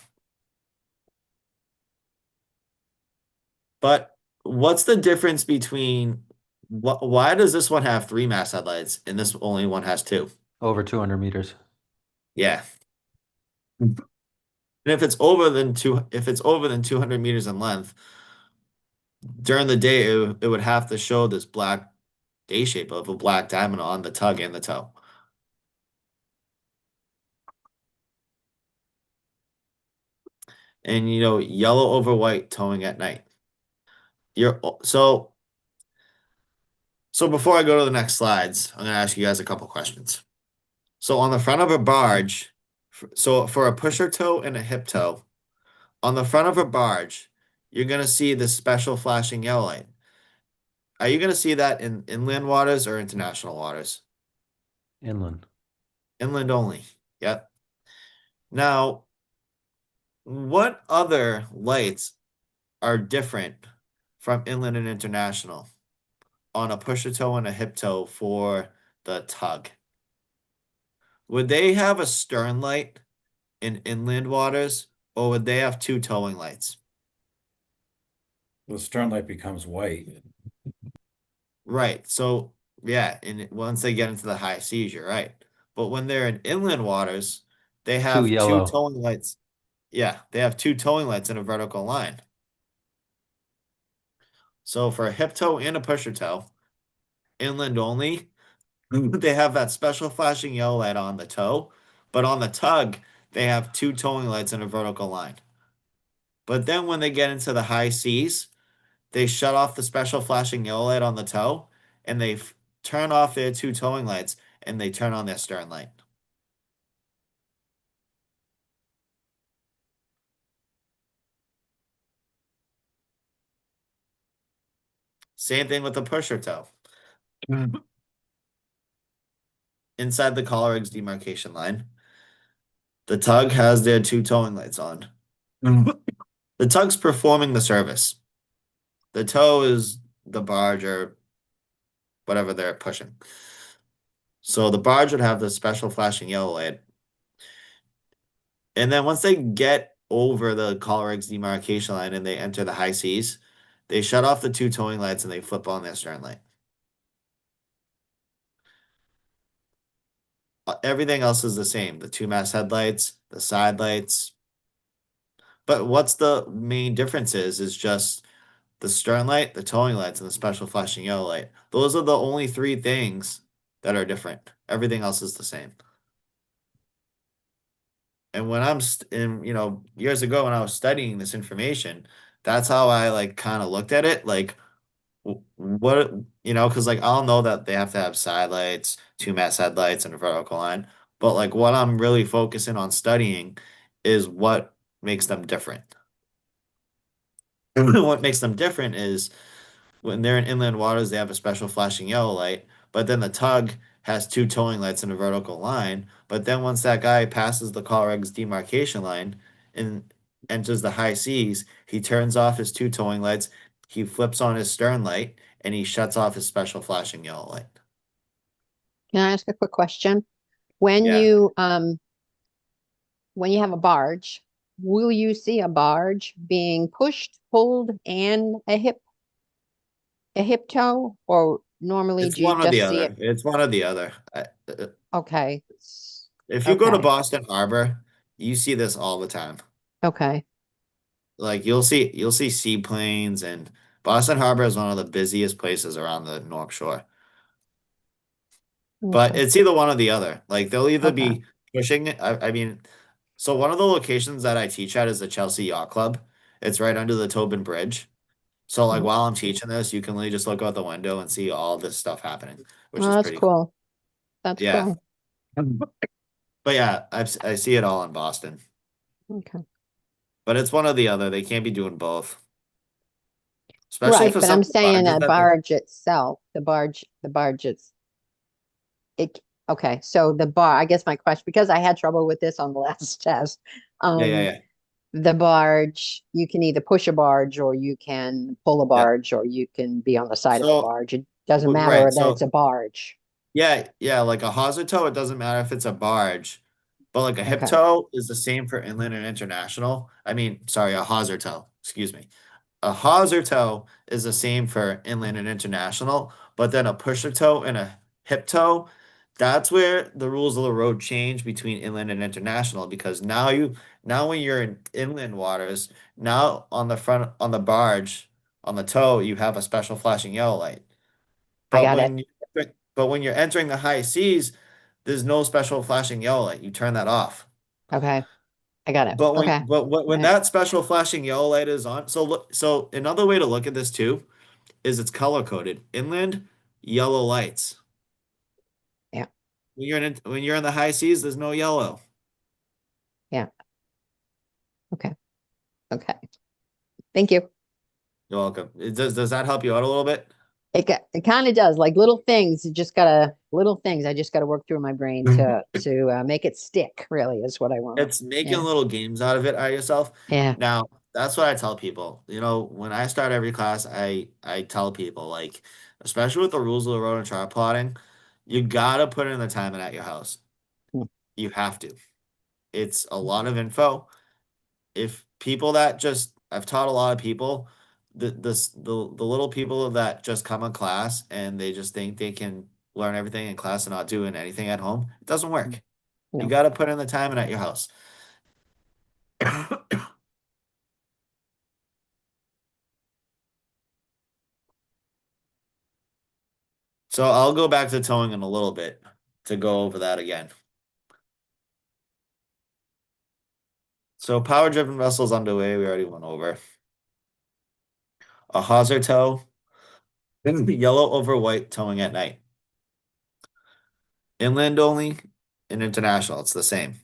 But what's the difference between why does this one have three mast headlights and this only one has two? Over 200 meters. Yeah. And if it's over than 200 meters in length, during the day it would have to show this black day shape of a black diamond on the tug and the tow. And yellow over white towing at night. So before I go to the next slides, I'm gonna ask you guys a couple questions. So on the front of a barge, so for a pusher tow and a hip tow, on the front of a barge, you're gonna see this special flashing yellow light. Are you gonna see that in inland waters or international waters? Inland. Inland only. Yep. Now, what other lights are different from inland and international on a pusher tow and a hip tow for the tug? Would they have a stern light in inland waters, or would they have two towing lights? The stern light becomes white. Right. So yeah, and once they get into the high seas, you're right. But when they're in inland waters, they Two have two yellow. towing lights. Yeah, they have two towing lights in a vertical line. So for a hip tow and a pusher tow, inland only, they have that special flashing yellow light on the tow, but on the tug, they have two towing lights in a vertical line. But then when they get into the high seas, they shut off the special flashing yellow light on the tow and they turn off their two towing lights and they turn on their stern light. Same thing with the pusher tow. Inside the collar rigs demarcation line, the tug has their two towing lights on. The tug's performing the service. The tow is the barge or whatever they're pushing. So the barge would have the special flashing yellow light. And then once they get over the collar rigs demarcation line and they enter the high seas, they shut off the two towing lights and they flip on their stern light. Everything else is the same. The two mast headlights, the side lights. But what's the main difference is just the stern light, the towing lights, and the special flashing yellow light. Those are the only three things that are different. Everything else is the same. And when years ago when I was studying this information, that's how I like kind of looked at it. Like, what, because like I'll know that they have to have side lights, two mast headlights, and a vertical line. But like what I'm really focusing on studying is what makes them different. What makes them different is when they're in inland waters, they have a special flashing yellow light, but then the tug has two towing lights in a vertical line. But then once that guy passes the Colreg's demarcation line and enters the high seas, he turns off his two towing lights, he flips on his stern light, and he shuts off his special flashing yellow light. Can I ask a quick question? When Yeah. when you have a barge, will you see a barge being pushed, pulled, and a hip tow, or normally It's do you one or the just see other. it? It's one or the other. Okay. If you go to Okay. Boston Harbor, you see this all the time. Okay. Like you'll see seaplanes, and Boston Harbor is one of the busiest places around the North Shore. But Okay. it's either one or the other. Like they'll either Okay. be pushing it. I mean, so one of the locations that I teach at is the Chelsea Yacht Club. It's right under the Tobin Bridge. So like Mhm. while I'm teaching this, you can literally just look out the window and see all this stuff happening, which Oh, is that's pretty cool. cool. That's Yeah. cool. But yeah, I see it all in Boston. Okay. But it's one or the other. They can't be doing both. Especially Right, for but some I'm of the saying barges a that the barge itself, the barge it's it okay, so the bar, I guess my question, because I had trouble with this on the last test. yeah, yeah, Um, yeah. the barge, you can either push a barge or you can pull a Yeah. barge or you can be on the side of a So barge. It doesn't right. matter that it's So a barge. yeah, yeah, like a hawser tow, it doesn't matter if it's a barge, but like a hip Okay. tow is the same for inland and international. I mean, sorry, a hawser tow, excuse me. A hawser tow is the same for inland and international, but then a pusher tow and a hip tow, that's where the rules of the road change between inland and international because now when you're in inland waters, now on the front on the barge, on the tow, you have a special flashing yellow light. I But got it. when but when you're entering the high seas, there's no special flashing yellow light. You turn that off. Okay. I got it. But Okay. when Okay. that special flashing yellow light is on, so another way to look at this too is it's color coded. Inland, yellow lights. Yeah. When you're in the high seas, there's no yellow. Yeah. Okay. Okay. Thank you. You're welcome. Does that help you out a little bit? It kind of does, like little things. You just gotta little things. I just gotta work through my brain to make it stick. Really, is what I want. It's making Yeah. little games out of it out of yourself. Yeah. Now, that's what I tell people. You know, when I start every class, I tell people like, especially with the rules of the road and chart plotting, you gotta put in the time and at your house. Hmm. You have to. It's a lot of info. If people that just I've taught a lot of people, the little people that just come in class and they just think they can learn everything in class and not doing anything at home, it doesn't work. You No. gotta put in the time and at your house. So I'll go back to towing in a little bit to go over that again. So power driven vessels underway, we already went over. A hawser tow, yellow over white towing at night. Inland only, and international, it's the same.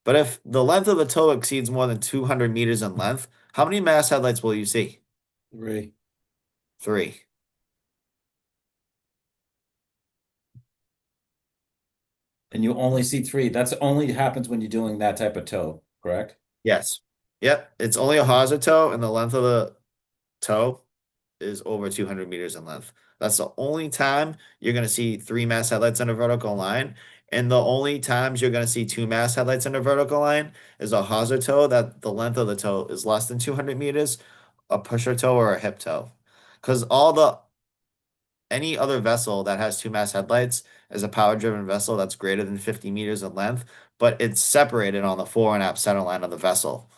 But if the length of the tow exceeds more than 200 meters in length, how many mast headlights will you see? 3. Three. And you only see 3. That's only happens when you're doing that type of tow, correct? Yes. Yep. It's only a hawser tow, and the length of the tow is over 200 meters in length. That's the only time you're going to see 3 mast headlights in a vertical line. And the only times you're going to see 2 mast headlights in a vertical line is a hawser tow that the length of the tow is less than 200 meters, a pusher tow, or a hip tow. Because any other vessel that has 2 mast headlights is a power driven vessel that's greater than 50 meters in length, but it's separated on the fore and aft center line of the vessel.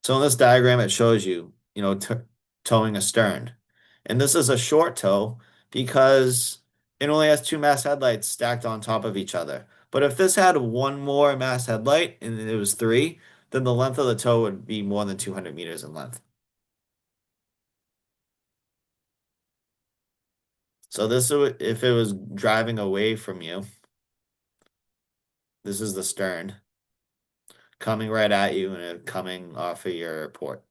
So in this diagram, it shows you, towing a stern. And this is a short tow because it only has 2 mast headlights stacked on top of each other. But if this had one more mast headlight and it was 3, then the length of the tow would be more than 200 meters in length. So if it was driving away from you, this is the stern coming right at you and it coming off of your port.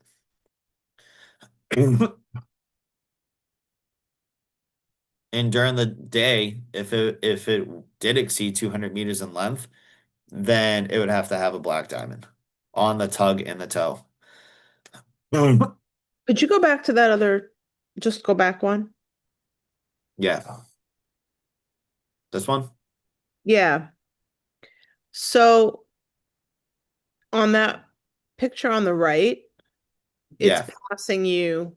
And during the day, if it did exceed 200 meters in length, then it would have to have a black diamond on the tug and the tow. Could you go back to that other, just go back one? Yeah. This one? Yeah. So on that picture on the right, it's Yeah. passing you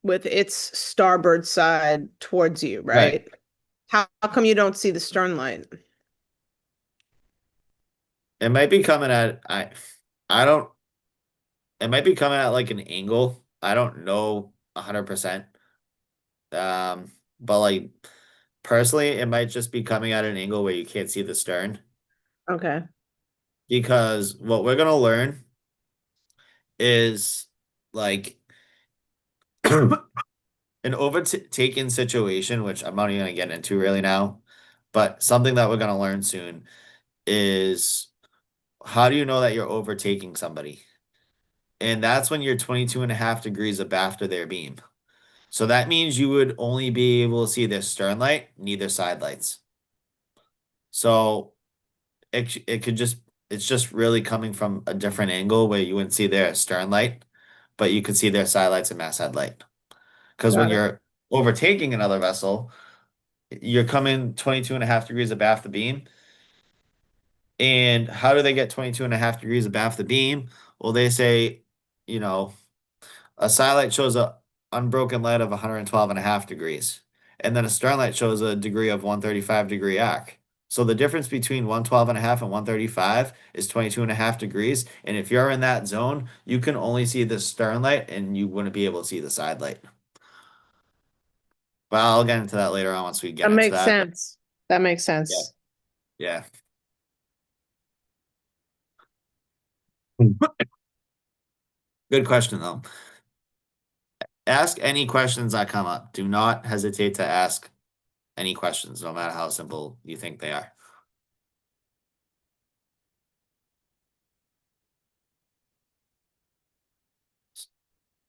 with its starboard side towards you, Right. right? How come you don't see the stern light? It might be coming at I don't it might be coming at like an angle I don't know 100%. But like personally, it might just be coming at an angle where you can't see the stern. Okay. Because what we're gonna learn is like an overtaken situation, which I'm not even gonna get into really now, but something that we're gonna learn soon is how do you know that you're overtaking somebody? And that's when you're 22.5 degrees abaft of their beam. So that means you would only be able to see their stern light, neither side lights. So it could just it's just really coming from a different angle where you wouldn't see their stern light, but you could see their side lights and masthead light. Because when Got it. you're overtaking another vessel, you're coming 22.5 degrees abaft the beam. And how do they get 22.5 degrees abaft the beam? Well, they say, you know, a side light shows a unbroken light of 112.5 degrees. And then a stern light shows a degree of 135-degree arc. So the difference between 112.5 and 135 is 22.5 degrees. And if you're in that zone, you can only see the stern light and you wouldn't be able to see the side light. But I'll get into that later on once we get That into makes that. sense. That makes Yeah. sense. Yeah. Good question though. Ask any questions that come up. Do not hesitate to ask any questions, no matter how simple you think they are.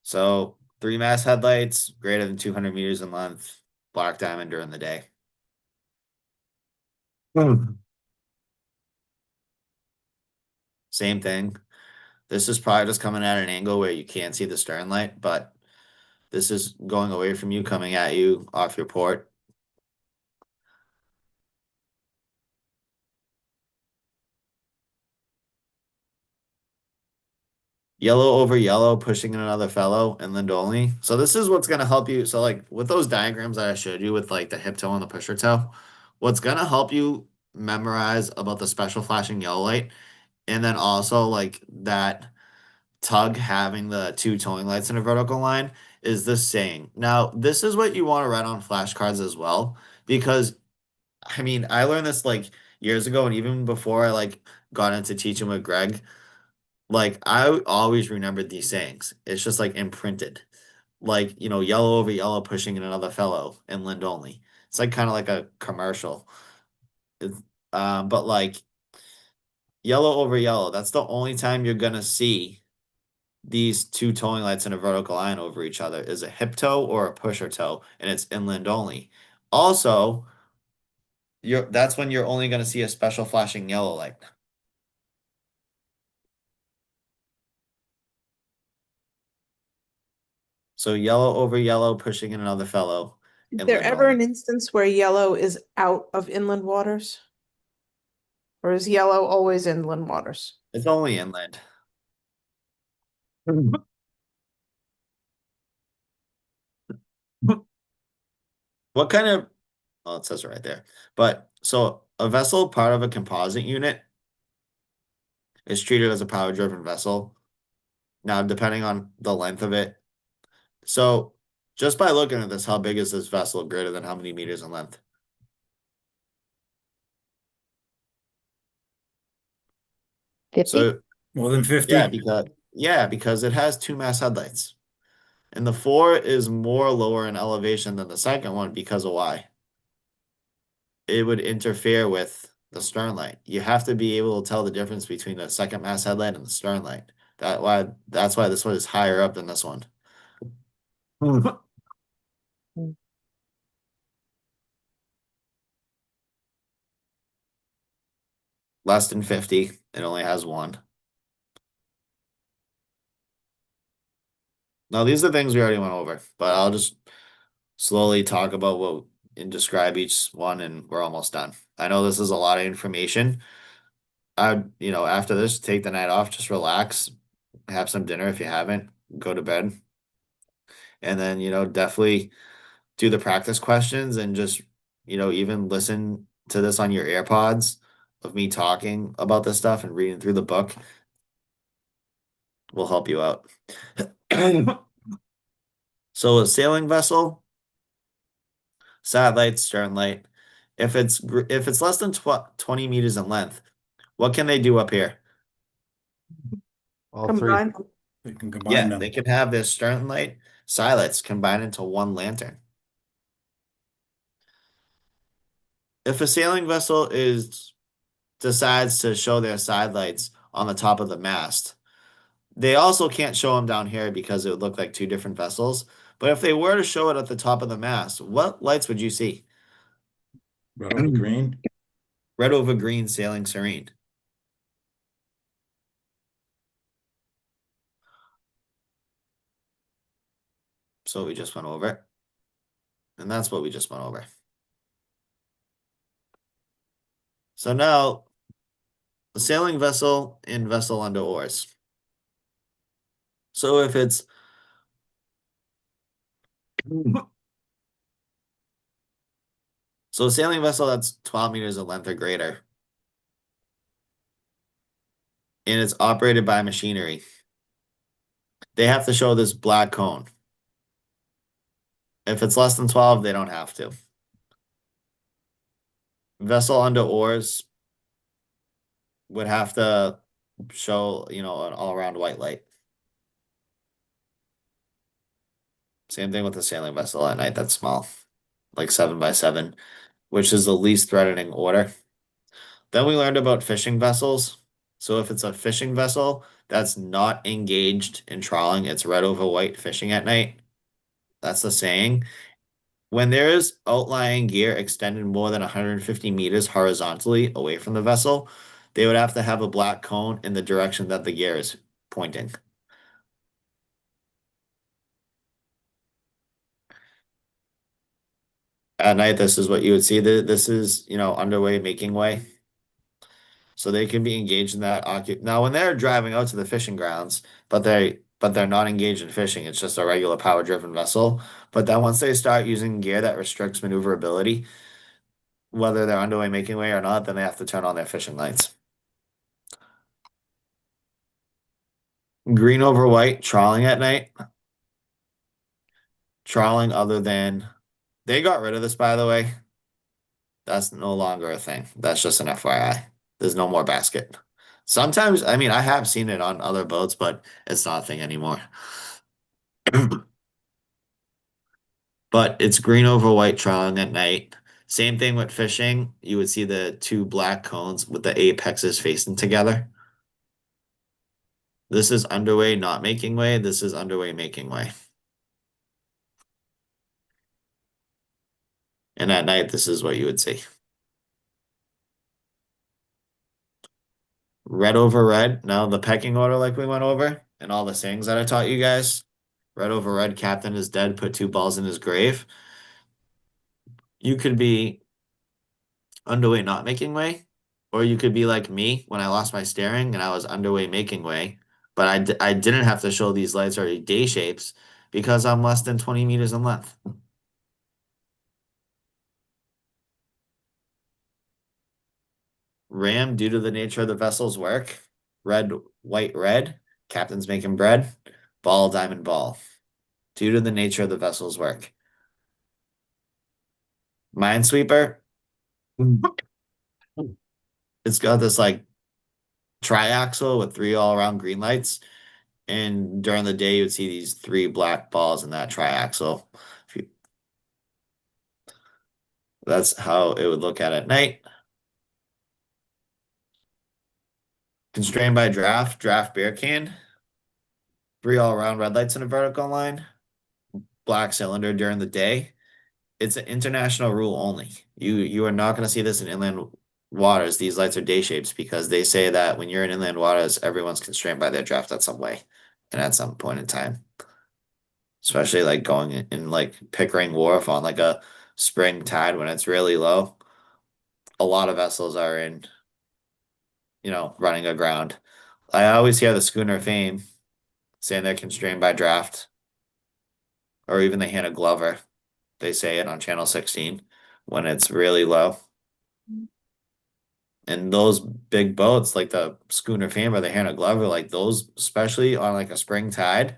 So 3 mast headlights, greater than 200 meters in length, black diamond during the day. Same thing. This is probably just coming at an angle where you can't see the stern light, but this is going away from you, coming at you off your port. Yellow over yellow, pushing in another fellow, inland only. So this is what's gonna help you. So like with those diagrams that I showed you with like the hip toe and the pusher toe, what's gonna help you memorize about the special flashing yellow light, and then also like that tug having the two towing lights in a vertical line is this saying. Now, this is what you want to write on flashcards as well, because I mean, I learned this like years ago, and even before I like got into teaching with Greg, like I always remembered these sayings. It's just like imprinted. Like, yellow over yellow pushing in another fellow inland only. It's like kind of like a commercial. It's, but like yellow over yellow, that's the only time you're gonna see these two towing lights in a vertical line over each other is a hip toe or a pusher toe, and it's inland only. Also, that's when you're only going to see a special flashing yellow light. So yellow over yellow pushing in another fellow, Is there inland ever only. an instance where yellow is out of inland waters? Or is yellow always inland waters? It's only inland. What kind of, well, it says it right there. But so a vessel part of a composite unit is treated as a power-driven vessel. Now, depending on the length of it. So just by looking at this, how big is this vessel greater than how many meters in length? 50? So More than 50? because it has 2 mast headlights. And the 4 is more lower in elevation than the second one because of why? It would interfere with the stern light. You have to be able to tell the difference between the second mast headlight and the stern light. That's why this one is higher up than this one. Less than 50. It only has one. Now these are things we already went over, but I'll just slowly talk about what and describe each one, and we're almost done. I know this is a lot of information. After this, take the night off, just relax, have some dinner if you haven't, go to bed. And then, definitely do the practice questions and just, even listen to this on your AirPods of me talking about this stuff and reading through the book will help you out. So a sailing vessel, side light, stern light. If it's less than 20 meters in length, what can they do up here? All three. Combine. We can combine Yeah, them. they can have their stern light, side lights combined into one lantern. If a sailing vessel is decides to show their side lights on the top of the mast, they also can't show them down here because it would look like two different vessels. But if they were to show it at the top of the mast, what lights would you see? Red over green. Red over green, sailing serene. So we just went over it. And that's what we just went over. So now, a sailing vessel and vessel under oars. So if it's so a sailing vessel that's 12 meters in length or greater, and it's operated by machinery, they have to show this black cone. If it's less than 12, they don't have to. Vessel under oars would have to show, an all-around white light. Same thing with the sailing vessel at night that's small, like 7 by 7, which is the least threatening order. Then we learned about fishing vessels. So if it's a fishing vessel that's not engaged in trawling, it's red over white fishing at night. That's the saying. When there is outlying gear extended more than 150 meters horizontally away from the vessel, they would have to have a black cone in the direction that the gear is pointing. At night, this is what you would see. This is, underway, making way. So they can be engaged in that now when they're driving out to the fishing grounds, but they're not engaged in fishing. It's just a regular power-driven vessel. But then once they start using gear that restricts maneuverability, whether they're underway, making way or not, then they have to turn on their fishing lights. Green over white, trawling at night. Trawling other than they got rid of this, by the way. That's no longer a thing. That's just an FYI. There's no more basket. Sometimes, I mean, I have seen it on other boats, but it's not a thing anymore. But it's green over white trawling at night. Same thing with fishing. You would see the two black cones with the apexes facing together. This is underway, not making way. This is underway, making way. And at night, this is what you would see. Red over red. Now the pecking order like we went over and all the sayings that I taught you guys. Red over red, captain is dead, put two balls in his grave. You could be underway not making way, or you could be like me when I lost my steering and I was underway making way, but I didn't have to show these lights or day shapes because I'm less than 20 meters in length. Ram, due to the nature of the vessel's work, red, white, red, captain's making bread, ball, diamond, ball, due to the nature of the vessel's work. Minesweeper, it's got this like triaxle with three all around green lights. And during the day, you would see these three black balls in that triaxle. That's how it would look at night. Constrained by draft beer can. Three all around red lights in a vertical line. Black cylinder during the day. It's an international rule only. You are not going to see this in inland waters. These lights are day shapes because they say that when you're in inland waters, everyone's constrained by their draft at some way and at some point in time. Especially like going in like Pickering Wharf on like a spring tide when it's really low. A lot of vessels are in, running aground. I always hear the schooner Fame saying they're constrained by draft, or even the Hannah Glover. They say it on Channel 16 when it's really low. And those big boats, like the schooner Fame or the Hannah Glover, like those, especially on like a spring tide,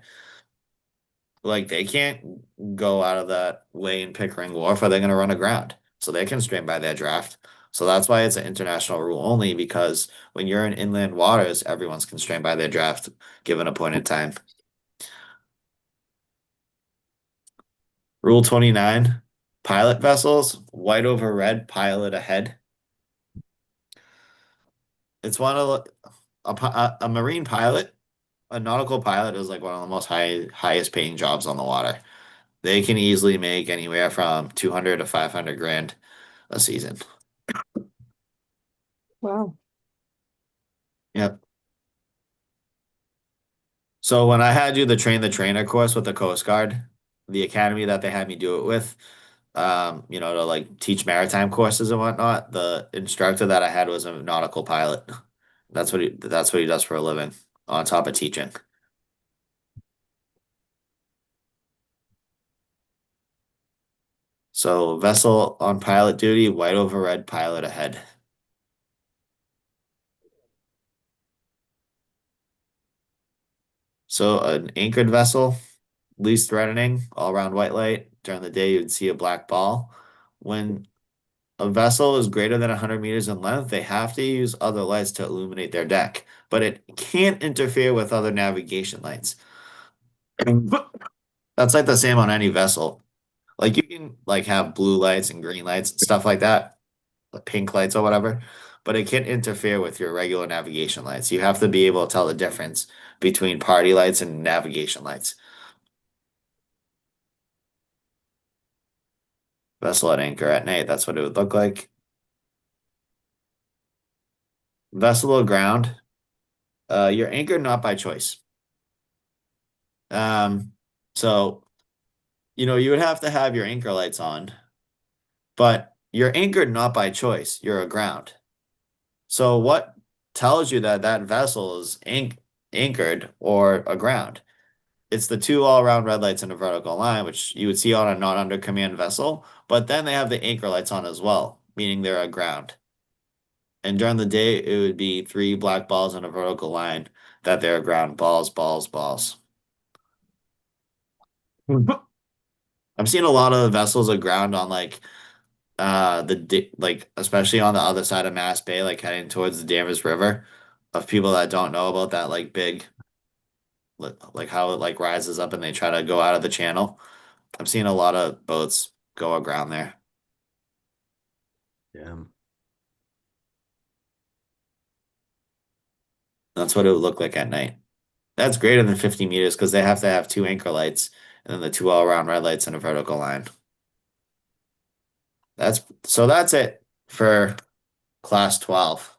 Like they can't go out of that way in Pickering Wharf or they're gonna run aground. So they're constrained by their draft. So that's why it's an international rule only because when you're in inland waters, everyone's constrained by their draft given a point in time. Rule 29, pilot vessels, white over red, pilot ahead. It's one of a marine pilot, a nautical pilot is like one of the most highest paying jobs on the water. They can easily make anywhere from 200 to 500 grand a season. Wow. Yep. So when I had you the train the trainer course with the Coast Guard, the academy that they had me do it with, to like teach maritime courses and whatnot, the instructor that I had was a nautical pilot. That's what he does for a living on top of teaching. So vessel on pilot duty, white over red, pilot ahead. So an anchored vessel, least threatening, all around white light. During the day, you'd see a black ball. When a vessel is greater than 100 meters in length, they have to use other lights to illuminate their deck, but it can't interfere with other navigation lights. That's like the same on any vessel. Like you can like have blue lights and green lights and stuff like that, like pink lights or whatever, but it can't interfere with your regular navigation lights. You have to be able to tell the difference between party lights and navigation lights. Vessel at anchor at night, that's what it would look like. Vessel aground, you're anchored not by choice. Um, so you would have to have your anchor lights on, but you're anchored not by choice. You're aground. So what tells you that that vessel is anchored or aground? It's the two all-around red lights in a vertical line, which you would see on a not under command vessel, but then they have the anchor lights on as well, meaning they're aground. And during the day, it would be three black balls in a vertical line that they're aground. Balls, balls, balls. I'm seeing a lot of vessels aground on like like especially on the other side of Mass Bay, like heading towards the Danvers River, of people that don't know about that like big like how it like rises up and they try to go out of the channel. I'm seeing a lot of boats go aground there. Yeah. That's what it would look like at night. That's greater than 50 meters because they have to have two anchor lights and then the two all around red lights in a vertical line. That's it for class 12.